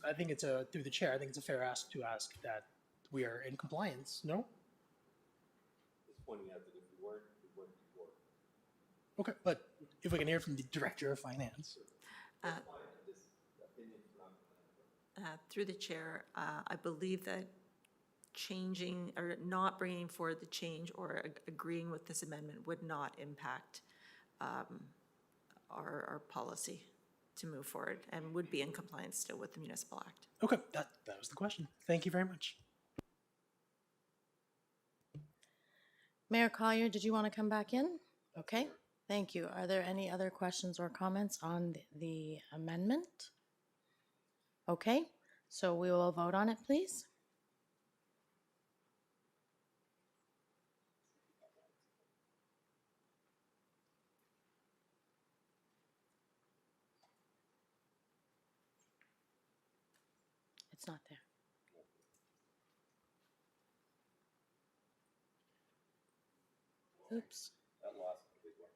L: through the chair, I think it's a fair ask to ask that we are in compliance, no?
F: Just pointing out that if we weren't before.
L: Okay, but if we can hear from the Director of Finance.
K: Through the chair, I believe that changing or not bringing forward the change or agreeing with this amendment would not impact our policy to move forward and would be in compliance still with the Municipal Act.
L: Okay, that was the question. Thank you very much.
A: Mayor Collier, did you want to come back in? Okay, thank you. Are there any other questions or comments on the amendment? Okay, so we will vote on it, please. It's not there. Oops.
F: That lost a big one.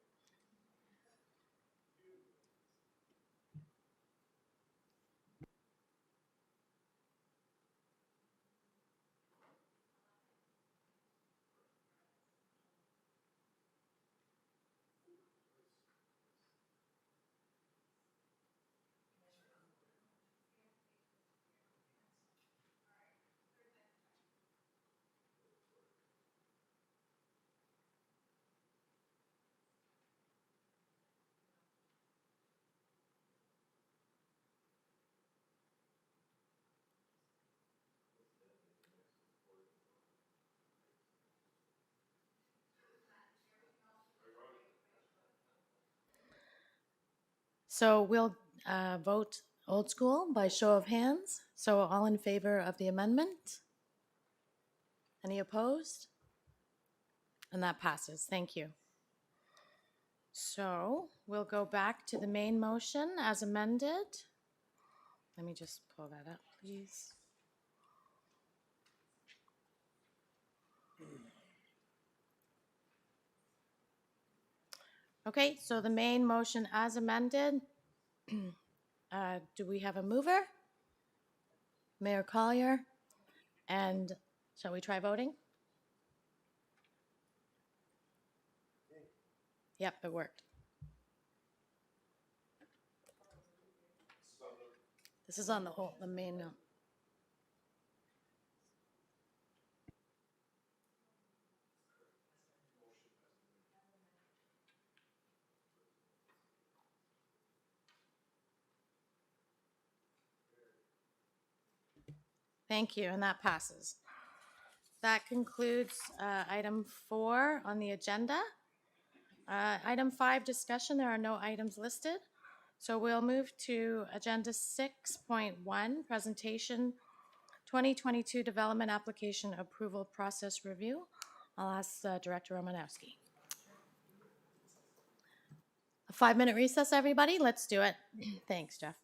A: So we'll vote old school by show of hands. So all in favor of the amendment? Any opposed? And that passes. Thank you. So we'll go back to the main motion as amended. Let me just pull that up, please. Okay, so the main motion as amended. Do we have a mover? Mayor Collier. And shall we try voting? Yep, it worked. This is on the main note. Thank you, and that passes. That concludes item 4 on the agenda. Item 5, discussion. There are no items listed. So we'll move to agenda 6.1, presentation 2022 development application approval process review. I'll ask Director Romanowski. A 5-minute recess, everybody. Let's do it. Thanks, Jeff.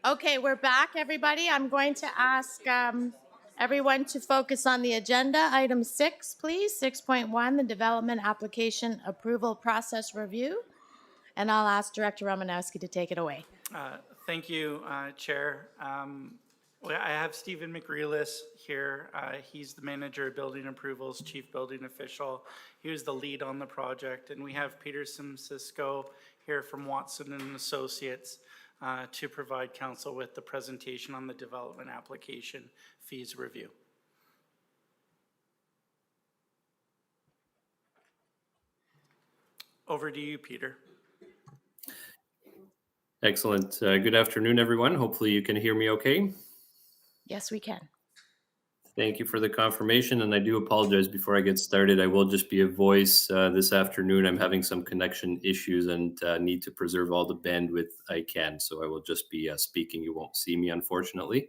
A: Okay, we're back, everybody. I'm going to ask everyone to focus on the agenda. Item 6, please. 6.1, the Development Application Approval Process Review. And I'll ask Director Romanowski to take it away.
P: Thank you, Chair. I have Stephen McRealis here. He's the Manager of Building Approvals, Chief Building Official. He was the lead on the project. And we have Peter Simcisco here from Watson and Associates to provide council with the presentation on the development application fees review. Over to you, Peter.
R: Excellent. Good afternoon, everyone. Hopefully you can hear me okay.
A: Yes, we can.
R: Thank you for the confirmation, and I do apologize before I get started. I will just be a voice this afternoon. I'm having some connection issues and need to preserve all the bandwidth I can, so I will just be speaking. You won't see me, unfortunately.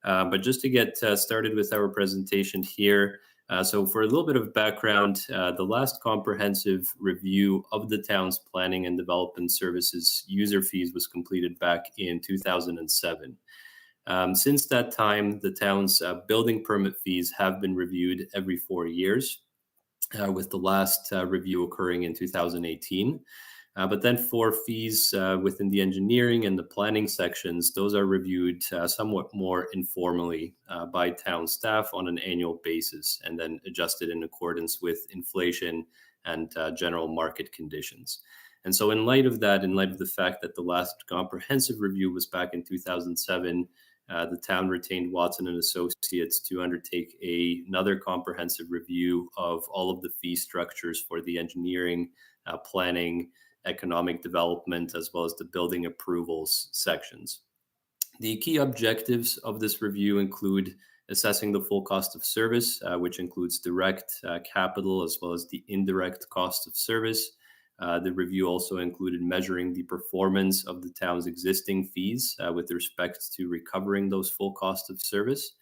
R: But just to get started with our presentation here, so for a little bit of background, the last comprehensive review of the town's planning and development services user fees was completed back in 2007. Since that time, the town's building permit fees have been reviewed every 4 years, with the last review occurring in 2018. But then for fees within the engineering and the planning sections, those are reviewed somewhat more informally by town staff on an annual basis and then adjusted in accordance with inflation and general market conditions. And so in light of that, in light of the fact that the last comprehensive review was back in 2007, the town retained Watson and Associates to undertake another comprehensive review of all of the fee structures for the engineering, planning, economic development, as well as the building approvals sections. The key objectives of this review include assessing the full cost of service, which includes direct capital as well as the indirect cost of service. The review also included measuring the performance of the town's existing fees with respect to recovering those full cost of service.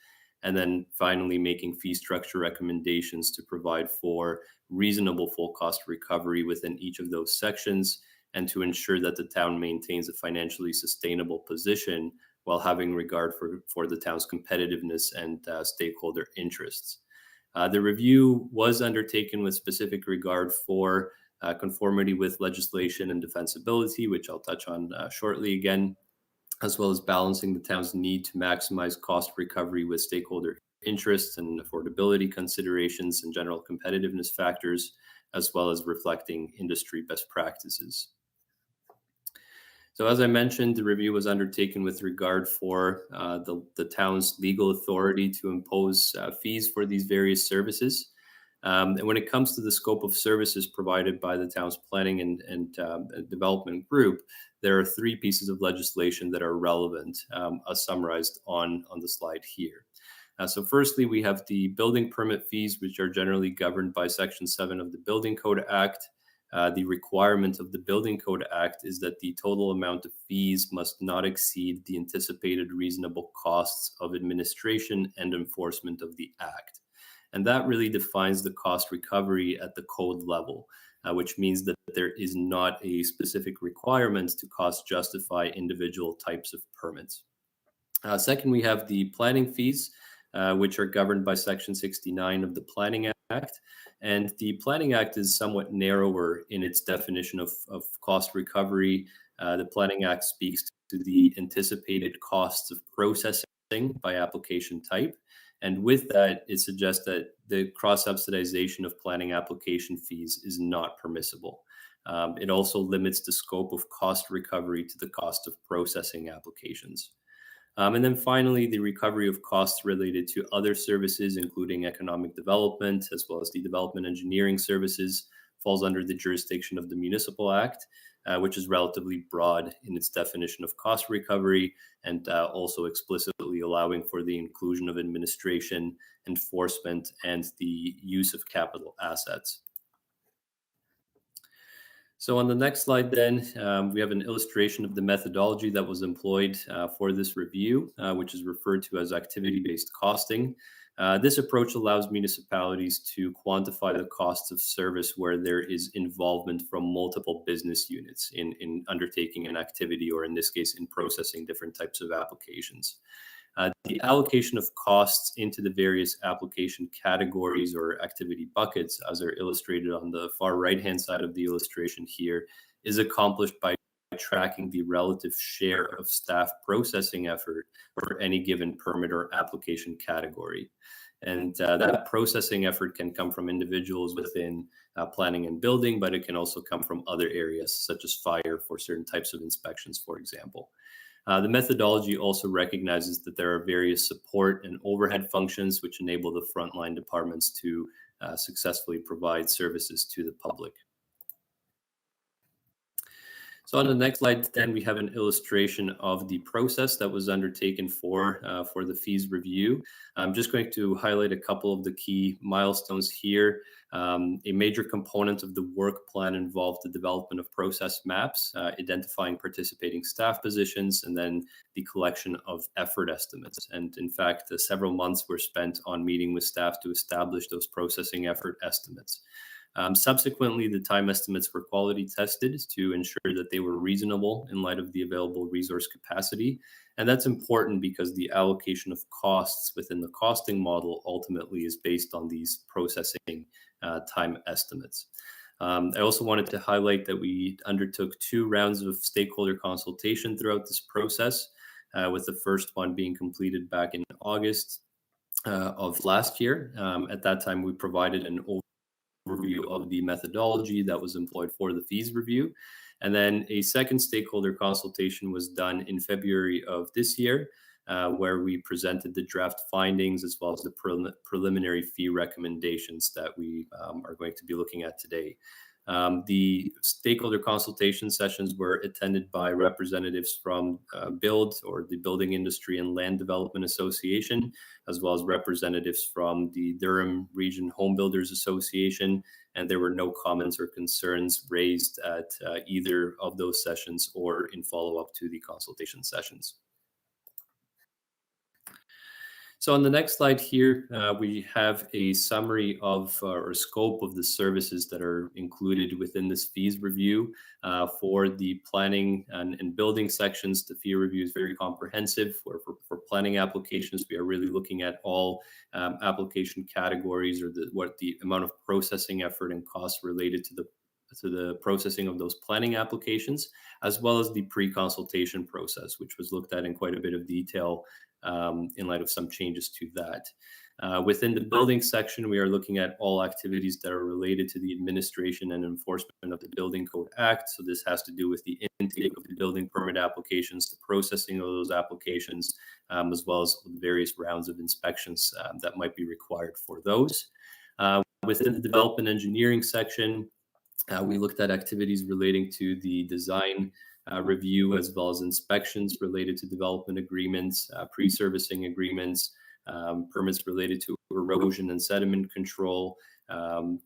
R: And then finally, making fee structure recommendations to provide for reasonable full cost recovery within each of those sections and to ensure that the town maintains a financially sustainable position while having regard for the town's competitiveness and stakeholder interests. The review was undertaken with specific regard for conformity with legislation and defensibility, which I'll touch on shortly again, as well as balancing the town's need to maximize cost recovery with stakeholder interests and affordability considerations and general competitiveness factors, as well as reflecting industry best practices. So as I mentioned, the review was undertaken with regard for the town's legal authority to impose fees for these various services. And when it comes to the scope of services provided by the town's planning and development group, there are 3 pieces of legislation that are relevant, as summarized on the slide here. So firstly, we have the building permit fees, which are generally governed by Section 7 of the Building Code Act. The requirement of the Building Code Act is that the total amount of fees must not exceed the anticipated reasonable costs of administration and enforcement of the Act. And that really defines the cost recovery at the code level, which means that there is not a specific requirement to cost justify individual types of permits. Second, we have the planning fees, which are governed by Section 69 of the Planning Act. And the Planning Act is somewhat narrower in its definition of cost recovery. The Planning Act speaks to the anticipated costs of processing by application type. And with that, it suggests that the cross-subsidization of planning application fees is not permissible. It also limits the scope of cost recovery to the cost of processing applications. And then finally, the recovery of costs related to other services, including economic development, as well as the development engineering services, falls under the jurisdiction of the Municipal Act, which is relatively broad in its definition of cost recovery and also explicitly allowing for the inclusion of administration, enforcement, and the use of capital assets. So on the next slide then, we have an illustration of the methodology that was employed for this review, which is referred to as activity-based costing. This approach allows municipalities to quantify the costs of service where there is involvement from multiple business units in undertaking an activity, or in this case, in processing different types of applications. The allocation of costs into the various application categories or activity buckets, as are illustrated on the far right-hand side of the illustration here, is accomplished by tracking the relative share of staff processing effort for any given permit or application category. And that processing effort can come from individuals within planning and building, but it can also come from other areas, such as fire for certain types of inspections, for example. The methodology also recognizes that there are various support and overhead functions which enable the frontline departments to successfully provide services to the public. So on the next slide, then, we have an illustration of the process that was undertaken for the fees review. I'm just going to highlight a couple of the key milestones here. A major component of the work plan involved the development of process maps, identifying participating staff positions, and then the collection of effort estimates. And in fact, several months were spent on meeting with staff to establish those processing effort estimates. Subsequently, the time estimates were quality tested to ensure that they were reasonable in light of the available resource capacity. And that's important because the allocation of costs within the costing model ultimately is based on these processing time estimates. I also wanted to highlight that we undertook 2 rounds of stakeholder consultation throughout this process, with the first one being completed back in August of last year. At that time, we provided an overview of the methodology that was employed for the fees review. And then a second stakeholder consultation was done in February of this year, where we presented the draft findings as well as the preliminary fee recommendations that we are going to be looking at today. The stakeholder consultation sessions were attended by representatives from BUILD, or the Building Industry and Land Development Association, as well as representatives from the Durham Region Home Builders Association, and there were no comments or concerns raised at either of those sessions or in follow-up to the consultation sessions. So on the next slide here, we have a summary of or scope of the services that are included within this fees review. For the planning and building sections, the fee review is very comprehensive. For planning applications, we are really looking at all application categories, or what the amount of processing effort and costs related to the processing of those planning applications, as well as the pre-consultation process, which was looked at in quite a bit of detail in light of some changes to that. Within the building section, we are looking at all activities that are related to the administration and enforcement of the Building Code Act. So this has to do with the intake of the building permit applications, the processing of those applications, as well as the various rounds of inspections that might be required for those. Within the development engineering section, we looked at activities relating to the design review, as well as inspections related to development agreements, pre-servicing agreements, permits related to erosion and sediment control,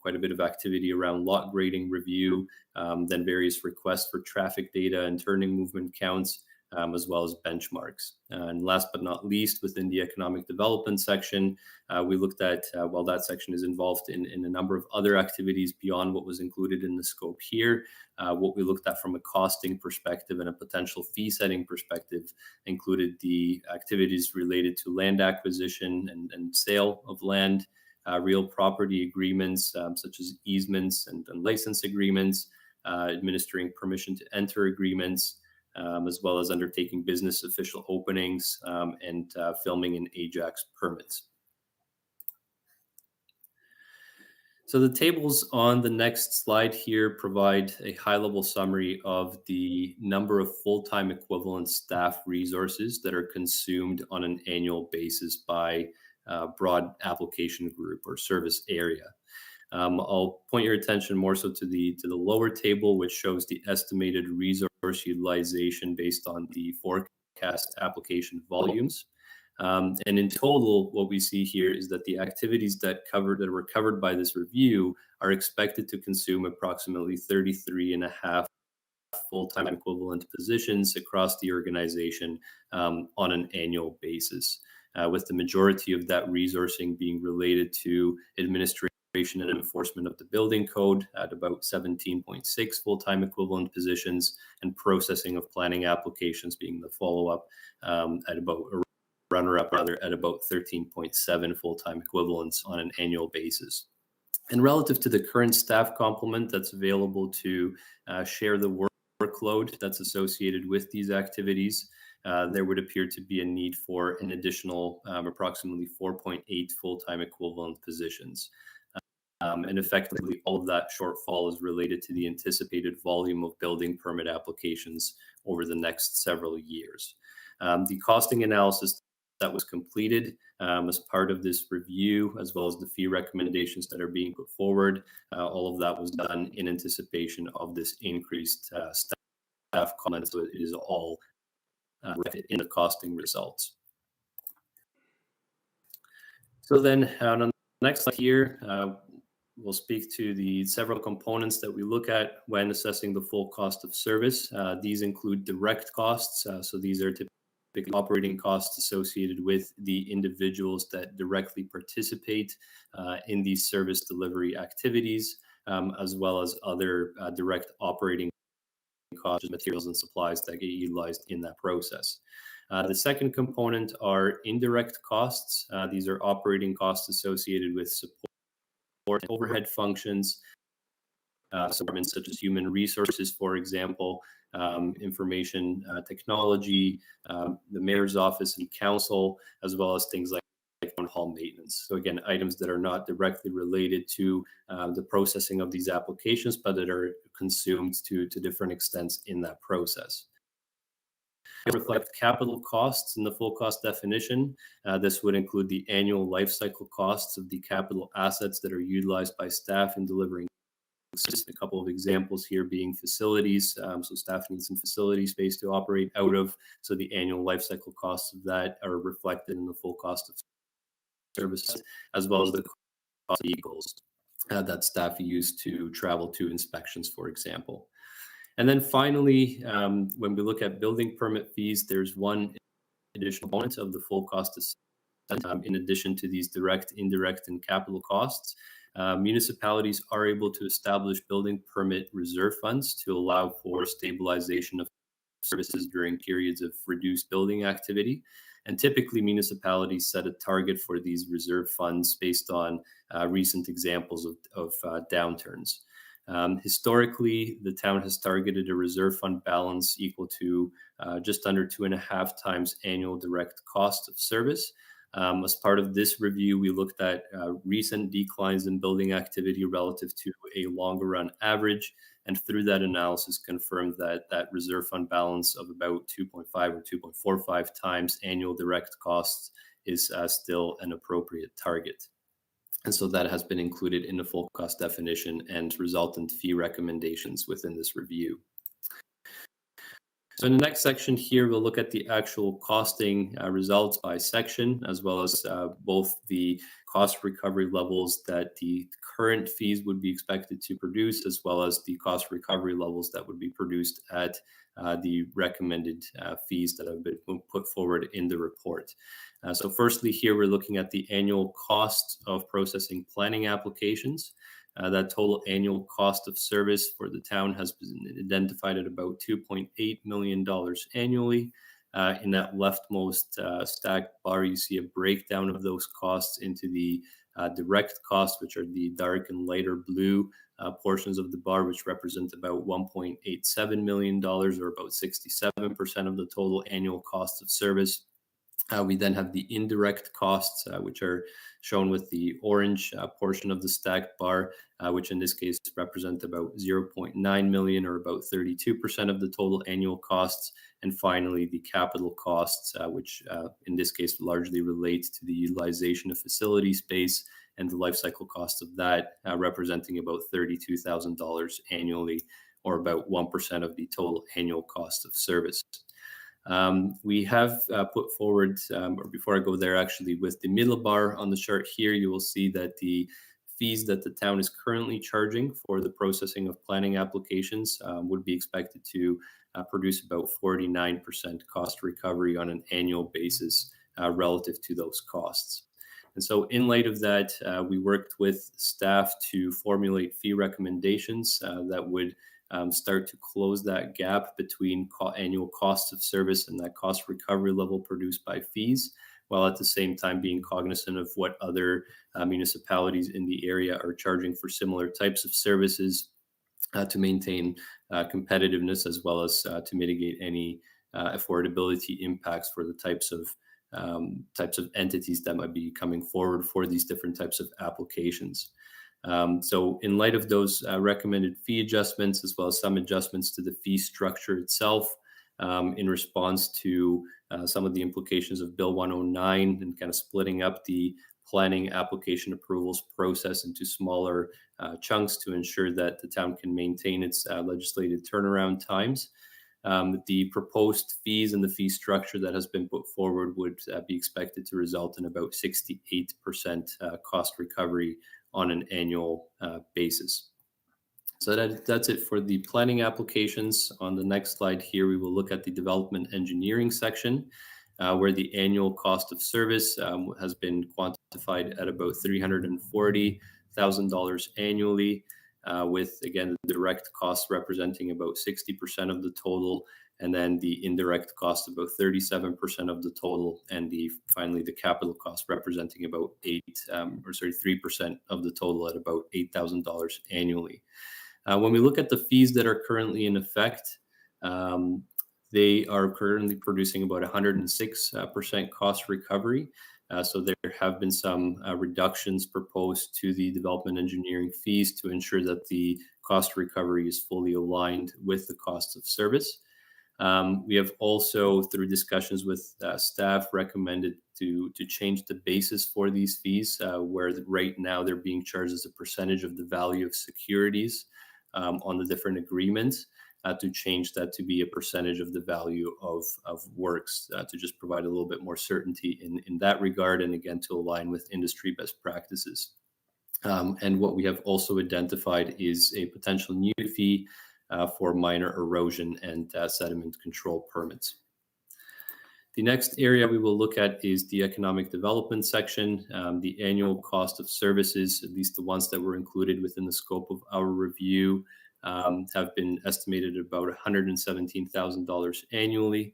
R: quite a bit of activity around lot grading review, then various requests for traffic data and turning movement counts, as well as benchmarks. And last but not least, within the economic development section, we looked at, while that section is involved in a number of other activities beyond what was included in the scope here, what we looked at from a costing perspective and a potential fee setting perspective included the activities related to land acquisition and sale of land, real property agreements, such as easements and license agreements, administering permission to enter agreements, as well as undertaking business official openings and filming in Ajax permits. So the tables on the next slide here provide a high-level summary of the number of full-time equivalent staff resources that are consumed on an annual basis by broad application group or service area. I'll point your attention more so to the lower table, which shows the estimated resource utilization based on the forecast application volumes. And in total, what we see here is that the activities that were covered by this review are expected to consume approximately 33.5 full-time equivalent positions across the organization on an annual basis. with the majority of that resourcing being related to administration and enforcement of the building code at about 17.6 full-time equivalent positions, and processing of planning applications being the follow-up at about runner-up rather at about 13.7 full-time equivalents on an annual basis. And relative to the current staff complement that's available to share the workload that's associated with these activities, there would appear to be a need for an additional approximately 4.8 full-time equivalent positions. And effectively, all of that shortfall is related to the anticipated volume of building permit applications over the next several years. The costing analysis that was completed as part of this review, as well as the fee recommendations that are being put forward, all of that was done in anticipation of this increased staff comment. So it is all in the costing results. So then on the next slide here, we'll speak to the several components that we look at when assessing the full cost of service. These include direct costs. So these are typically operating costs associated with the individuals that directly participate in these service delivery activities, as well as other direct operating costs, materials and supplies that get utilized in that process. The second component are indirect costs. These are operating costs associated with support and overhead functions, such as human resources, for example, information technology, the mayor's office and council, as well as things like town hall maintenance. So again, items that are not directly related to the processing of these applications, but that are consumed to different extents in that process. Reflect capital costs in the full cost definition. This would include the annual life cycle costs of the capital assets that are utilized by staff in delivering. Just a couple of examples here being facilities. So staff needs some facility space to operate out of. So the annual life cycle costs of that are reflected in the full cost of services, as well as the cost of vehicles that staff use to travel to inspections, for example. And then finally, when we look at building permit fees, there's one additional component of the full cost of, in addition to these direct, indirect, and capital costs. Municipalities are able to establish building permit reserve funds to allow for stabilization of services during periods of reduced building activity. And typically, municipalities set a target for these reserve funds based on recent examples of downturns. Historically, the town has targeted a reserve fund balance equal to just under 2.5 times annual direct cost of service. As part of this review, we looked at recent declines in building activity relative to a longer run average, and through that analysis confirmed that that reserve fund balance of about 2.5 or 2.45 times annual direct costs is still an appropriate target. And so that has been included in the full cost definition and resultant fee recommendations within this review. So in the next section here, we'll look at the actual costing results by section, as well as both the cost recovery levels that the current fees would be expected to produce, as well as the cost recovery levels that would be produced at the recommended fees that have been put forward in the report. So firstly, here we're looking at the annual cost of processing planning applications. That total annual cost of service for the town has been identified at about $2.8 million annually. In that leftmost stacked bar, you see a breakdown of those costs into the direct costs, which are the dark and lighter blue portions of the bar, which represent about $1.87 million, or about 67% of the total annual cost of service. We then have the indirect costs, which are shown with the orange portion of the stacked bar, which in this case represent about 0.9 million, or about 32% of the total annual costs. And finally, the capital costs, which in this case largely relate to the utilization of facility space and the life cycle cost of that, representing about $32,000 annually, or about 1% of the total annual cost of service. We have put forward, or before I go there, actually, with the middle bar on the chart here, you will see that the fees that the town is currently charging for the processing of planning applications would be expected to produce about 49% cost recovery on an annual basis relative to those costs. And so in light of that, we worked with staff to formulate fee recommendations that would start to close that gap between annual costs of service and that cost recovery level produced by fees, while at the same time being cognizant of what other municipalities in the area are charging for similar types of services to maintain competitiveness, as well as to mitigate any affordability impacts for the types of entities that might be coming forward for these different types of applications. So in light of those recommended fee adjustments, as well as some adjustments to the fee structure itself, in response to some of the implications of Bill 109 and kind of splitting up the planning application approvals process into smaller chunks to ensure that the town can maintain its legislative turnaround times. The proposed fees and the fee structure that has been put forward would be expected to result in about 68% cost recovery on an annual basis. So that's it for the planning applications. On the next slide here, we will look at the development engineering section, where the annual cost of service has been quantified at about $340,000 annually, with, again, the direct cost representing about 60% of the total, and then the indirect cost about 37% of the total, and finally the capital cost representing about 3% of the total at about $8,000 annually. When we look at the fees that are currently in effect, they are currently producing about 106% cost recovery. So there have been some reductions proposed to the development engineering fees to ensure that the cost recovery is fully aligned with the cost of service. We have also, through discussions with staff, recommended to change the basis for these fees, where right now they're being charged as a percentage of the value of securities on the different agreements, to change that to be a percentage of the value of works, to just provide a little bit more certainty in that regard, and again, to align with industry best practices. And what we have also identified is a potential new fee for minor erosion and sediment control permits. The next area we will look at is the economic development section. The annual cost of services, at least the ones that were included within the scope of our review, have been estimated at about $117,000 annually.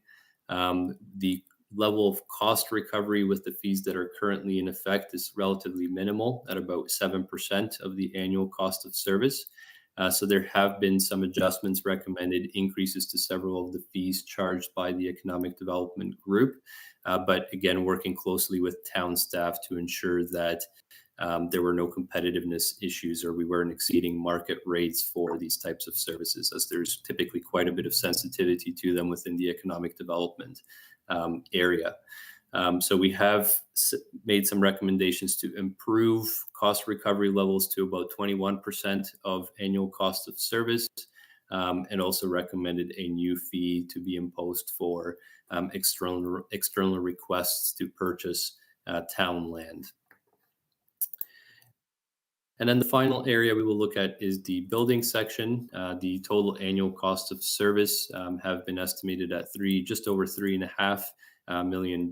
R: The level of cost recovery with the fees that are currently in effect is relatively minimal at about 7% of the annual cost of service. So there have been some adjustments recommended, increases to several of the fees charged by the Economic Development Group, but again, working closely with town staff to ensure that there were no competitiveness issues or we weren't exceeding market rates for these types of services, as there's typically quite a bit of sensitivity to them within the economic development area. So we have made some recommendations to improve cost recovery levels to about 21% of annual cost of service, and also recommended a new fee to be imposed for external requests to purchase town land. And then the final area we will look at is the building section. The total annual cost of service have been estimated at just over $3.5 million,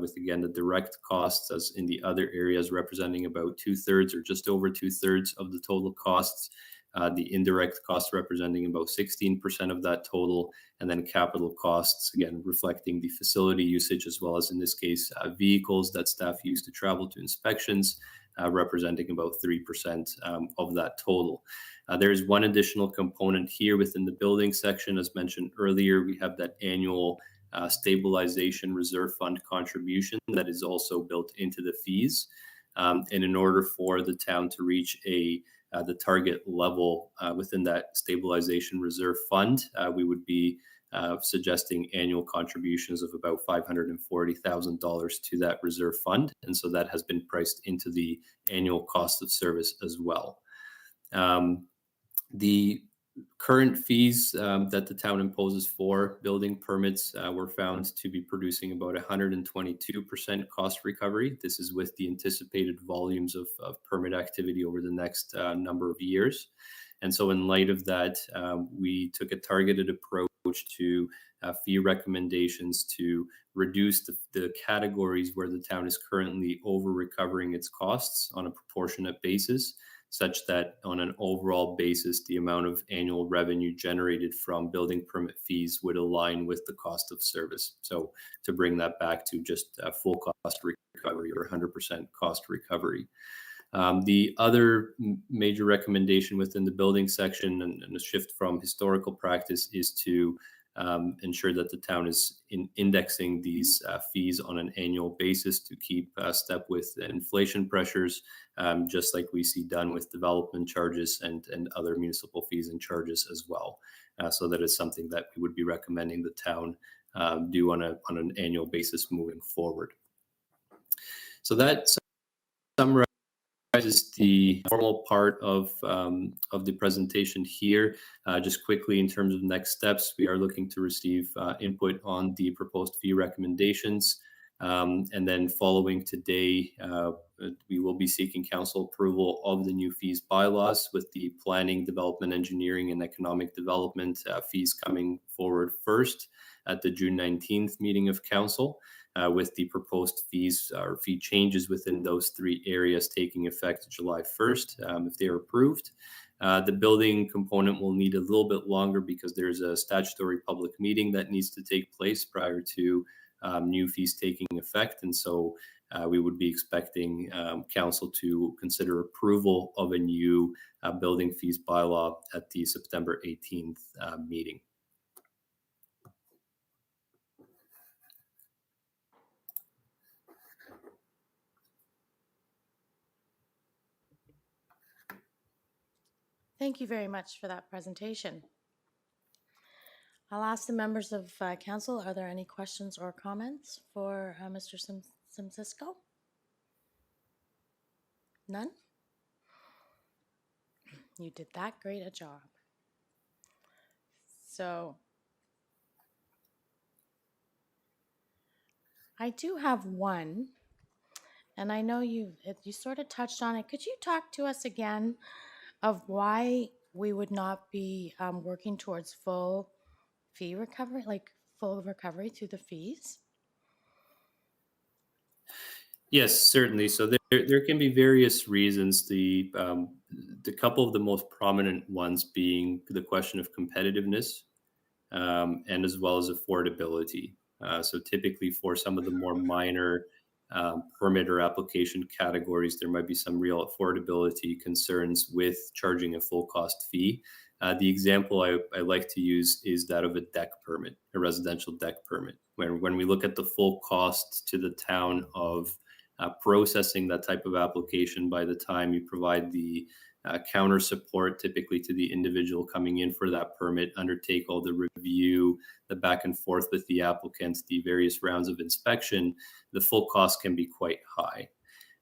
R: with, again, the direct costs, as in the other areas, representing about 2/3 or just over 2/3 of the total costs. The indirect costs representing about 16% of that total, and then capital costs, again, reflecting the facility usage, as well as in this case, vehicles that staff use to travel to inspections, representing about 3% of that total. There is one additional component here within the building section. As mentioned earlier, we have that annual stabilization reserve fund contribution that is also built into the fees. And in order for the town to reach the target level within that stabilization reserve fund, we would be suggesting annual contributions of about $540,000 to that reserve fund. And so that has been priced into the annual cost of service as well. The current fees that the town imposes for building permits were found to be producing about 122% cost recovery. This is with the anticipated volumes of permit activity over the next number of years. And so in light of that, we took a targeted approach to fee recommendations to reduce the categories where the town is currently over recovering its costs on a proportionate basis, such that on an overall basis, the amount of annual revenue generated from building permit fees would align with the cost of service. So to bring that back to just full cost recovery or 100% cost recovery. The other major recommendation within the building section and a shift from historical practice is to ensure that the town is indexing these fees on an annual basis to keep step with inflation pressures, just like we see done with development charges and other municipal fees and charges as well. So that is something that we would be recommending the town do on an annual basis moving forward. So that summarizes the formal part of the presentation here. Just quickly, in terms of next steps, we are looking to receive input on the proposed fee recommendations. And then following today, we will be seeking council approval of the new fees bylaws, with the planning, development, engineering, and economic development fees coming forward first at the June 19th meeting of council. With the proposed fees or fee changes within those three areas taking effect July 1st, if they are approved. The building component will need a little bit longer because there's a statutory public meeting that needs to take place prior to new fees taking effect. And so we would be expecting council to consider approval of a new building fees bylaw at the September 18th meeting.
A: Thank you very much for that presentation. I'll ask the members of council, are there any questions or comments for Mr. Simcisco? None? You did that great a job. So I do have one, and I know you sort of touched on it. Could you talk to us again of why we would not be working towards full fee recovery, like full recovery through the fees?
R: Yes, certainly. So there can be various reasons. The couple of the most prominent ones being the question of competitiveness, and as well as affordability. So typically for some of the more minor permit or application categories, there might be some real affordability concerns with charging a full cost fee. The example I like to use is that of a deck permit, a residential deck permit. When we look at the full cost to the town of processing that type of application, by the time you provide the counter support, typically to the individual coming in for that permit, undertake all the review, the back and forth with the applicant, the various rounds of inspection, the full cost can be quite high.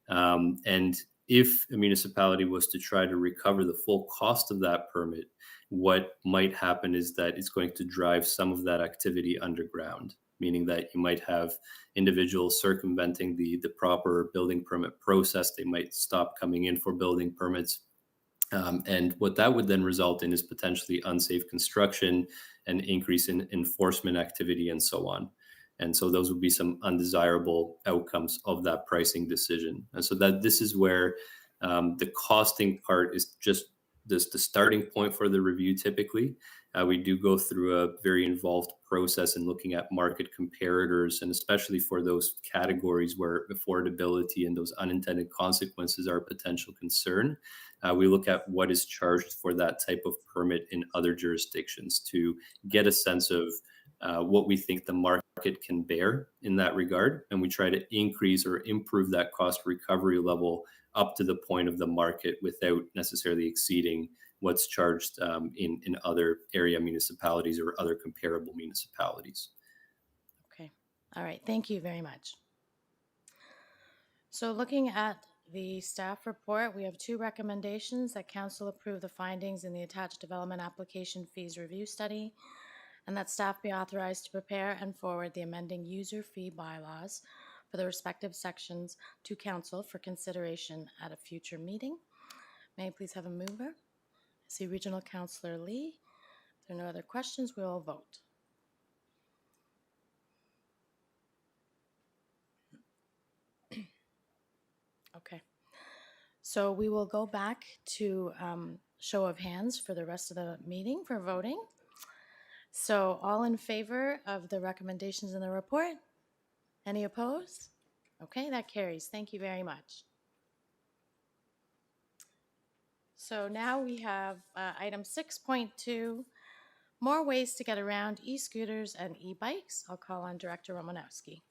R: And if a municipality was to try to recover the full cost of that permit, what might happen is that it's going to drive some of that activity underground, meaning that you might have individuals circumventing the proper building permit process. They might stop coming in for building permits. And what that would then result in is potentially unsafe construction, an increase in enforcement activity, and so on. And so those would be some undesirable outcomes of that pricing decision. And so that this is where the costing part is just the starting point for the review typically. We do go through a very involved process in looking at market comparators, and especially for those categories where affordability and those unintended consequences are a potential concern. We look at what is charged for that type of permit in other jurisdictions to get a sense of what we think the market can bear in that regard. And we try to increase or improve that cost recovery level up to the point of the market without necessarily exceeding what's charged in other area municipalities or other comparable municipalities.
A: Okay, all right, thank you very much. So looking at the staff report, we have two recommendations: that council approve the findings in the attached development application fees review study, and that staff be authorized to prepare and forward the amending user fee bylaws for the respective sections to council for consideration at a future meeting. May I please have a mover? I see Regional Councillor Lee. If there are no other questions, we will vote. So we will go back to show of hands for the rest of the meeting for voting. So all in favor of the recommendations in the report? Any opposed? Okay, that carries. Thank you very much. So now we have item 6.2, more ways to get around e-scooters and e-bikes. I'll call on Director Romanowski.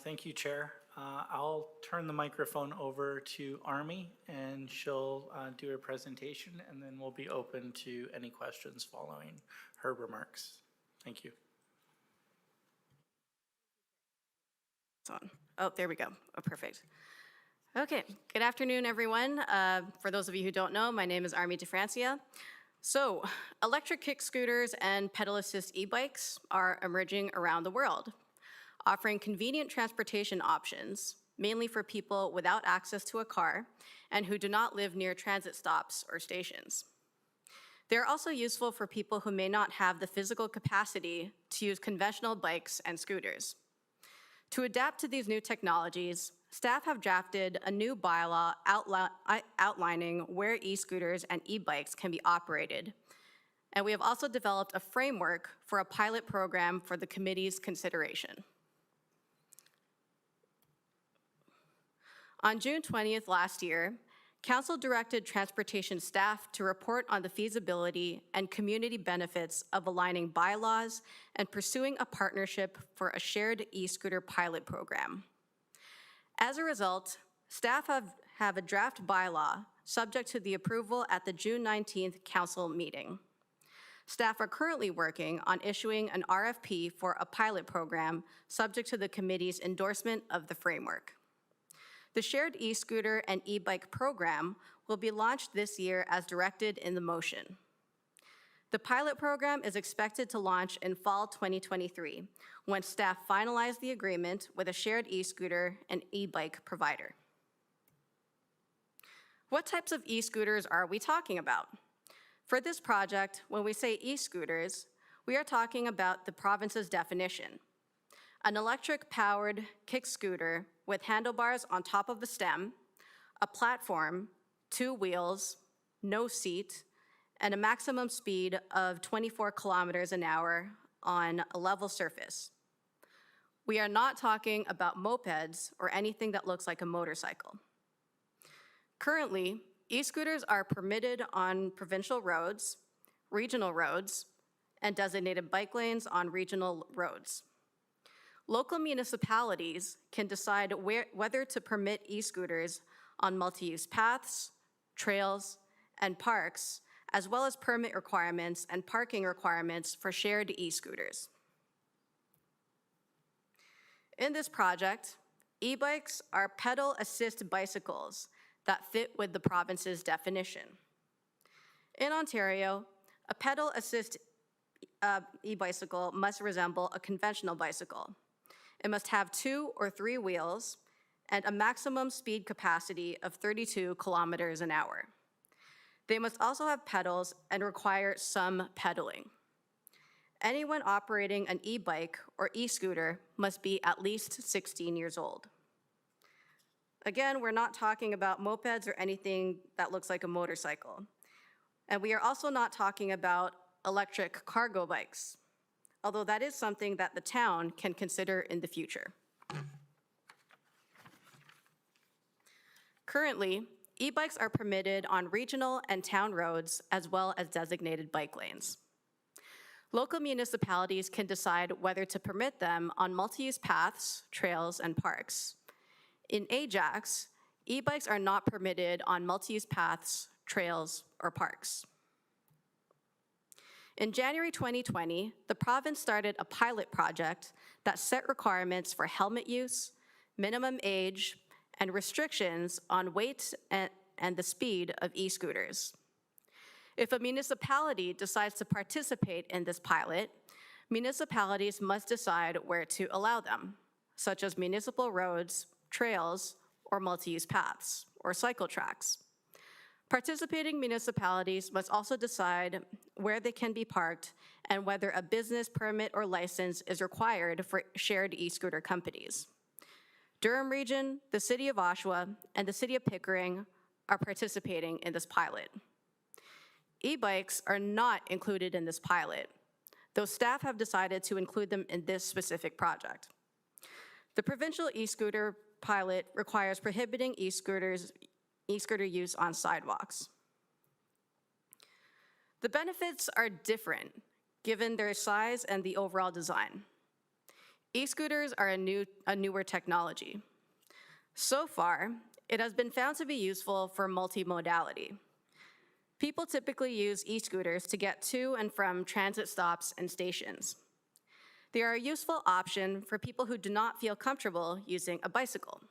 S: Thank you, Chair. I'll turn the microphone over to Army, and she'll do her presentation, and then we'll be open to any questions following her remarks. Thank you.
T: It's on. Oh, there we go. Oh, perfect. Okay, good afternoon, everyone. For those of you who don't know, my name is Army DeFrancia. So, electric kick scooters and pedal assist e-bikes are emerging around the world, offering convenient transportation options, mainly for people without access to a car and who do not live near transit stops or stations. They're also useful for people who may not have the physical capacity to use conventional bikes and scooters. To adapt to these new technologies, staff have drafted a new bylaw outlining where e-scooters and e-bikes can be operated. And we have also developed a framework for a pilot program for the committee's consideration. On June 20th last year, Council directed transportation staff to report on the feasibility and community benefits of aligning bylaws and pursuing a partnership for a shared e-scooter pilot program. As a result, staff have a draft bylaw subject to the approval at the June 19th Council meeting. Staff are currently working on issuing an RFP for a pilot program subject to the committee's endorsement of the framework. The shared e-scooter and e-bike program will be launched this year as directed in the motion. The pilot program is expected to launch in fall 2023, when staff finalize the agreement with a shared e-scooter and e-bike provider. What types of e-scooters are we talking about? For this project, when we say e-scooters, we are talking about the province's definition: an electric-powered kick scooter with handlebars on top of the stem, a platform, 2 wheels, no seat, and a maximum speed of 24 kilometers an hour on a level surface. We are not talking about mopeds or anything that looks like a motorcycle. Currently, e-scooters are permitted on provincial roads, regional roads, and designated bike lanes on regional roads. Local municipalities can decide whether to permit e-scooters on multi-use paths, trails, and parks, as well as permit requirements and parking requirements for shared e-scooters. In this project, e-bikes are pedal assist bicycles that fit with the province's definition. In Ontario, a pedal assist e-bicycle must resemble a conventional bicycle. It must have 2 or 3 wheels and a maximum speed capacity of 32 kilometers an hour. They must also have pedals and require some pedaling. Anyone operating an e-bike or e-scooter must be at least 16 years old. Again, we're not talking about mopeds or anything that looks like a motorcycle. And we are also not talking about electric cargo bikes, although that is something that the town can consider in the future. Currently, e-bikes are permitted on regional and town roads as well as designated bike lanes. Local municipalities can decide whether to permit them on multi-use paths, trails, and parks. In Ajax, e-bikes are not permitted on multi-use paths, trails, or parks. In January 2020, the province started a pilot project that set requirements for helmet use, minimum age, and restrictions on weight and the speed of e-scooters. If a municipality decides to participate in this pilot, municipalities must decide where to allow them, such as municipal roads, trails, or multi-use paths, or cycle tracks. Participating municipalities must also decide where they can be parked and whether a business permit or license is required for shared e-scooter companies. Durham Region, the City of Oshawa, and the City of Pickering are participating in this pilot. E-bikes are not included in this pilot, though staff have decided to include them in this specific project. The provincial e-scooter pilot requires prohibiting e-scooter use on sidewalks. The benefits are different given their size and the overall design. E-scooters are a newer technology. So far, it has been found to be useful for multimodality. People typically use e-scooters to get to and from transit stops and stations. They are a useful option for people who do not feel comfortable using a bicycle.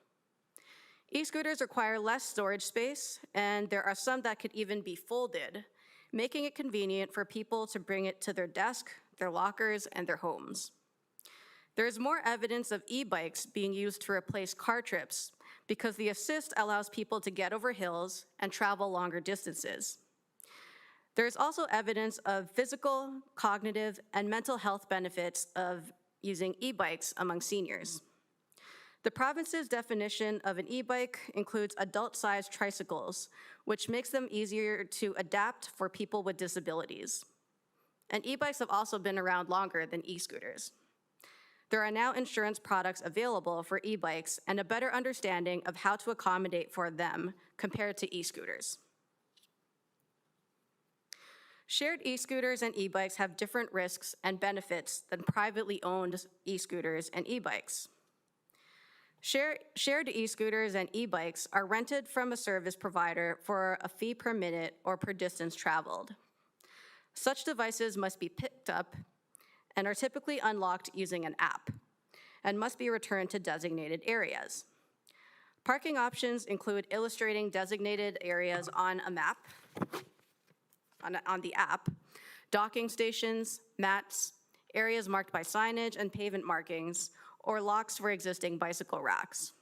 T: E-scooters require less storage space, and there are some that could even be folded, making it convenient for people to bring it to their desk, their lockers, and their homes. There is more evidence of e-bikes being used to replace car trips because the assist allows people to get over hills and travel longer distances. There is also evidence of physical, cognitive, and mental health benefits of using e-bikes among seniors. The province's definition of an e-bike includes adult-sized tricycles, which makes them easier to adapt for people with disabilities. And e-bikes have also been around longer than e-scooters. There are now insurance products available for e-bikes and a better understanding of how to accommodate for them compared to e-scooters. Shared e-scooters and e-bikes have different risks and benefits than privately owned e-scooters and e-bikes. Shared e-scooters and e-bikes are rented from a service provider for a fee per minute or per distance traveled. Such devices must be picked up and are typically unlocked using an app and must be returned to designated areas. Parking options include illustrating designated areas on a map, on the app, docking stations, mats, areas marked by signage and pavement markings, or locks for existing bicycle racks.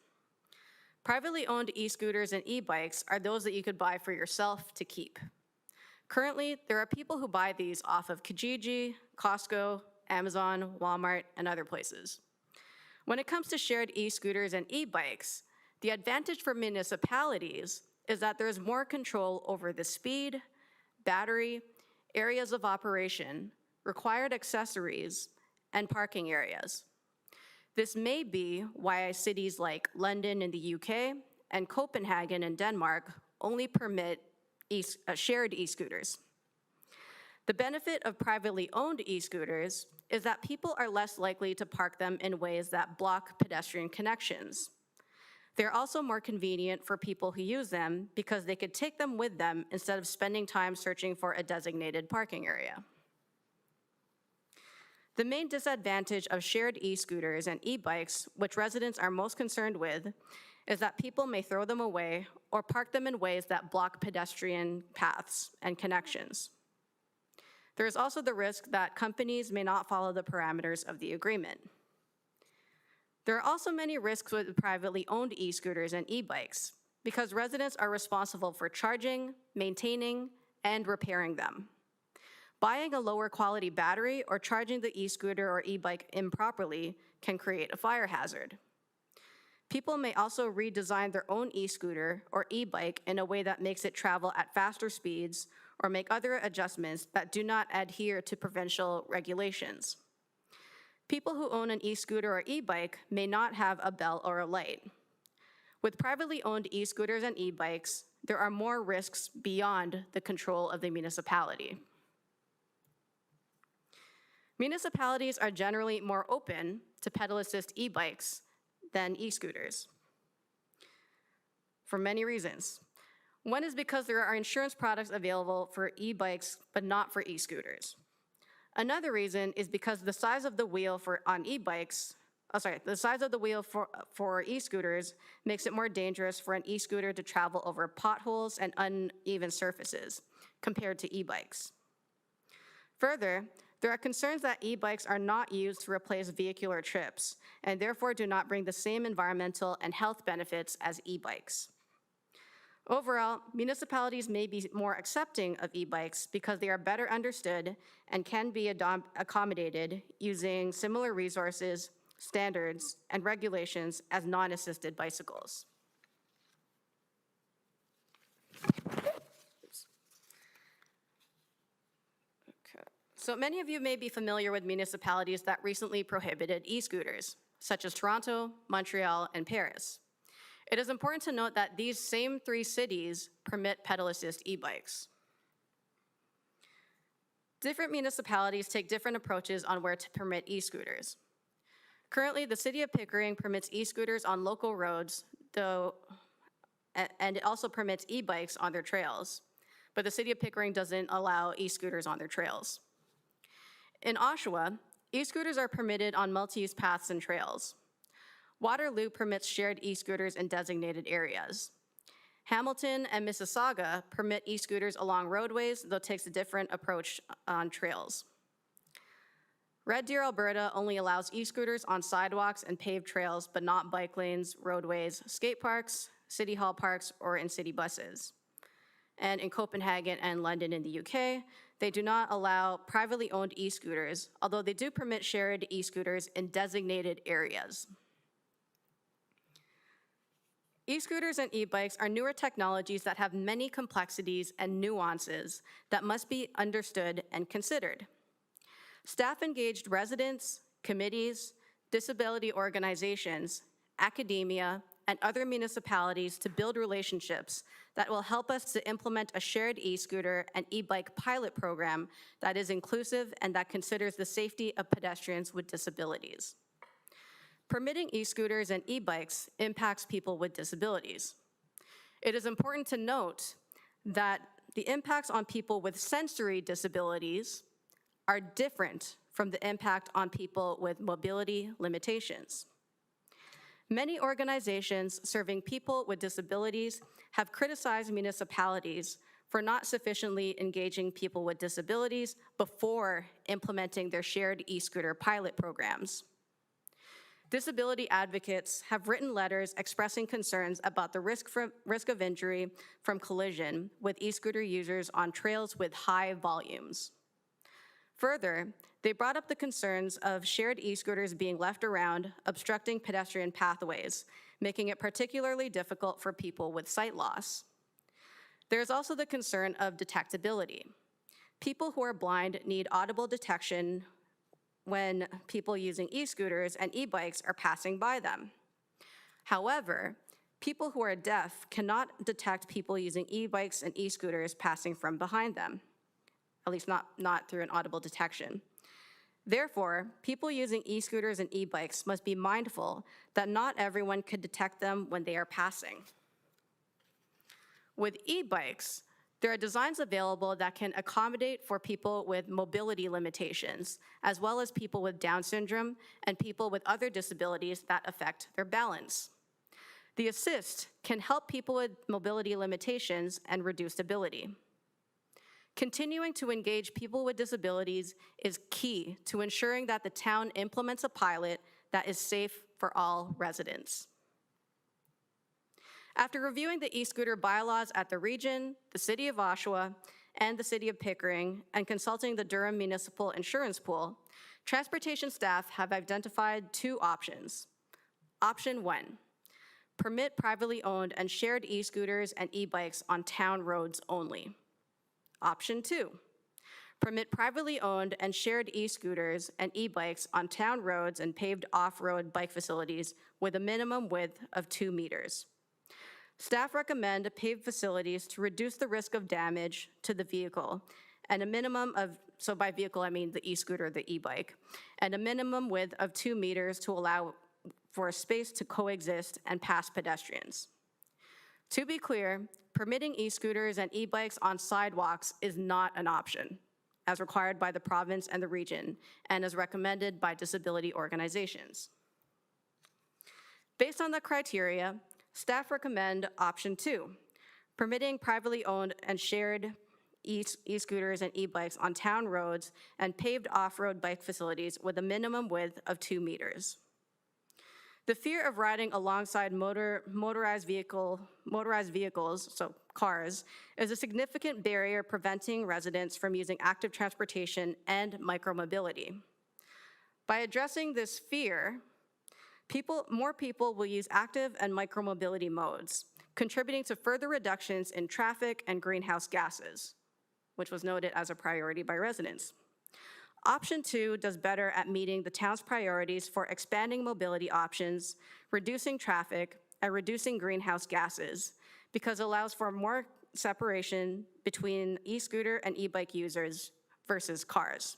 T: Privately owned e-scooters and e-bikes are those that you could buy for yourself to keep. Currently, there are people who buy these off of Kijiji, Costco, Amazon, Walmart, and other places. When it comes to shared e-scooters and e-bikes, the advantage for municipalities is that there is more control over the speed, battery, areas of operation, required accessories, and parking areas. This may be why cities like London in the UK and Copenhagen in Denmark only permit shared e-scooters. The benefit of privately owned e-scooters is that people are less likely to park them in ways that block pedestrian connections. They're also more convenient for people who use them because they could take them with them instead of spending time searching for a designated parking area. The main disadvantage of shared e-scooters and e-bikes, which residents are most concerned with, is that people may throw them away or park them in ways that block pedestrian paths and connections. There is also the risk that companies may not follow the parameters of the agreement. There are also many risks with privately owned e-scooters and e-bikes because residents are responsible for charging, maintaining, and repairing them. Buying a lower quality battery or charging the e-scooter or e-bike improperly can create a fire hazard. People may also redesign their own e-scooter or e-bike in a way that makes it travel at faster speeds or make other adjustments that do not adhere to provincial regulations. People who own an e-scooter or e-bike may not have a bell or a light. With privately owned e-scooters and e-bikes, there are more risks beyond the control of the municipality. Municipalities are generally more open to pedal assist e-bikes than e-scooters for many reasons. One is because there are insurance products available for e-bikes but not for e-scooters. Another reason is because the size of the wheel the size of the wheel for e-scooters makes it more dangerous for an e-scooter to travel over potholes and uneven surfaces compared to e-bikes. Further, there are concerns that e-bikes are not used to replace vehicular trips and therefore do not bring the same environmental and health benefits as e-bikes. Overall, municipalities may be more accepting of e-bikes because they are better understood and can be accommodated using similar resources standards, and regulations as non-assisted bicycles. So many of you may be familiar with municipalities that recently prohibited e-scooters, such as Toronto, Montreal, and Paris. It is important to note that these same 3 cities permit pedal assist e-bikes. Different municipalities take different approaches on where to permit e-scooters. Currently, the City of Pickering permits e-scooters on local roads, and it also permits e-bikes on their trails, but the City of Pickering doesn't allow e-scooters on their trails. In Oshawa, e-scooters are permitted on multi-use paths and trails. Waterloo permits shared e-scooters in designated areas. Hamilton and Mississauga permit e-scooters along roadways, though takes a different approach on trails. Red Deer, Alberta only allows e-scooters on sidewalks and paved trails, but not bike lanes, roadways, skate parks, city hall parks, or in city buses. And in Copenhagen and London in the UK, they do not allow privately owned e-scooters, although they do permit shared e-scooters in designated areas. E-scooters and e-bikes are newer technologies that have many complexities and nuances that must be understood and considered. Staff engaged residents, committees, disability organizations, academia, and other municipalities to build relationships that will help us to implement a shared e-scooter and e-bike pilot program that is inclusive and that considers the safety of pedestrians with disabilities. Permitting e-scooters and e-bikes impacts people with disabilities. It is important to note that the impacts on people with sensory disabilities are different from the impact on people with mobility limitations. Many organizations serving people with disabilities have criticized municipalities for not sufficiently engaging people with disabilities before implementing their shared e-scooter pilot programs. Disability advocates have written letters expressing concerns about the risk of injury from collision with e-scooter users on trails with high volumes. Further, they brought up the concerns of shared e-scooters being left around, obstructing pedestrian pathways, making it particularly difficult for people with sight loss. There's also the concern of detectability. People who are blind need audible detection when people using e-scooters and e-bikes are passing by them. However, people who are deaf cannot detect people using e-bikes and e-scooters passing from behind them, at least not through an audible detection. Therefore, people using e-scooters and e-bikes must be mindful that not everyone could detect them when they are passing. With e-bikes, there are designs available that can accommodate for people with mobility limitations, as well as people with Down syndrome and people with other disabilities that affect their balance. The Assist can help people with mobility limitations and reduced ability. Continuing to engage people with disabilities is key to ensuring that the town implements a pilot that is safe for all residents. After reviewing the e-scooter bylaws at the region, the City of Oshawa, and the City of Pickering, and consulting the Durham Municipal Insurance Pool, transportation staff have identified 2 options. Option 1, permit privately owned and shared e-scooters and e-bikes on town roads only. Option 2, permit privately owned and shared e-scooters and e-bikes on town roads and paved off-road bike facilities with a minimum width of 2 meters. Staff recommend paved facilities to reduce the risk of damage to the vehicle and a minimum of, so by vehicle I mean the e-scooter, the e-bike, and a minimum width of 2 meters to allow for a space to coexist and pass pedestrians. To be clear, permitting e-scooters and e-bikes on sidewalks is not an option, as required by the province and the region, and as recommended by disability organizations. Based on the criteria, staff recommend option 2, permitting privately owned and shared e-scooters and e-bikes on town roads and paved off-road bike facilities with a minimum width of 2 meters. The fear of riding alongside motorized vehicles, so cars, is a significant barrier preventing residents from using active transportation and micromobility. By addressing this fear, More people will use active and micromobility modes, contributing to further reductions in traffic and greenhouse gases, which was noted as a priority by residents. Option 2 does better at meeting the town's priorities for expanding mobility options, reducing traffic, and reducing greenhouse gases, because it allows for more separation between e-scooter and e-bike users versus cars.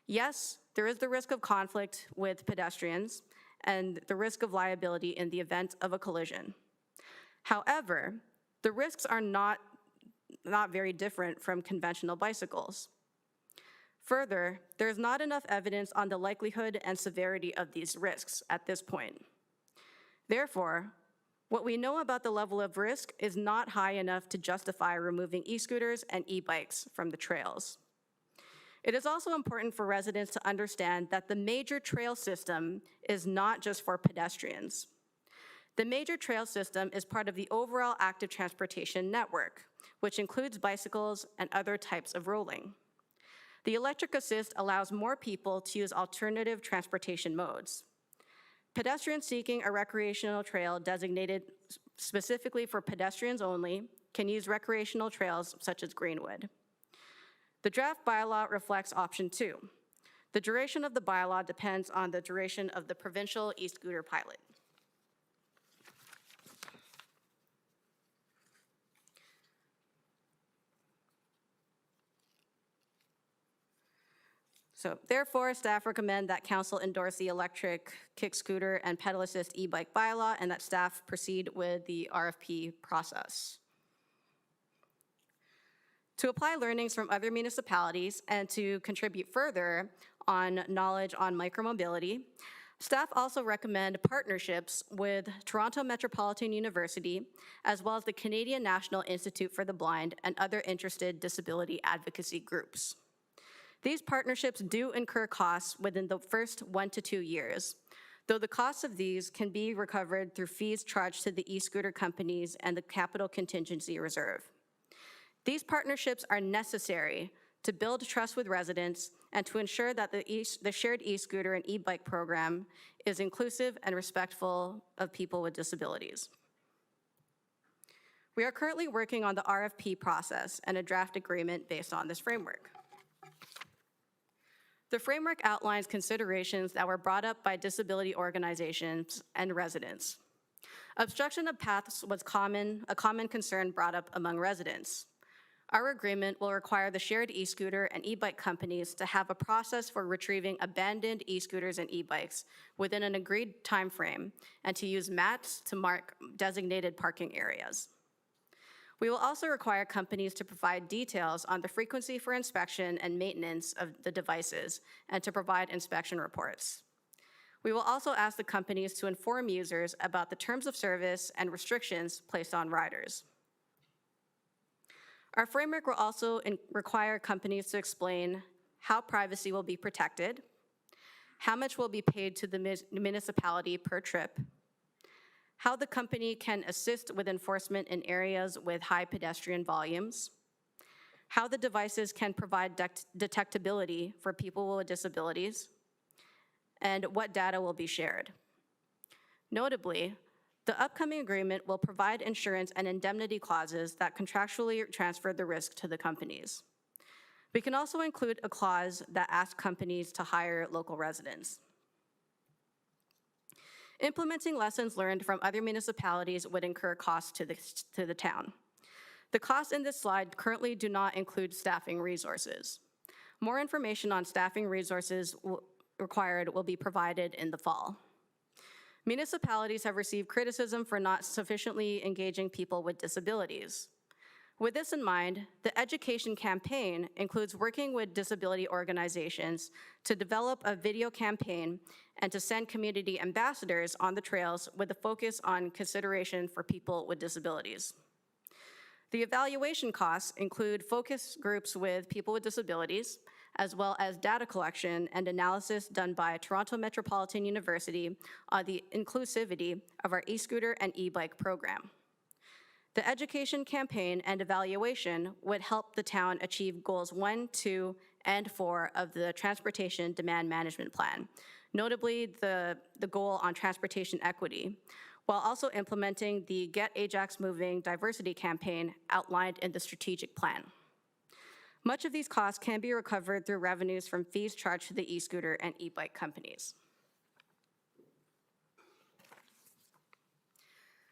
T: Yes, there is the risk of conflict with pedestrians and the risk of liability in the event of a collision. However, the risks are not very different from conventional bicycles. Further, there is not enough evidence on the likelihood and severity of these risks at this point. Therefore, what we know about the level of risk is not high enough to justify removing e-scooters and e-bikes from the trails. It is also important for residents to understand that the major trail system is not just for pedestrians. The major trail system is part of the overall active transportation network, which includes bicycles and other types of rolling. The electric assist allows more people to use alternative transportation modes. Pedestrians seeking a recreational trail designated specifically for pedestrians only can use recreational trails such as Greenwood. The draft bylaw reflects option 2. The duration of the bylaw depends on the duration of the provincial e-scooter pilot. So therefore, staff recommend that council endorse the electric kick scooter and pedal assist e-bike bylaw and that staff proceed with the RFP process. To apply learnings from other municipalities and to contribute further on knowledge on micromobility, staff also recommend partnerships with Toronto Metropolitan University, as well as the Canadian National Institute for the Blind and other interested disability advocacy groups. These partnerships do incur costs within the first 1 to 2 years, though the costs of these can be recovered through fees charged to the e-scooter companies and the Capital Contingency Reserve. These partnerships are necessary to build trust with residents and to ensure that the shared e-scooter and e-bike program is inclusive and respectful of people with disabilities. We are currently working on the RFP process and a draft agreement based on this framework. The framework outlines considerations that were brought up by disability organizations and residents. Obstruction of paths was a common concern brought up among residents. Our agreement will require the shared e-scooter and e-bike companies to have a process for retrieving abandoned e-scooters and e-bikes within an agreed time frame and to use mats to mark designated parking areas. We will also require companies to provide details on the frequency for inspection and maintenance of the devices and to provide inspection reports. We will also ask the companies to inform users about the terms of service and restrictions placed on riders. Our framework will also require companies to explain how privacy will be protected, how much will be paid to the municipality per trip, how the company can assist with enforcement in areas with high pedestrian volumes, how the devices can provide detectability for people with disabilities, and what data will be shared. Notably, the upcoming agreement will provide insurance and indemnity clauses that contractually transfer the risk to the companies. We can also include a clause that asks companies to hire local residents. Implementing lessons learned from other municipalities would incur costs to the town. The costs in this slide currently do not include staffing resources. More information on staffing resources required will be provided in the fall. Municipalities have received criticism for not sufficiently engaging people with disabilities. With this in mind, the education campaign includes working with disability organizations to develop a video campaign and to send community ambassadors on the trails with a focus on consideration for people with disabilities. The evaluation costs include focus groups with people with disabilities, as well as data collection and analysis done by Toronto Metropolitan University on the inclusivity of our e-scooter and e-bike program. The education campaign and evaluation would help the town achieve goals 1, 2, and 4 of the Transportation Demand Management Plan, notably the goal on transportation equity, while also implementing the Get Ajax Moving diversity campaign outlined in the strategic plan. Much of these costs can be recovered through revenues from fees charged to the e-scooter and e-bike companies.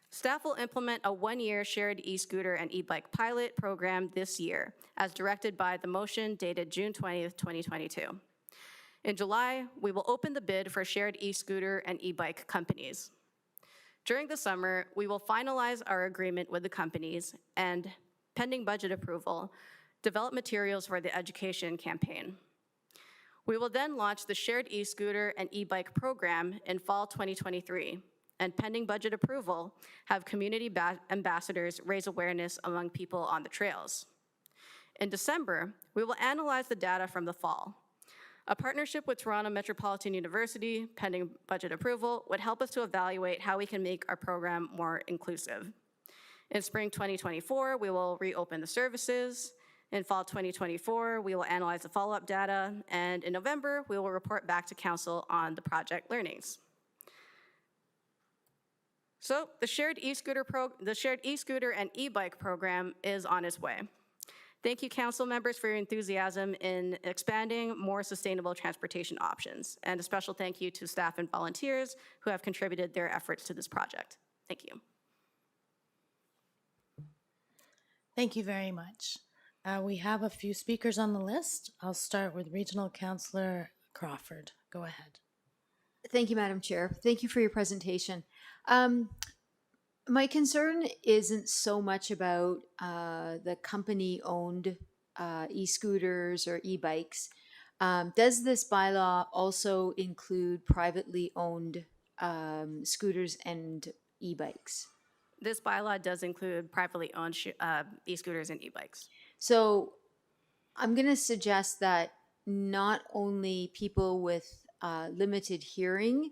T: Staff will implement a one-year shared e-scooter and e-bike pilot program this year, as directed by the motion dated June 20th, 2022. In July, we will open the bid for shared e-scooter and e-bike companies. During the summer, we will finalize our agreement with the companies and, pending budget approval, develop materials for the education campaign. We will then launch the shared e-scooter and e-bike program in fall 2023, and pending budget approval, have community ambassadors raise awareness among people on the trails. In December, we will analyze the data from the fall. A partnership with Toronto Metropolitan University, pending budget approval, would help us to evaluate how we can make our program more inclusive. In spring 2024, we will reopen the services. In fall 2024, we will analyze the follow-up data, and in November, we will report back to Council on the project learnings. So the shared e-scooter and e-bike program is on its way. Thank you, Council members, for your enthusiasm in expanding more sustainable transportation options, and a special thank you to staff and volunteers who have contributed their efforts to this project. Thank you.
A: Thank you very much. We have a few speakers on the list. I'll start with Regional Councillor Crawford. Go ahead.
G: Thank you, Madam Chair. Thank you for your presentation. My concern isn't so much about the company-owned e-scooters or e-bikes. Does this bylaw also include privately owned scooters and e-bikes?
T: This bylaw does include privately owned e-scooters and e-bikes.
G: So I'm going to suggest that not only people with limited hearing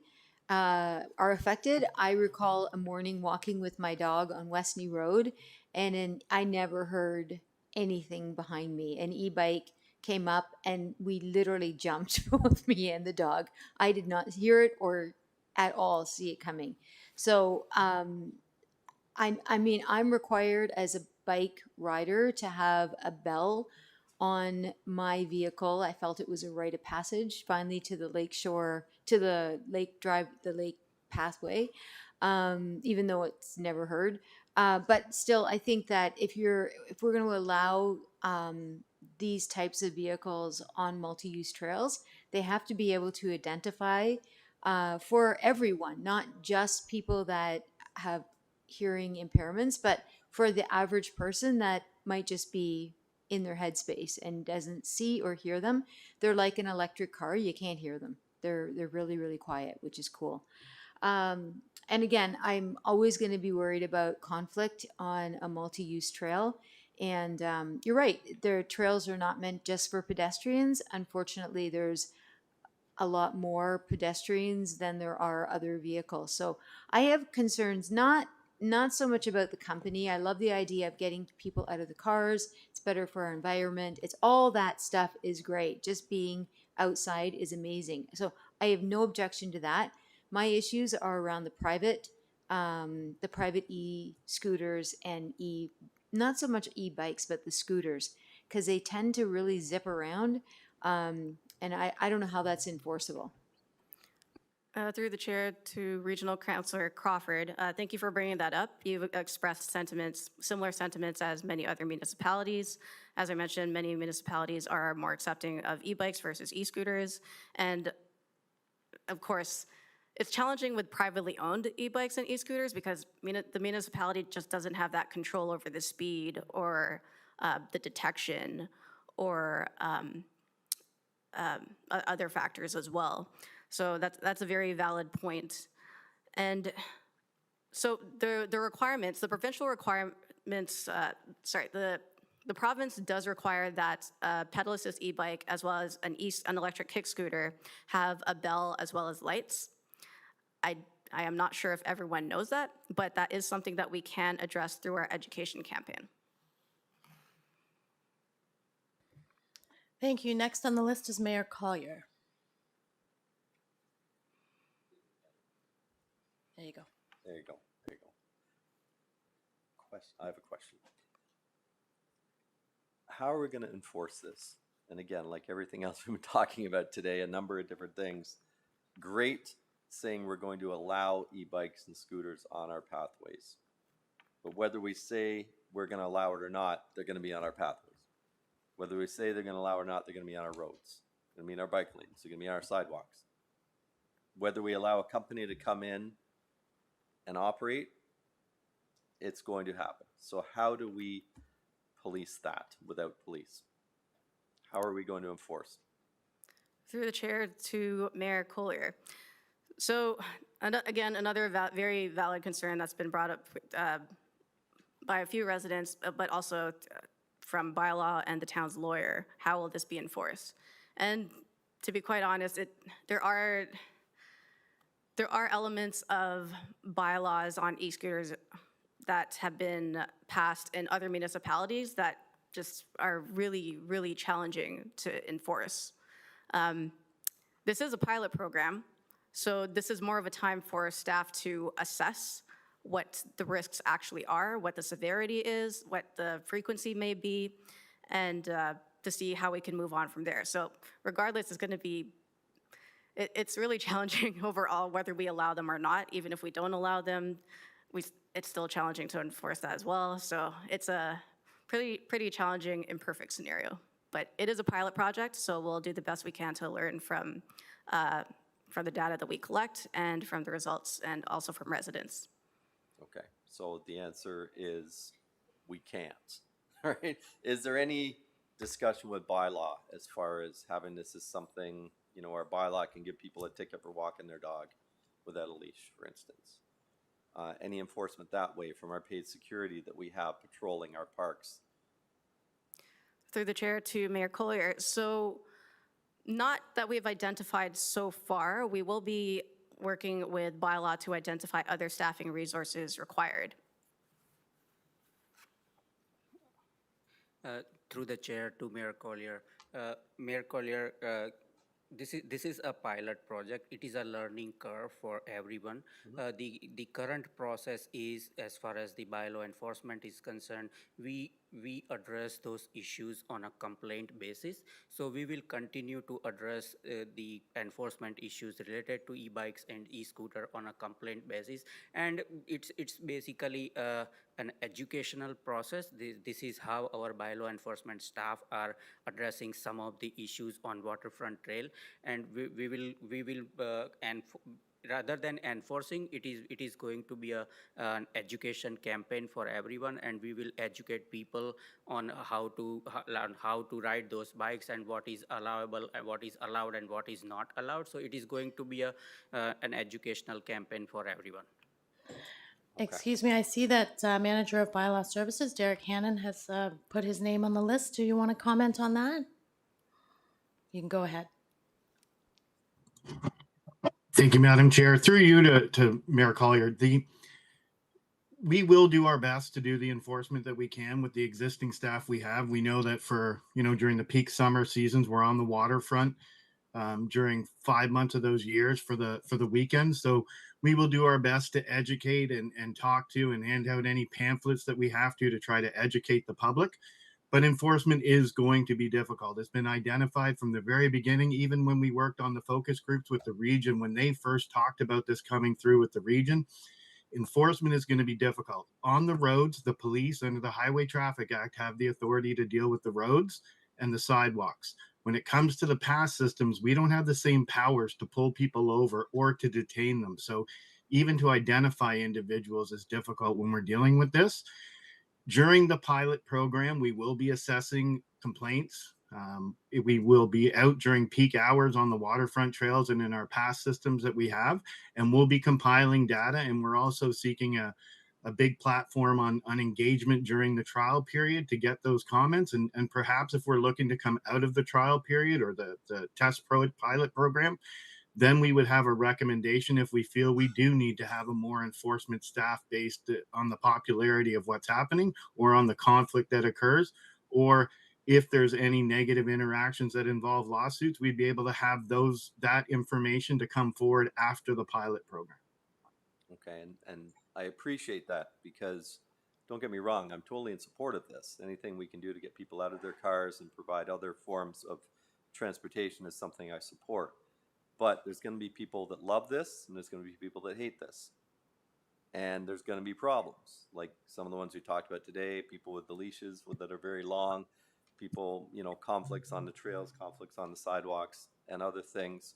G: are affected. I recall a morning walking with my dog on Westney Road, and I never heard anything behind me. An e-bike came up, and we literally jumped, both me and the dog. I did not hear it or at all see it coming. So, I mean, I'm required as a bike rider to have a bell on my vehicle. I felt it was a rite of passage, finally, to the lakeshore, to the lake drive, the lake pathway, even though it's never heard. But still, I think that if we're going to allow these types of vehicles on multi-use trails, they have to be able to identify for everyone, not just people that have hearing impairments, but for the average person that might just be in their headspace and doesn't see or hear them. They're like an electric car. You can't hear them. They're really, really quiet, which is cool. And again, I'm always going to be worried about conflict on a multi-use trail. And you're right, their trails are not meant just for pedestrians. Unfortunately, there's a lot more pedestrians than there are other vehicles. So I have concerns, not so much about the company. I love the idea of getting people out of the cars. It's better for our environment. It's all that stuff is great. Just being outside is amazing. So I have no objection to that. My issues are around the private e-scooters and not so much e-bikes, but the scooters, because they tend to really zip around. And I don't know how that's enforceable.
T: Through the chair to Regional Councillor Crawford, thank you for bringing that up. You've expressed similar sentiments as many other municipalities. As I mentioned, many municipalities are more accepting of e-bikes versus e-scooters. And of course, it's challenging with privately owned e-bikes and e-scooters because the municipality just doesn't have that control over the speed or the detection or other factors as well. So that's a very valid point. And so the requirements, the provincial requirements, the province does require that a pedal assist e-bike as well as an electric kick scooter have a bell as well as lights. I am not sure if everyone knows that, but that is something that we can address through our education campaign.
A: Thank you. Next on the list is Mayor Collier. There you go.
F: There you go. There you go. I have a question. How are we going to enforce this? And again, like everything else we've been talking about today, a number of different things. Great saying we're going to allow e-bikes and scooters on our pathways. But whether we say we're going to allow it or not, they're going to be on our pathways. Whether we say they're going to allow it or not, they're going to be on our roads. They're going to be in our bike lanes. They're going to be on our sidewalks. Whether we allow a company to come in and operate, it's going to happen. So how do we police that without police? How are we going to enforce?
T: Through the chair to Mayor Collier. So again, another very valid concern that's been brought up by a few residents, but also from bylaw and the town's lawyer. How will this be enforced? And to be quite honest, there are elements of bylaws on e-scooters that have been passed in other municipalities that just are really, really challenging to enforce. This is a pilot program, so this is more of a time for staff to assess what the risks actually are, what the severity is, what the frequency may be, and to see how we can move on from there. So regardless, it's going to be, it's really challenging overall whether we allow them or not. Even if we don't allow them, it's still challenging to enforce that as well. So it's a pretty challenging, imperfect scenario. But it is a pilot project, so we'll do the best we can to learn from the data that we collect and from the results, and also from residents.
F: Okay, so the answer is we can't. All right. Is there any discussion with bylaw as far as having this as something, you know, our bylaw can give people a ticket for walking their dog without a leash, for instance? Any enforcement that way from our paid security that we have patrolling our parks?
T: Through the chair to Mayor Collier. So not that we've identified so far. We will be working with bylaw to identify other staffing resources required.
Q: Through the chair to Mayor Collier. Mayor Collier, this is a pilot project. It is a learning curve for everyone. The current process is, as far as the bylaw enforcement is concerned, we address those issues on a complaint basis. So we will continue to address the enforcement issues related to e-bikes and e-scooter on a complaint basis. And it's basically an educational process. This is how our bylaw enforcement staff are addressing some of the issues on Waterfront Trail, and we will rather than enforcing, it is going to be an education campaign for everyone, and we will educate people on how to learn how to ride those bikes and what is allowable and what is allowed and what is not allowed. So it is going to be an educational campaign for everyone.
A: Excuse me, I see that Manager of Bylaw Services, Derek Hannon, has put his name on the list. Do you want to comment on that? You can go ahead.
U: Thank you, Madam Chair. Through you to Mayor Collier, we will do our best to do the enforcement that we can with the existing staff we have. We know that for, during the peak summer seasons, we're on the waterfront during 5 months of those years for the weekends. So we will do our best to educate and talk to and hand out any pamphlets that we have to try to educate the public. But enforcement is going to be difficult. It's been identified from the very beginning, even when we worked on the focus groups with the region, when they first talked about this coming through with the region. Enforcement is going to be difficult. On the roads, the police under the Highway Traffic Act have the authority to deal with the roads and the sidewalks. When it comes to the pass systems, we don't have the same powers to pull people over or to detain them. So even to identify individuals is difficult when we're dealing with this. During the pilot program, we will be assessing complaints. We will be out during peak hours on the waterfront trails and in our pass systems that we have, and we'll be compiling data. And we're also seeking a big platform on engagement during the trial period to get those comments. And perhaps if we're looking to come out of the trial period or the pilot program, then we would have a recommendation if we feel we do need to have a more enforcement staff based on the popularity of what's happening or on the conflict that occurs, or if there's any negative interactions that involve lawsuits, we'd be able to have that information to come forward after the pilot program.
F: Okay, and I appreciate that because, don't get me wrong, I'm totally in support of this. Anything we can do to get people out of their cars and provide other forms of transportation is something I support. But there's gonna be people that love this, and there's gonna be people that hate this. And there's gonna be problems, like some of the ones we talked about today, people with the leashes that are very long, people, conflicts on the trails, conflicts on the sidewalks, and other things.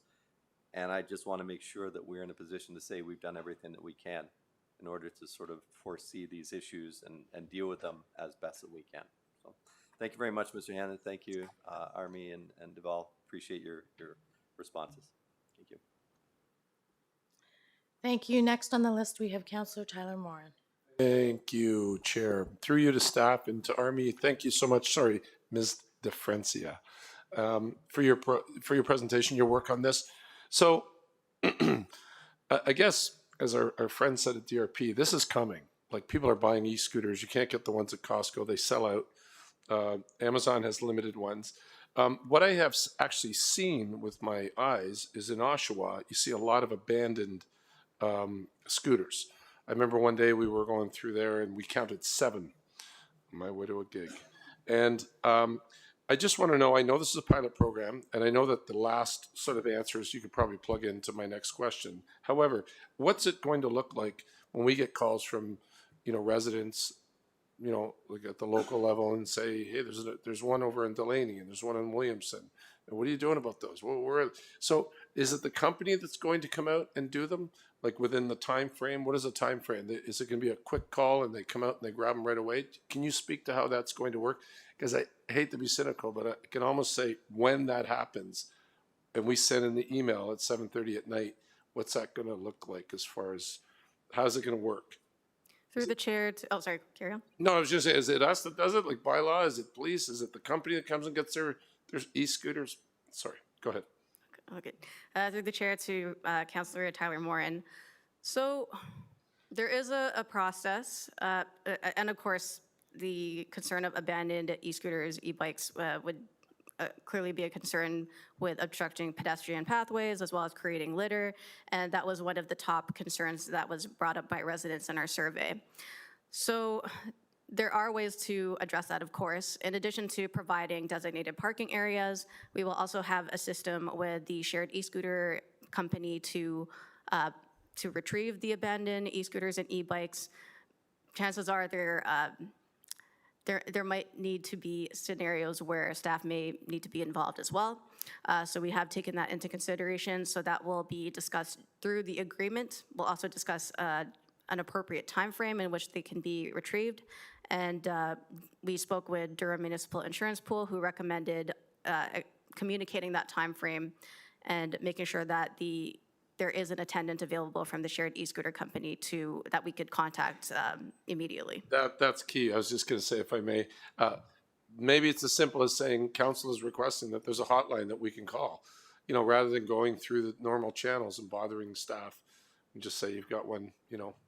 F: And I just want to make sure that we're in a position to say we've done everything that we can in order to sort of foresee these issues and deal with them as best that we can. So thank you very much, Mr. Hannon. Thank you, Army and Deval. Appreciate your responses. Thank you.
A: Thank you. Next on the list, we have Councillor Tyler Morin.
H: Thank you, Chair. Through you to staff and to Army, thank you so much. Sorry, Ms. DeFrancia, for your presentation, your work on this. So I guess, as our friend said at DRP, this is coming. Like, people are buying e-scooters. You can't get the ones at Costco. They sell out. Amazon has limited ones. What I have actually seen with my eyes is in Oshawa, you see a lot of abandoned scooters. I remember one day we were going through there and we counted 7 on my way to a gig. And I just want to know, I know this is a pilot program, and I know that the last sort of answers you could probably plug into my next question. However, what's it going to look like when we get calls from, residents, like at the local level and say, hey, there's one over in Delaney and there's one in Williamson. And what are you doing about those? Well, so is it the company that's going to come out and do them, like within the time frame? What is the time frame? Is it going to be a quick call and they come out and they grab them right away? Can you speak to how that's going to work? Because I hate to be cynical, but I can almost say when that happens and we send in the email at 7:30 at night, what's that going to look like as far as how's it going to work?
T: Through the chair to, oh, sorry, carry on.
H: No, I was just saying, is it us that does it, like by law? Is it police? Is it the company that comes and gets their e-scooters? Sorry, go ahead.
T: Okay. Through the chair to Councillor Tyler Morin. So there is a process, and of course, the concern of abandoned e-scooters, e-bikes would clearly be a concern with obstructing pedestrian pathways as well as creating litter. And that was one of the top concerns that was brought up by residents in our survey. So there are ways to address that, of course. In addition to providing designated parking areas, we will also have a system with the shared e-scooter company to retrieve the abandoned e-scooters and e-bikes. Chances are there might need to be scenarios where staff may need to be involved as well. So we have taken that into consideration. So that will be discussed through the agreement. We'll also discuss an appropriate time frame in which they can be retrieved. And we spoke with Durham Municipal Insurance Pool, who recommended communicating that time frame and making sure that there is an attendant available from the shared e-scooter company that we could contact immediately.
H: That's key. I was just going to say, if I may, maybe it's as simple as saying council is requesting that there's a hotline that we can call, rather than going through the normal channels and bothering staff, and just say you've got one,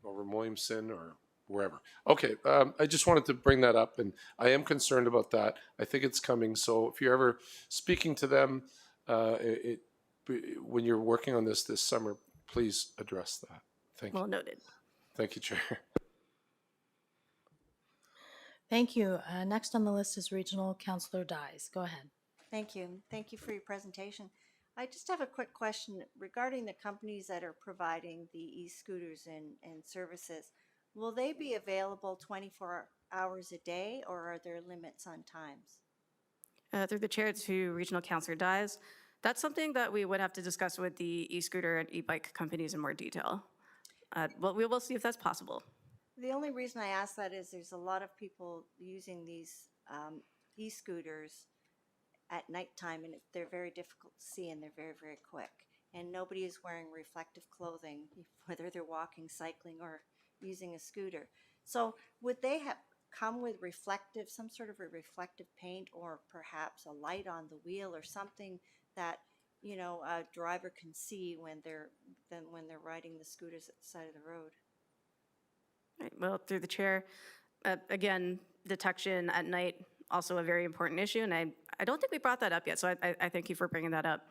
H: over Williamson or wherever. Okay, I just wanted to bring that up, and I am concerned about that. I think it's coming. So if you're ever speaking to them, when you're working on this summer, please address that. Thank you.
T: Well noted.
H: Thank you, Chair.
A: Thank you. Next on the list is Regional Councillor Dyes. Go ahead.
J: Thank you. Thank you for your presentation. I just have a quick question regarding the companies that are providing the e-scooters and services. Will they be available 24 hours a day, or are there limits on times?
T: Through the chair to Regional Councillor Dyes, that's something that we would have to discuss with the e-scooter and e-bike companies in more detail. Well, we will see if that's possible.
J: The only reason I ask that is there's a lot of people using these e-scooters at nighttime, and they're very difficult to see and they're very, very quick. And nobody is wearing reflective clothing, whether they're walking, cycling, or using a scooter. So would they come with some sort of a reflective paint, or perhaps a light on the wheel or something that a driver can see when they're riding the scooters at the side of the road?
T: Right, well, through the chair, again, detection at night, also a very important issue, and I don't think we brought that up yet, so I thank you for bringing that up.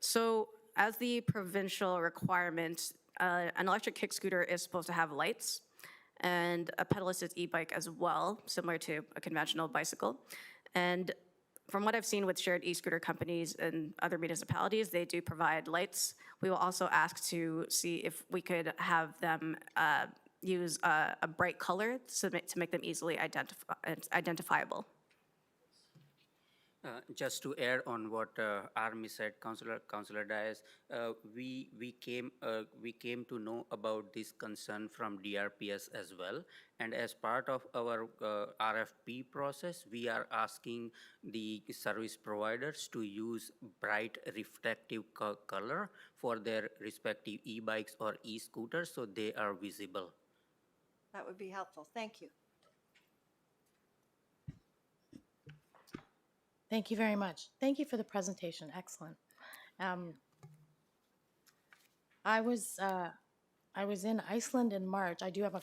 T: So as the provincial requirement, an electric kick scooter is supposed to have lights and a pedal-assist e-bike as well, similar to a conventional bicycle. And from what I've seen with shared e-scooter companies and other municipalities, they do provide lights. We will also ask to see if we could have them use a bright color to make them easily identifiable.
Q: Just to add on what Army said, Councillor Dias, we came to know about this concern from DRPS as well, and as part of our RFP process, we are asking the service providers to use bright reflective color for their respective e-bikes or e-scooters, so they are visible.
J: That would be helpful. Thank you.
A: Thank you very much. Thank you for the presentation. Excellent. I was in Iceland in March. I do have a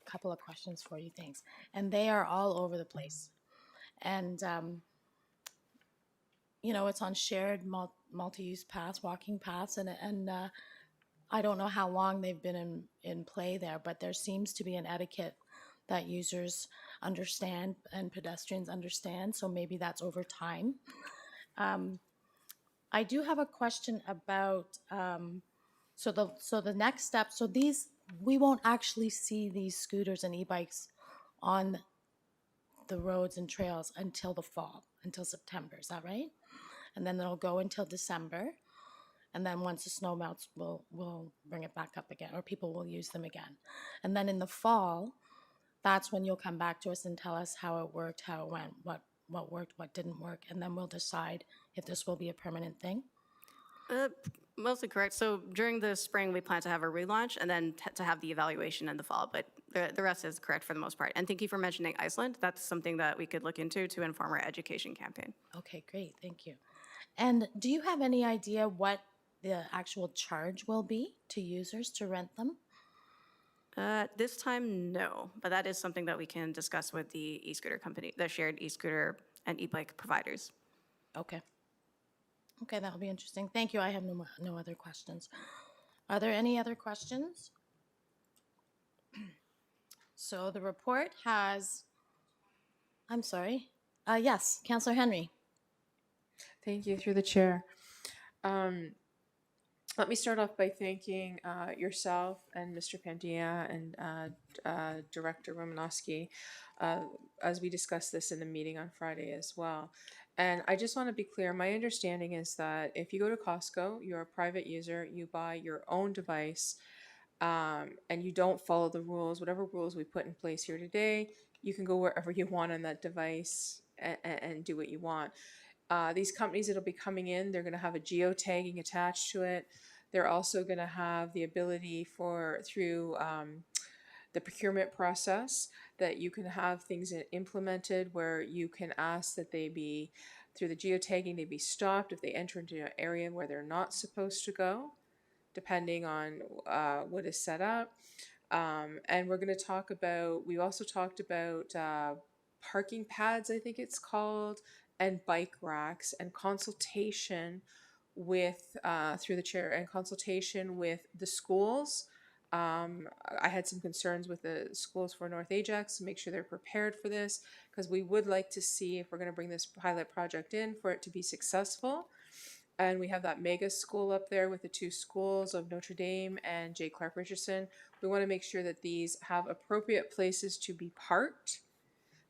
A: couple of questions for you, thanks. And they are all over the place. And, you know, it's on shared multi-use paths, walking paths, and I don't know how long they've been in play there, but there seems to be an etiquette that users understand and pedestrians understand, so maybe that's over time. I do have a question about, so the next step, so these, we won't actually see these scooters and e-bikes on the roads and trails until the fall, until September, is that right? And then it'll go until December, and then once the snow melts, we'll bring it back up again, or people will use them again. And then in the fall, that's when you'll come back to us and tell us how it worked, how it went, what worked, what didn't work, and then we'll decide if this will be a permanent thing.
T: Mostly correct. So during the spring, we plan to have a relaunch and then to have the evaluation in the fall, but the rest is correct for the most part. And thank you for mentioning Iceland. That's something that we could look into to inform our education campaign.
A: Okay, great, thank you. And do you have any idea what the actual charge will be to users to rent them?
T: This time, no, but that is something that we can discuss with the e-scooter company, the shared e-scooter and e-bike providers.
A: Okay. Okay, that'll be interesting. Thank you. I have no other questions. Are there any other questions? So the report has, I'm sorry. Yes, Councillor Henry.
B: Thank you, through the chair. Let me start off by thanking yourself and Mr. Pandya and Director Romanowski as we discussed this in the meeting on Friday as well. And I just want to be clear, my understanding is that if you go to Costco, you're a private user, you buy your own device, and you don't follow the rules, whatever rules we put in place here today, you can go wherever you want on that device and do what you want. These companies that'll be coming in, they're going to have a geotagging attached to it. They're also going to have the ability for, through the procurement process, that you can have things implemented where you can ask that they be, through the geotagging, they be stopped if they enter into an area where they're not supposed to go, depending on what is set up. And we're going to talk about, we also talked about parking pads, I think it's called, and bike racks, and consultation with, through the chair, and consultation with the schools. I had some concerns with the schools for North Ajax to make sure they're prepared for this, because we would like to see, if we're going to bring this pilot project in, for it to be successful. And we have that mega school up there with the two schools of Notre Dame and J. Clark Richardson. We want to make sure that these have appropriate places to be parked,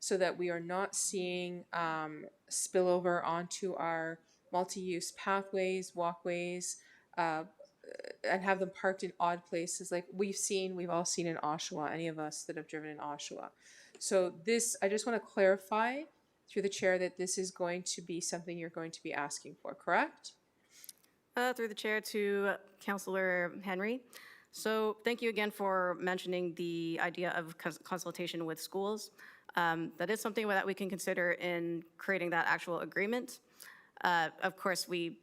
B: so that we are not seeing spillover onto our multi-use pathways, walkways, and have them parked in odd places like we've all seen in Oshawa, any of us that have driven in Oshawa. So this, I just want to clarify through the chair that this is going to be something you're going to be asking for, correct?
T: Through the chair to Councillor Henry. So thank you again for mentioning the idea of consultation with schools. That is something that we can consider in creating that actual agreement. Of course, we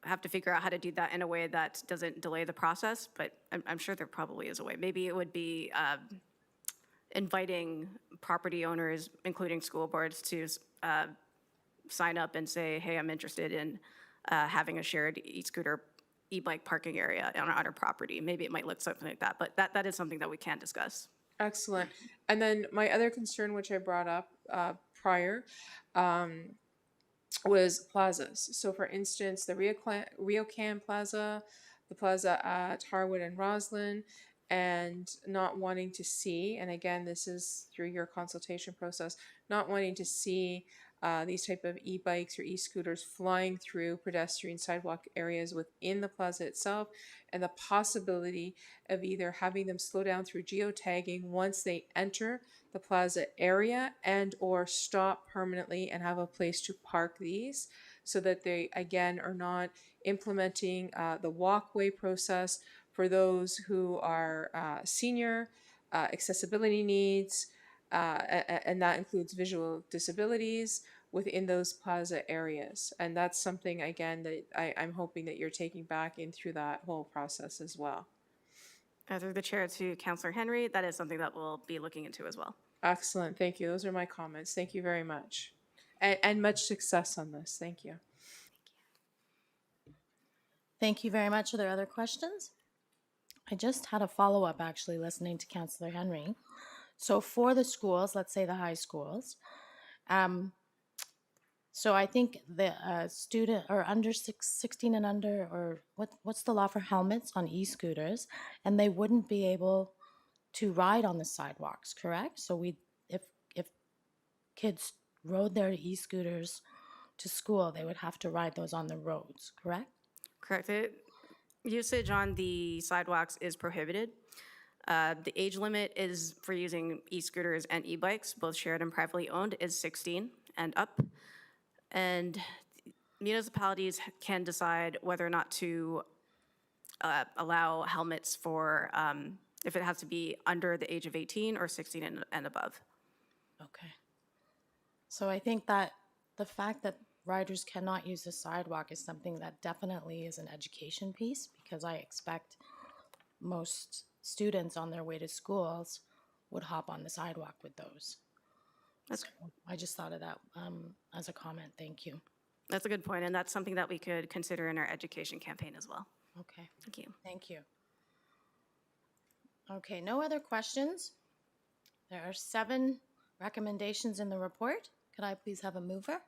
T: have to figure out how to do that in a way that doesn't delay the process, but I'm sure there probably is a way. Maybe it would be inviting property owners, including school boards, to sign up and say, hey, I'm interested in having a shared e-scooter e-bike parking area on our property. Maybe it might look something like that, but that is something that we can discuss.
B: Excellent. And then my other concern, which I brought up prior, was plazas. So for instance, the Riocan Plaza, the plaza at Harwood and Roslyn, and not wanting to see, and again, this is through your consultation process, not wanting to see these type of e-bikes or e-scooters flying through pedestrian sidewalk areas within the plaza itself, and the possibility of either having them slow down through geotagging once they enter the plaza area and or stop permanently and have a place to park these, so that they again are not implementing the walkway process for those who are senior, accessibility needs, and that includes visual disabilities within those plaza areas. And that's something, again, that I'm hoping that you're taking back in through that whole process as well.
T: Through the chair to Councillor Henry, that is something that we'll be looking into as well.
B: Excellent. Thank you. Those are my comments. Thank you very much. And much success on this. Thank you.
A: Thank you very much. Are there other questions? I just had a follow-up actually listening to Councillor Henry. So for the schools, let's say the high schools, so I think the student or under 16 and under, or what's the law for helmets on e-scooters, and they wouldn't be able to ride on the sidewalks, correct? So if kids rode their e-scooters to school, they would have to ride those on the roads, correct?
T: Correct. Usage on the sidewalks is prohibited. The age limit is for using e-scooters and e-bikes, both shared and privately owned, is 16 and up. And municipalities can decide whether or not to allow helmets for, if it has to be under the age of 18 or 16 and above.
A: Okay. So I think that the fact that riders cannot use the sidewalk is something that definitely is an education piece, because I expect most students on their way to schools would hop on the sidewalk with those. So I just thought of that as a comment. Thank you.
T: That's a good point, and that's something that we could consider in our education campaign as well.
A: Okay.
T: Thank you.
A: Thank you. Okay, no other questions? There are 7 recommendations in the report. Could I please have a mover?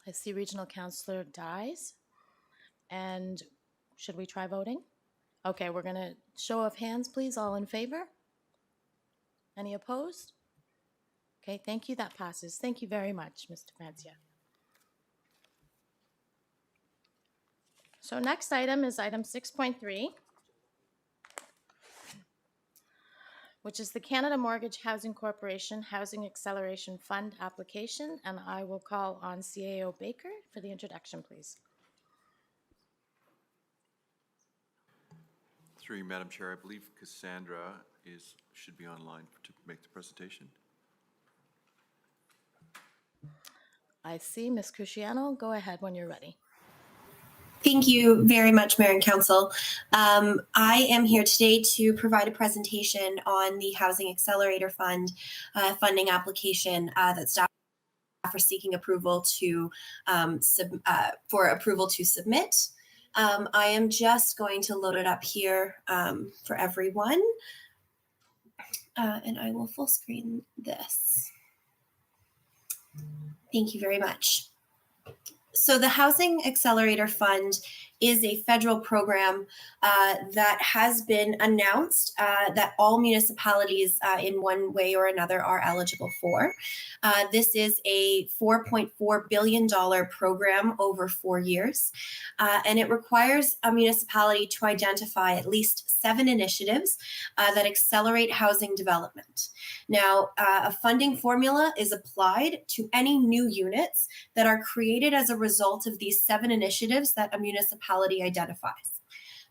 A: I see Regional Councillor Dyes. And should we try voting? Okay, we're going to show of hands, please. All in favor? Any opposed? Okay, thank you. That passes. Thank you very much, Mr. Francia. So next item is item 6.3, which is the Canada Mortgage Housing Corporation Housing Acceleration Fund application, and I will call on CAO Baker for the introduction, please.
C: Through you, Madam Chair, I believe Cassandra should be online to make the presentation.
A: I see Ms. Cusciano. Go ahead when you're ready.
D: Thank you very much, Mayor and Council. I am here today to provide a presentation on the Housing Accelerator Fund funding application that staff are seeking approval to submit. I am just going to load it up here for everyone, and I will full screen this. Thank you very much. So the Housing Accelerator Fund is a federal program that has been announced that all municipalities in one way or another are eligible for. This is a $4.4 billion program over 4 years, and it requires a municipality to identify at least 7 initiatives that accelerate housing development. Now, a funding formula is applied to any new units that are created as a result of these 7 initiatives that a municipality identifies.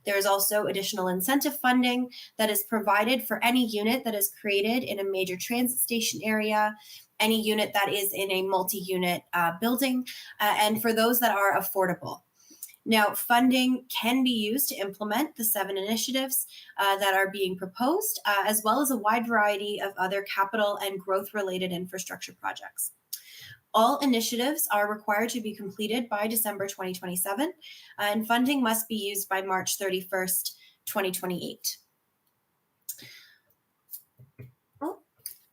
D: There is also additional incentive funding that is provided for any unit that is created in a major transit station area, any unit that is in a multi-unit building, and for those that are affordable. Now, funding can be used to implement the 7 initiatives that are being proposed, as well as a wide variety of other capital and growth-related infrastructure projects. All initiatives are required to be completed by December 2027, and funding must be used by March 31st, 2028.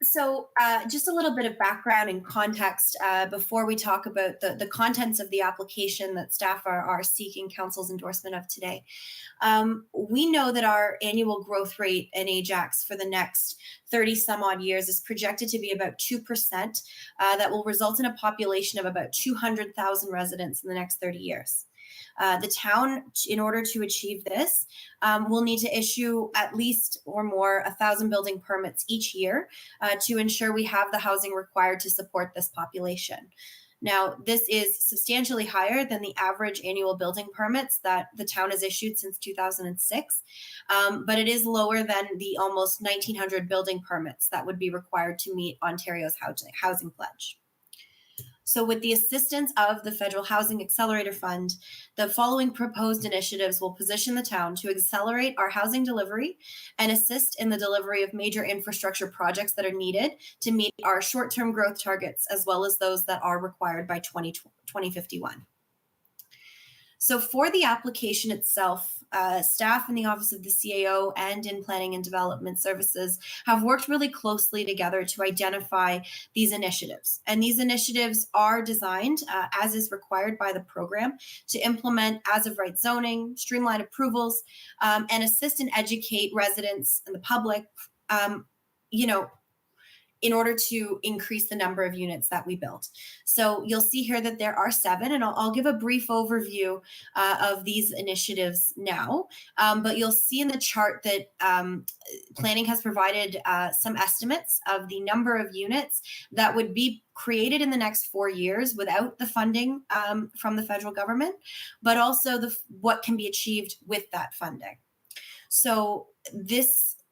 D: So just a little bit of background and context before we talk about the contents of the application that staff are seeking council's endorsement of today. We know that our annual growth rate in Ajax for the next 30 some odd years is projected to be about 2%. That will result in a population of about 200,000 residents in the next 30 years. The town, in order to achieve this, will need to issue at least or more 1,000 building permits each year to ensure we have the housing required to support this population. Now, this is substantially higher than the average annual building permits that the town has issued since 2006, but it is lower than the almost 1,900 building permits that would be required to meet Ontario's housing pledge. So with the assistance of the Federal Housing Accelerator Fund, the following proposed initiatives will position the town to accelerate our housing delivery and assist in the delivery of major infrastructure projects that are needed to meet our short-term growth targets, as well as those that are required by 2051. So for the application itself, staff in the Office of the CAO and in Planning and Development Services have worked really closely together to identify these initiatives. And these initiatives are designed, as is required by the program, to implement as-of-right zoning, streamline approvals, and assist and educate residents and the public, in order to increase the number of units that we build. So you'll see here that there are 7, and I'll give a brief overview of these initiatives now. But you'll see in the chart that planning has provided some estimates of the number of units that would be created in the next 4 years without the funding from the federal government, but also what can be achieved with that funding. So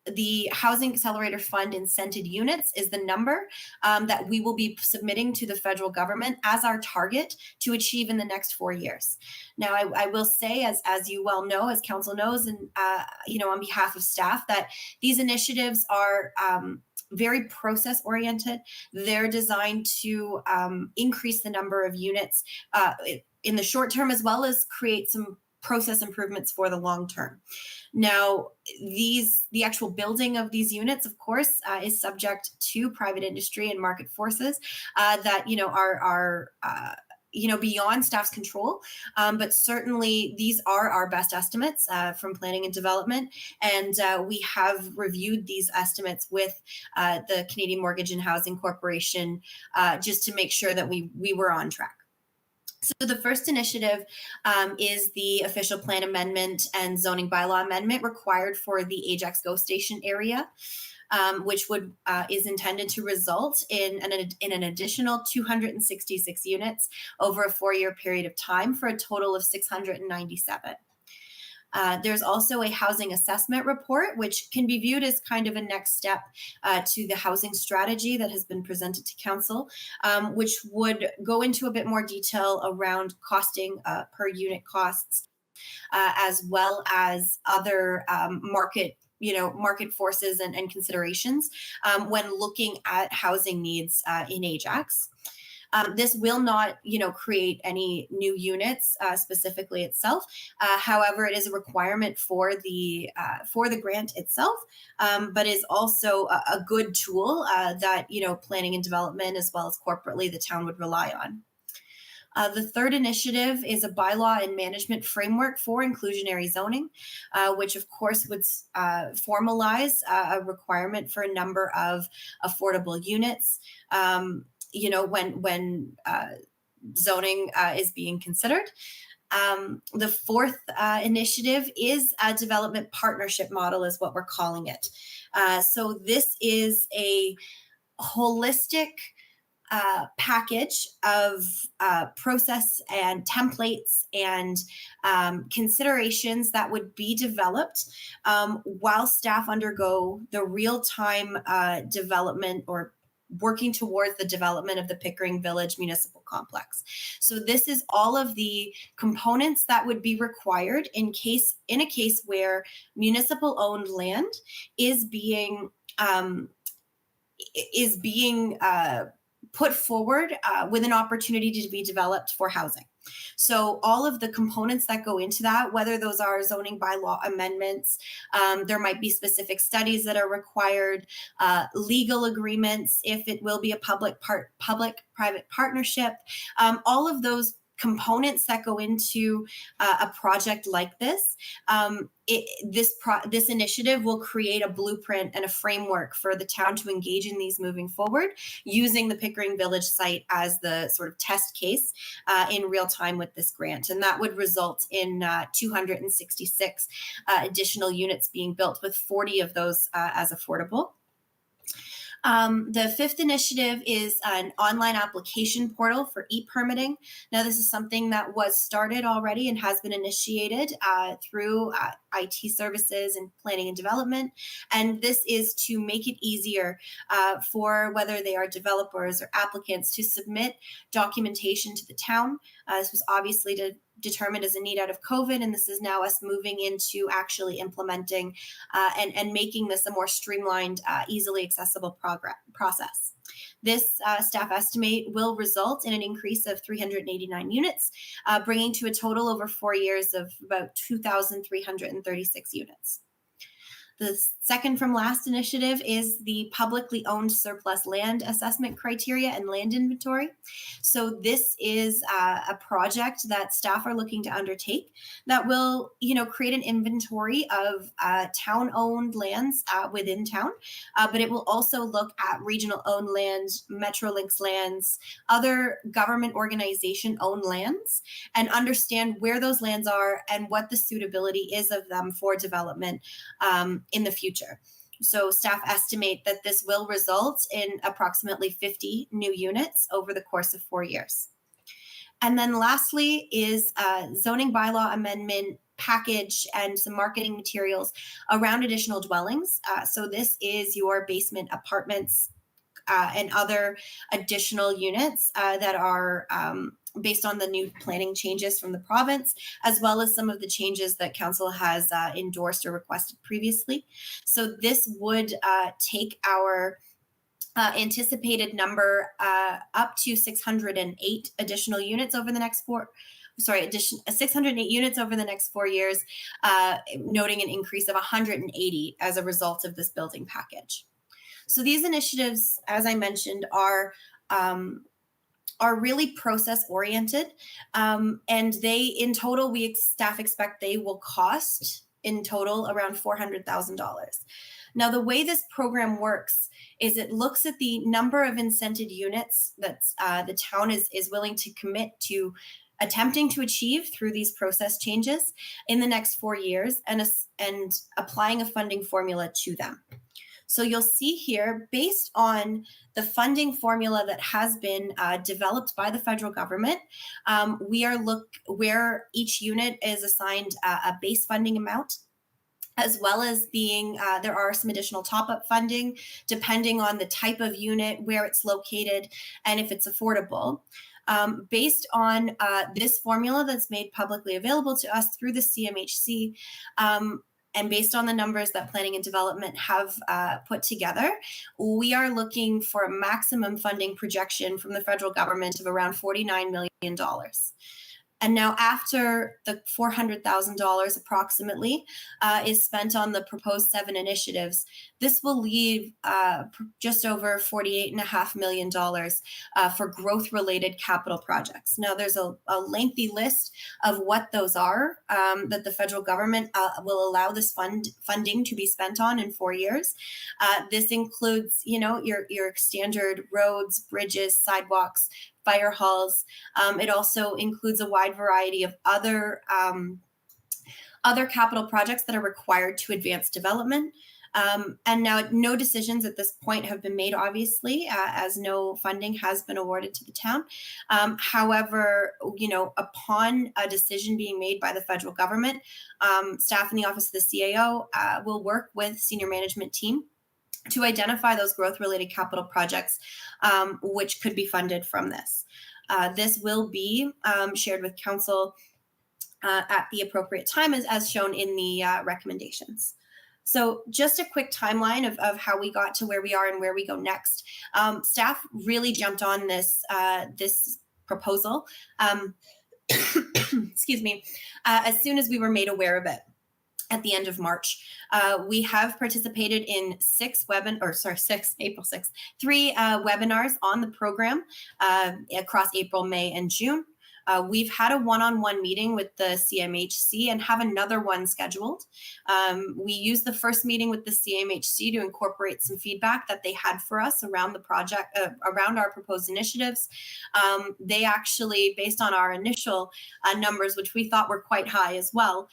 D: the Housing Accelerator Fund incented units is the number that we will be submitting to the federal government as our target to achieve in the next 4 years. Now, I will say, as you well know, as council knows, and on behalf of staff, that these initiatives are very process oriented. They're designed to increase the number of units in the short term, as well as create some process improvements for the long term. Now, the actual building of these units, of course, is subject to private industry and market forces that are beyond staff's control. But certainly, these are our best estimates from planning and development, and we have reviewed these estimates with the Canadian Mortgage and Housing Corporation just to make sure that we were on track. So the first initiative is the official plan amendment and zoning bylaw amendment required for the Ajax GO Station area, which is intended to result in an additional 266 units over a 4-year period of time for a total of 697. There's also a housing assessment report, which can be viewed as kind of a next step to the housing strategy that has been presented to council, which would go into a bit more detail around costing per unit costs, as well as other market forces and considerations when looking at housing needs in Ajax. This will not, create any new units specifically itself. However, it is a requirement for the grant itself, but is also a good tool that planning and development, as well as corporately, the town would rely on. The third initiative is a bylaw and management framework for inclusionary zoning, which of course would formalize a requirement for a number of affordable units. When zoning is being considered. The fourth initiative is a development partnership model, is what we're calling it. So this is a holistic package of process and templates and considerations that would be developed while staff undergo the real-time development or working towards the development of the Pickering Village Municipal Complex. So this is all of the components that would be required in a case where municipal owned land is being put forward with an opportunity to be developed for housing. So all of the components that go into that, whether those are zoning bylaw amendments, there might be specific studies that are required, legal agreements, if it will be a public-private partnership, all of those components that go into a project like this. This initiative will create a blueprint and a framework for the town to engage in these moving forward, using the Pickering Village site as the sort of test case in real time with this grant. And that would result in 266 additional units being built, with 40 of those as affordable. The fifth initiative is an online application portal for e-permitting. Now, this is something that was started already and has been initiated through IT services and planning and development. And this is to make it easier for whether they are developers or applicants to submit documentation to the town. This was obviously determined as a need out of COVID, and this is now us moving into actually implementing and making this a more streamlined, easily accessible process. This staff estimate will result in an increase of 389 units, bringing to a total over 4 years of about 2,336 units. The second from last initiative is the publicly owned surplus land assessment criteria and land inventory. So this is a project that staff are looking to undertake that will, create an inventory of town-owned lands within town, but it will also look at regional-owned lands, Metrolinx lands, other government organization-owned lands, and understand where those lands are and what the suitability is of them for development in the future. So staff estimate that this will result in approximately 50 new units over the course of 4 years. And then lastly is a zoning bylaw amendment package and some marketing materials around additional dwellings. So this is your basement apartments and other additional units that are based on the new planning changes from the province, as well as some of the changes that council has endorsed or requested previously. So this would take our anticipated number up to 608 additional units over the next 608 units over the next 4 years, noting an increase of 180 as a result of this building package. So these initiatives, as I mentioned, are really process oriented, and they, in total, staff expect they will cost in total around $400,000. Now, the way this program works is it looks at the number of incented units that the town is willing to commit to attempting to achieve through these process changes in the next 4 years, and applying a funding formula to them. So you'll see here, based on the funding formula that has been developed by the federal government, where each unit is assigned a base funding amount, as well as there are some additional top-up funding depending on the type of unit, where it's located, and if it's affordable. Based on this formula that's made publicly available to us through the CMHC, and based on the numbers that planning and development have put together, we are looking for a maximum funding projection from the federal government of around $49 million. And now, after the $400,000 approximately is spent on the proposed 7 initiatives, this will leave just over $48.5 million for growth-related capital projects. Now, there's a lengthy list of what those are that the federal government will allow this funding to be spent on in 4 years. This includes, your standard roads, bridges, sidewalks, fire halls. It also includes a wide variety of other capital projects that are required to advance development. And now, no decisions at this point have been made, obviously, as no funding has been awarded to the town. However, upon a decision being made by the federal government, staff in the Office of the CAO will work with senior management team to identify those growth-related capital projects which could be funded from this. This will be shared with council at the appropriate time, as shown in the recommendations. So just a quick timeline of how we got to where we are and where we go next. Staff really jumped on this proposal, excuse me, as soon as we were made aware of it at the end of March. We have participated in April 6th, 3 webinars on the program across April, May, and June. We've had a one-on-one meeting with the CMHC and have another one scheduled. We used the first meeting with the CMHC to incorporate some feedback that they had for us around the project, around our proposed initiatives. They actually, based on our initial numbers, which we thought were quite high as well,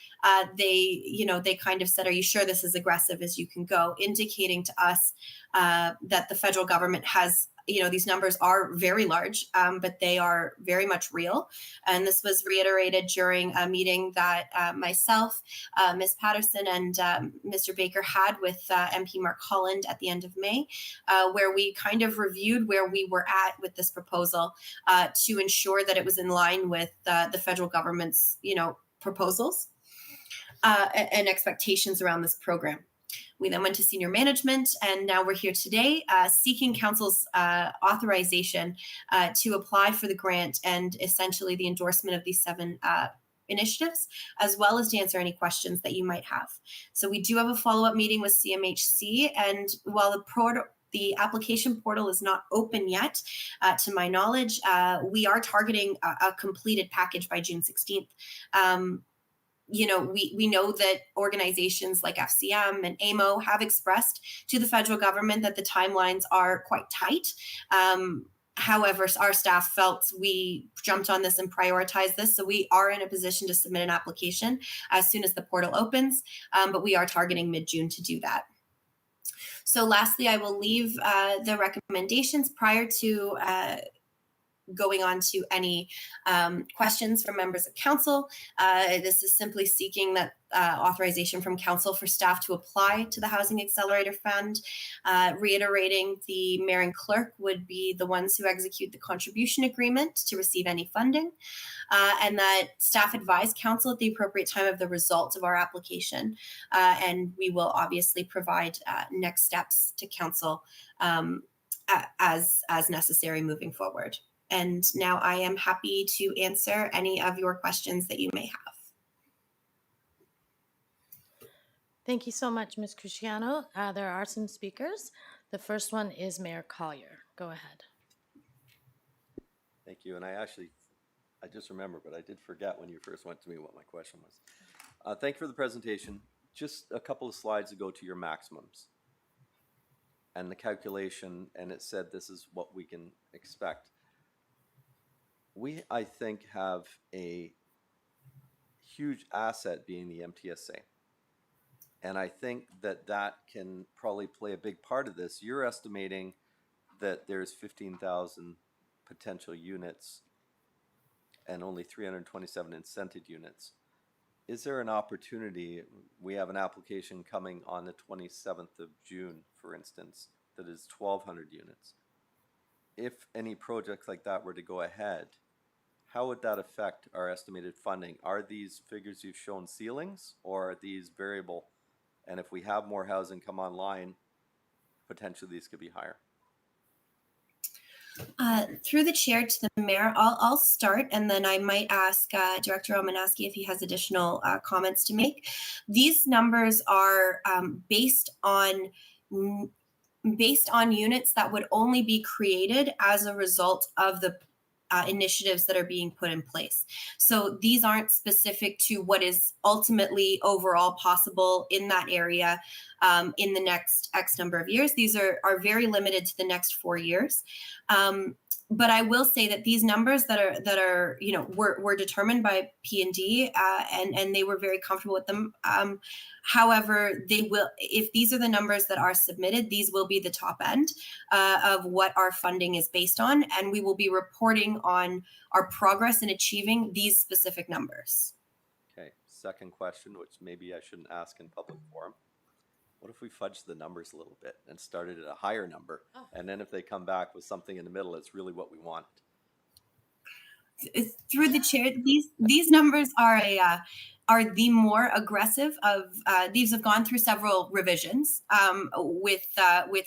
D: they kind of said, "Are you sure this is aggressive as you can go?" Indicating to us that the federal government has, these numbers are very large, but they are very much real. And this was reiterated during a meeting that myself, Ms. Patterson, and Mr. Baker had with MP Mark Holland at the end of May, where we kind of reviewed where we were at with this proposal to ensure that it was in line with the federal government's, proposals and expectations around this program. We then went to senior management, and now we're here today seeking council's authorization to apply for the grant and essentially the endorsement of these 7 initiatives, as well as to answer any questions that you might have. So we do have a follow-up meeting with CMHC, and while the application portal is not open yet, to my knowledge, we are targeting a completed package by June 16th. We know that organizations like FCM and AMO have expressed to the federal government that the timelines are quite tight. However, our staff felt we jumped on this and prioritized this. So we are in a position to submit an application as soon as the portal opens, but we are targeting mid-June to do that. So lastly, I will leave the recommendations prior to going on to any questions from members of council. This is simply seeking that authorization from council for staff to apply to the Housing Accelerator Fund, reiterating the mayor and clerk would be the ones who execute the contribution agreement to receive any funding, and that staff advise council at the appropriate time of the results of our application, and we will obviously provide next steps to council as necessary moving forward. And now I am happy to answer any of your questions that you may have.
A: Thank you so much, Ms. Cruciano. There are some speakers. The first one is Mayor Collier. Go ahead.
F: Thank you. And I just remembered, but I did forget when you first went to me what my question was. Thank you for the presentation. Just a couple of slides ago to your maximums and the calculation, and it said this is what we can expect. We, I think, have a huge asset being the MTSA. And I think that can probably play a big part of this. You're estimating that there's 15,000 potential units and only 327 incented units. Is there an opportunity? We have an application coming on the 27th of June, for instance, that is 1,200 units. If any projects like that were to go ahead, how would that affect our estimated funding? Are these figures you've shown ceilings, or are these variable? And if we have more housing come online, potentially these could be higher.
D: Through the chair to the mayor, I'll start, and then I might ask Director Omanowski if he has additional comments to make. These numbers are based on units that would only be created as a result of the initiatives that are being put in place. So these aren't specific to what is ultimately overall possible in that area in the next X number of years. These are very limited to the next 4 years. But I will say that these numbers that are were determined by P&D and they were very comfortable with them. However, they will, if these are the numbers that are submitted, these will be the top end of what our funding is based on, and we will be reporting on our progress in achieving these specific numbers.
F: Okay, second question, which maybe I shouldn't ask in public forum. What if we fudge the numbers a little bit and started at a higher number, and then if they come back with something in the middle, it's really what we want?
D: Through the chair, these numbers are are the more aggressive of these have gone through several revisions with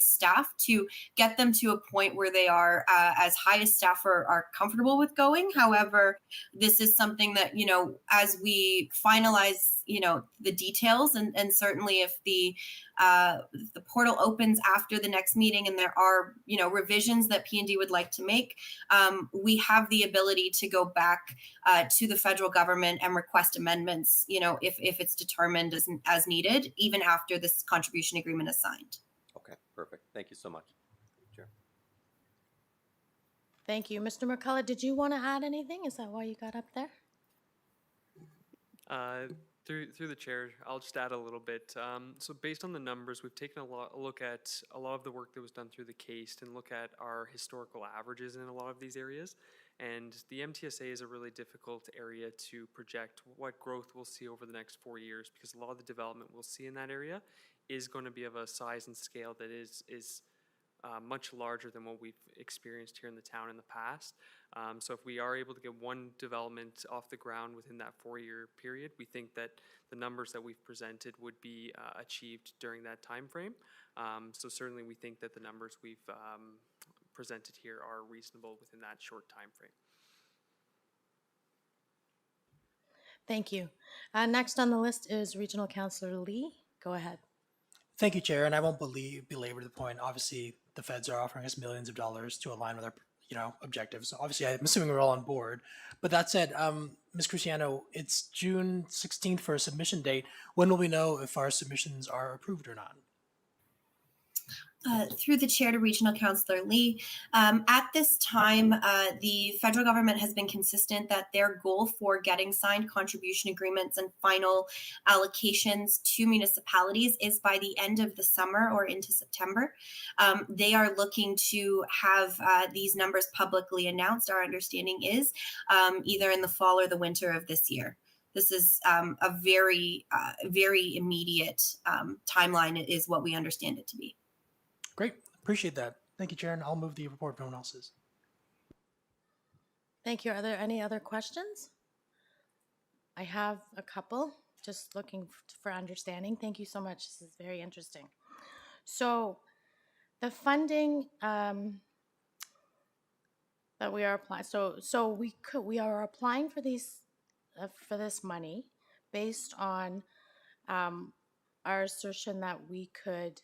D: staff to get them to a point where they are as high as staff are comfortable with going. However, this is something that, as we finalize, the details, and certainly if the portal opens after the next meeting and there are, revisions that P&D would like to make, we have the ability to go back to the federal government and request amendments, if it's determined as needed, even after this contribution agreement is signed.
F: Okay, perfect. Thank you so much, Chair.
A: Thank you. Mr. McCullough, did you want to add anything? Is that why you got up there?
E: Through the chair, I'll just add a little bit. So based on the numbers, we've taken a look at a lot of the work that was done through the CAST and look at our historical averages in a lot of these areas. And the MTSA is a really difficult area to project what growth we'll see over the next 4 years, because a lot of the development we'll see in that area is going to be of a size and scale that is much larger than what we've experienced here in the town in the past. So if we are able to get one development off the ground within that 4-year period, we think that the numbers that we've presented would be achieved during that time frame. So certainly we think that the numbers we've presented here are reasonable within that short time frame.
A: Thank you. Next on the list is Regional Councillor Lee. Go ahead.
L: Thank you, Chair, and I won't belabor the point. Obviously, the feds are offering us millions of dollars to align with our, objectives. So obviously, I'm assuming we're all on board. But that said, Ms. Cruciano, it's June 16th for a submission date. When will we know if our submissions are approved or not?
D: Through the chair to Regional Councillor Lee, at this time, the federal government has been consistent that their goal for getting signed contribution agreements and final allocations to municipalities is by the end of the summer or into September. They are looking to have these numbers publicly announced. Our understanding is either in the fall or the winter of this year. This is a very, very immediate timeline is what we understand it to be.
L: Great. Appreciate that. Thank you, Chair, and I'll move the report if no one else is.
A: Thank you. Are there any other questions? I have a couple, just looking for understanding. Thank you so much. This is very interesting. So the funding that we are applying, so we are applying for these for this money based on our assertion that we could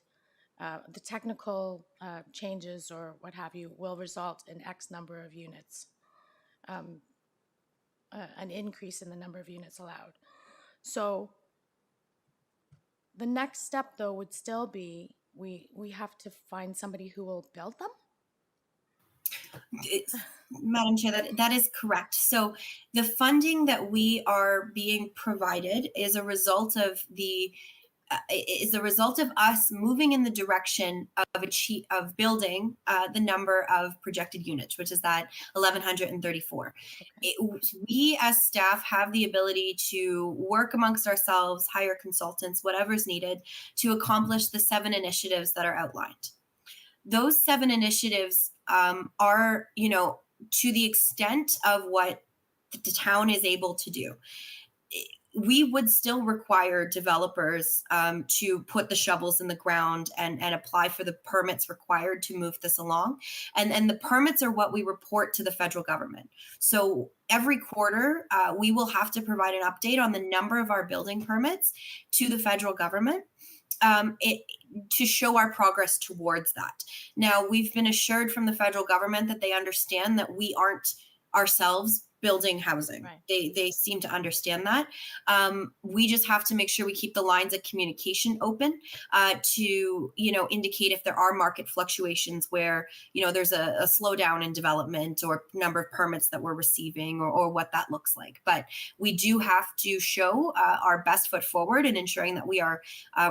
A: the technical changes or what have you will result in X number of units, an increase in the number of units allowed. So the next step, though, would still be we have to find somebody who will build them?
D: Madam Chair, that is correct. So the funding that we are being provided is a result of us moving in the direction of building the number of projected units, which is that 1,134. We as staff have the ability to work amongst ourselves, hire consultants, whatever's needed to accomplish the 7 initiatives that are outlined. Those 7 initiatives are, to the extent of what the town is able to do. We would still require developers to put the shovels in the ground and apply for the permits required to move this along. And the permits are what we report to the federal government. So every quarter, we will have to provide an update on the number of our building permits to the federal government to show our progress towards that. Now, we've been assured from the federal government that they understand that we aren't ourselves building housing. Right. They seem to understand that. We just have to make sure we keep the lines of communication open to, indicate if there are market fluctuations where, there's a slowdown in development or number of permits that we're receiving or what that looks like. But we do have to show our best foot forward in ensuring that we are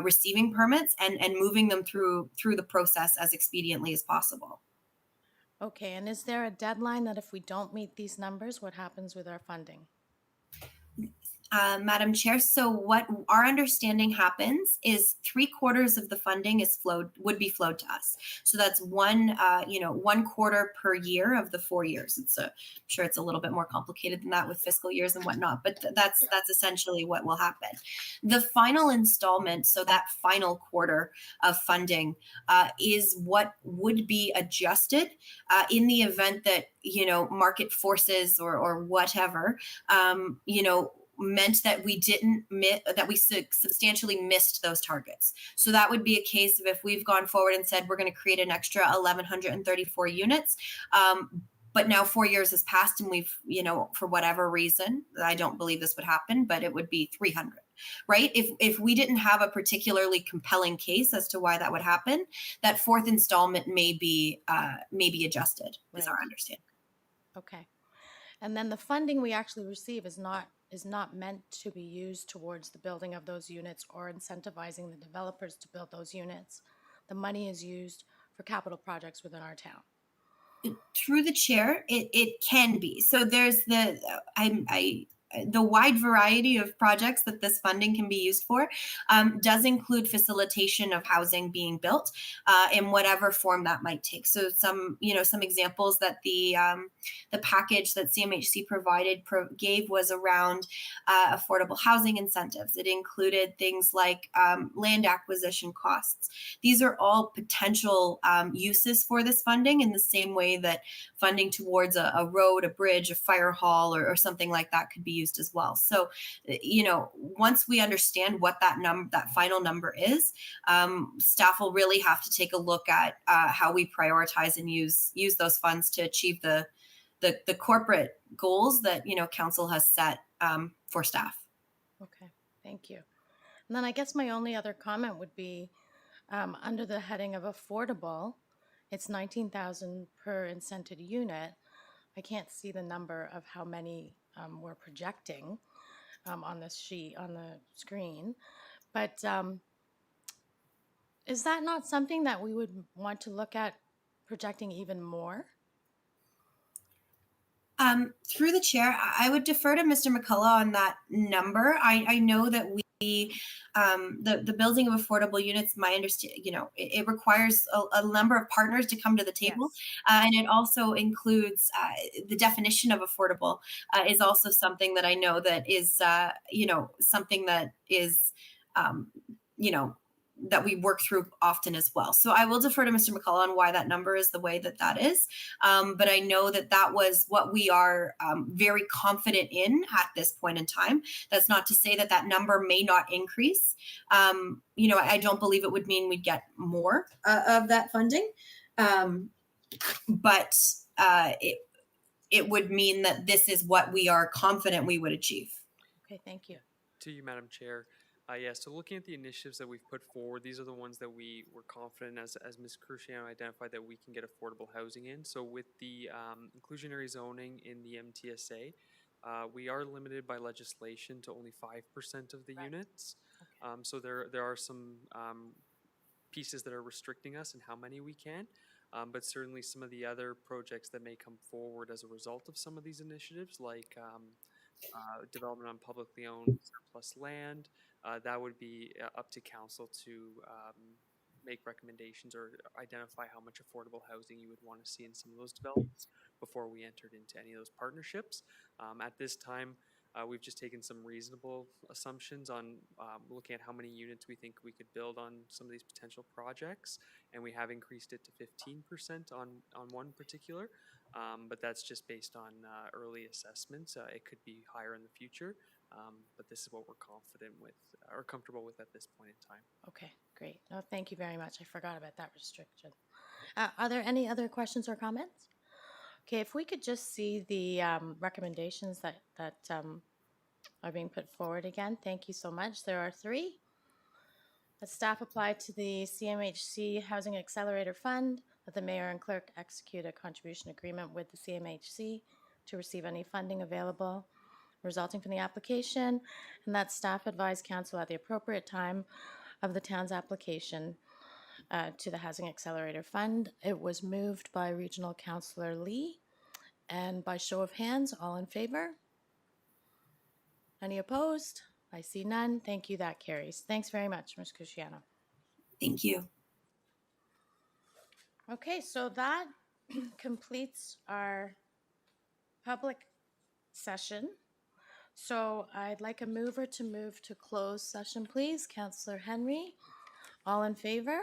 D: receiving permits and moving them through the process as expediently as possible.
A: Okay, and is there a deadline that if we don't meet these numbers, what happens with our funding?
D: Madam Chair. So what our understanding happens is 3/4 of the funding would be flowed to us. So that's one 1/4 per year of the 4 years. I'm sure it's a little bit more complicated than that with fiscal years and whatnot, but that's essentially what will happen. The final installment, so that final quarter of funding, is what would be adjusted in the event that market forces or whatever meant that we substantially missed those targets. So that would be a case of if we've gone forward and said we're going to create an extra 1,134 units, but now 4 years has passed and we've, for whatever reason, I don't believe this would happen, but it would be 300, right? If we didn't have a particularly compelling case as to why that would happen, that fourth installment may be adjusted, is our understanding.
A: Okay. And then the funding we actually receive is not meant to be used towards the building of those units or incentivizing the developers to build those units. The money is used for capital projects within our town.
D: Through the chair, it can be. So there's the wide variety of projects that this funding can be used for does include facilitation of housing being built in whatever form that might take. So some examples that the package that CMHC gave was around affordable housing incentives. It included things like land acquisition costs. These are all potential uses for this funding in the same way that funding towards a road, a bridge, a fire hall, or something like that could be used as well. So, once we understand what that final number is, staff will really have to take a look at how we prioritize and use those funds to achieve the corporate goals that council has set for staff.
A: Okay, thank you. And then I guess my only other comment would be under the heading of affordable, it's 19,000 per incented unit. I can't see the number of how many we're projecting on this sheet on the screen, but is that not something that we would want to look at projecting even more?
D: Through the chair, I would defer to Mr. McCullough on that number. I know that the building of affordable units, my understanding, it requires a number of partners to come to the table. Yes. And it also includes the definition of affordable is also something that I know that is, something that is, that we work through often as well. So I will defer to Mr. McCullough on why that number is the way that is. But I know that was what we are very confident in at this point in time. That's not to say that number may not increase. I don't believe it would mean we'd get more of that funding. But it would mean that this is what we are confident we would achieve.
A: Okay, thank you.
E: To you, Madam Chair. So looking at the initiatives that we've put forward, these are the ones that we were confident, as Ms. Cruciano identified, that we can get affordable housing in. So with the inclusionary zoning in the MTSA, we are limited by legislation to only 5% of the units. Okay. So there are some pieces that are restricting us in how many we can. But certainly some of the other projects that may come forward as a result of some of these initiatives, like development on publicly owned surplus land, that would be up to council to make recommendations or identify how much affordable housing you would want to see in some of those developments before we entered into any of those partnerships. At this time, we've just taken some reasonable assumptions on looking at how many units we think we could build on some of these potential projects, and we have increased it to 15% on one particular, but that's just based on early assessments. It could be higher in the future, but this is what we're confident with or comfortable with at this point in time.
A: Okay, great. No, thank you very much. I forgot about that restriction. Are there any other questions or comments? Okay, if we could just see the recommendations that are being put forward again. Thank you so much. There are 3. That staff apply to the CMHC Housing Accelerator Fund, that the mayor and clerk execute a contribution agreement with the CMHC to receive any funding available resulting from the application, and that staff advise council at the appropriate time of the town's application to the Housing Accelerator Fund. It was moved by Regional Councillor Lee, and by show of hands, all in favor? Any opposed? I see none. Thank you, that carries. Thanks very much, Ms. Cusciano.
D: Thank you.
A: Okay, so that completes our public session. So I'd like a mover to move to closed session, please. Councillor Henry, all in favor?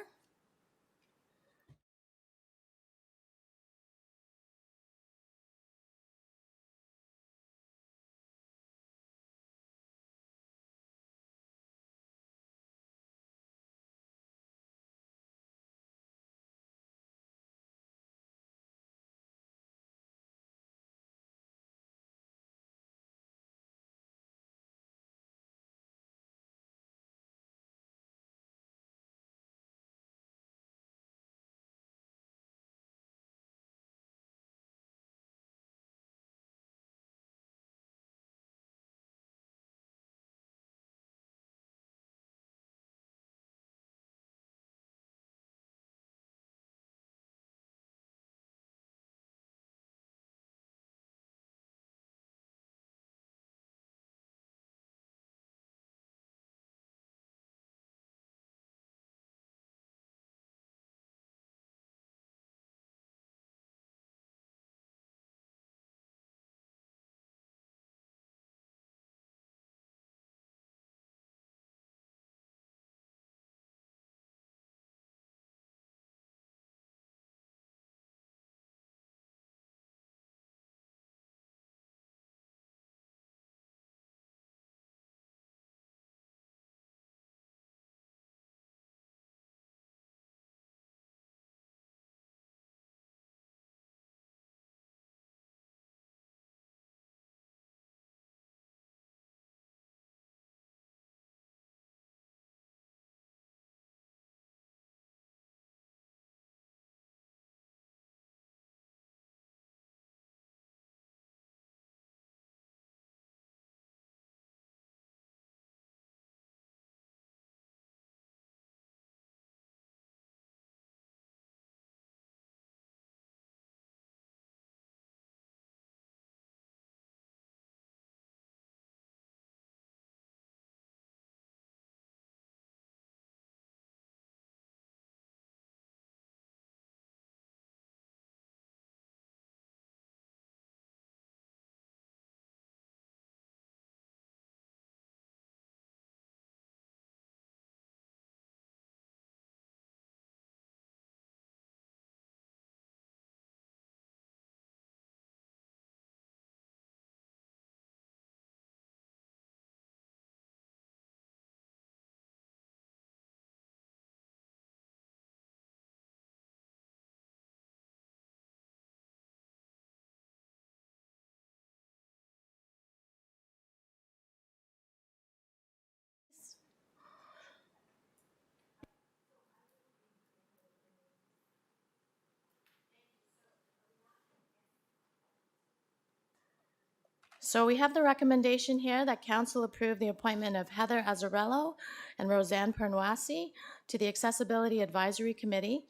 A: So we have the recommendation here that council approve the appointment of Heather Azzarello and Roseanne Pernoisi to the Accessibility Advisory Committee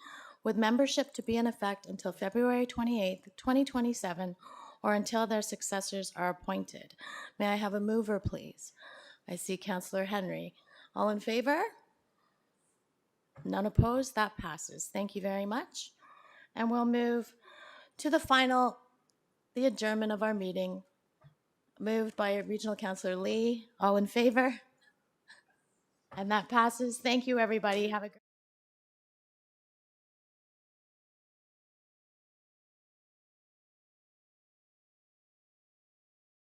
A: with membership to be in effect until February 28th, 2027, or until their successors are appointed. May I have a mover, please? I see Councillor Henry. All in favor? None opposed? That passes. Thank you very much. And we'll move to the adjournment of our meeting. Moved by Regional Councillor Lee. All in favor? And that passes. Thank you, everybody. Have a great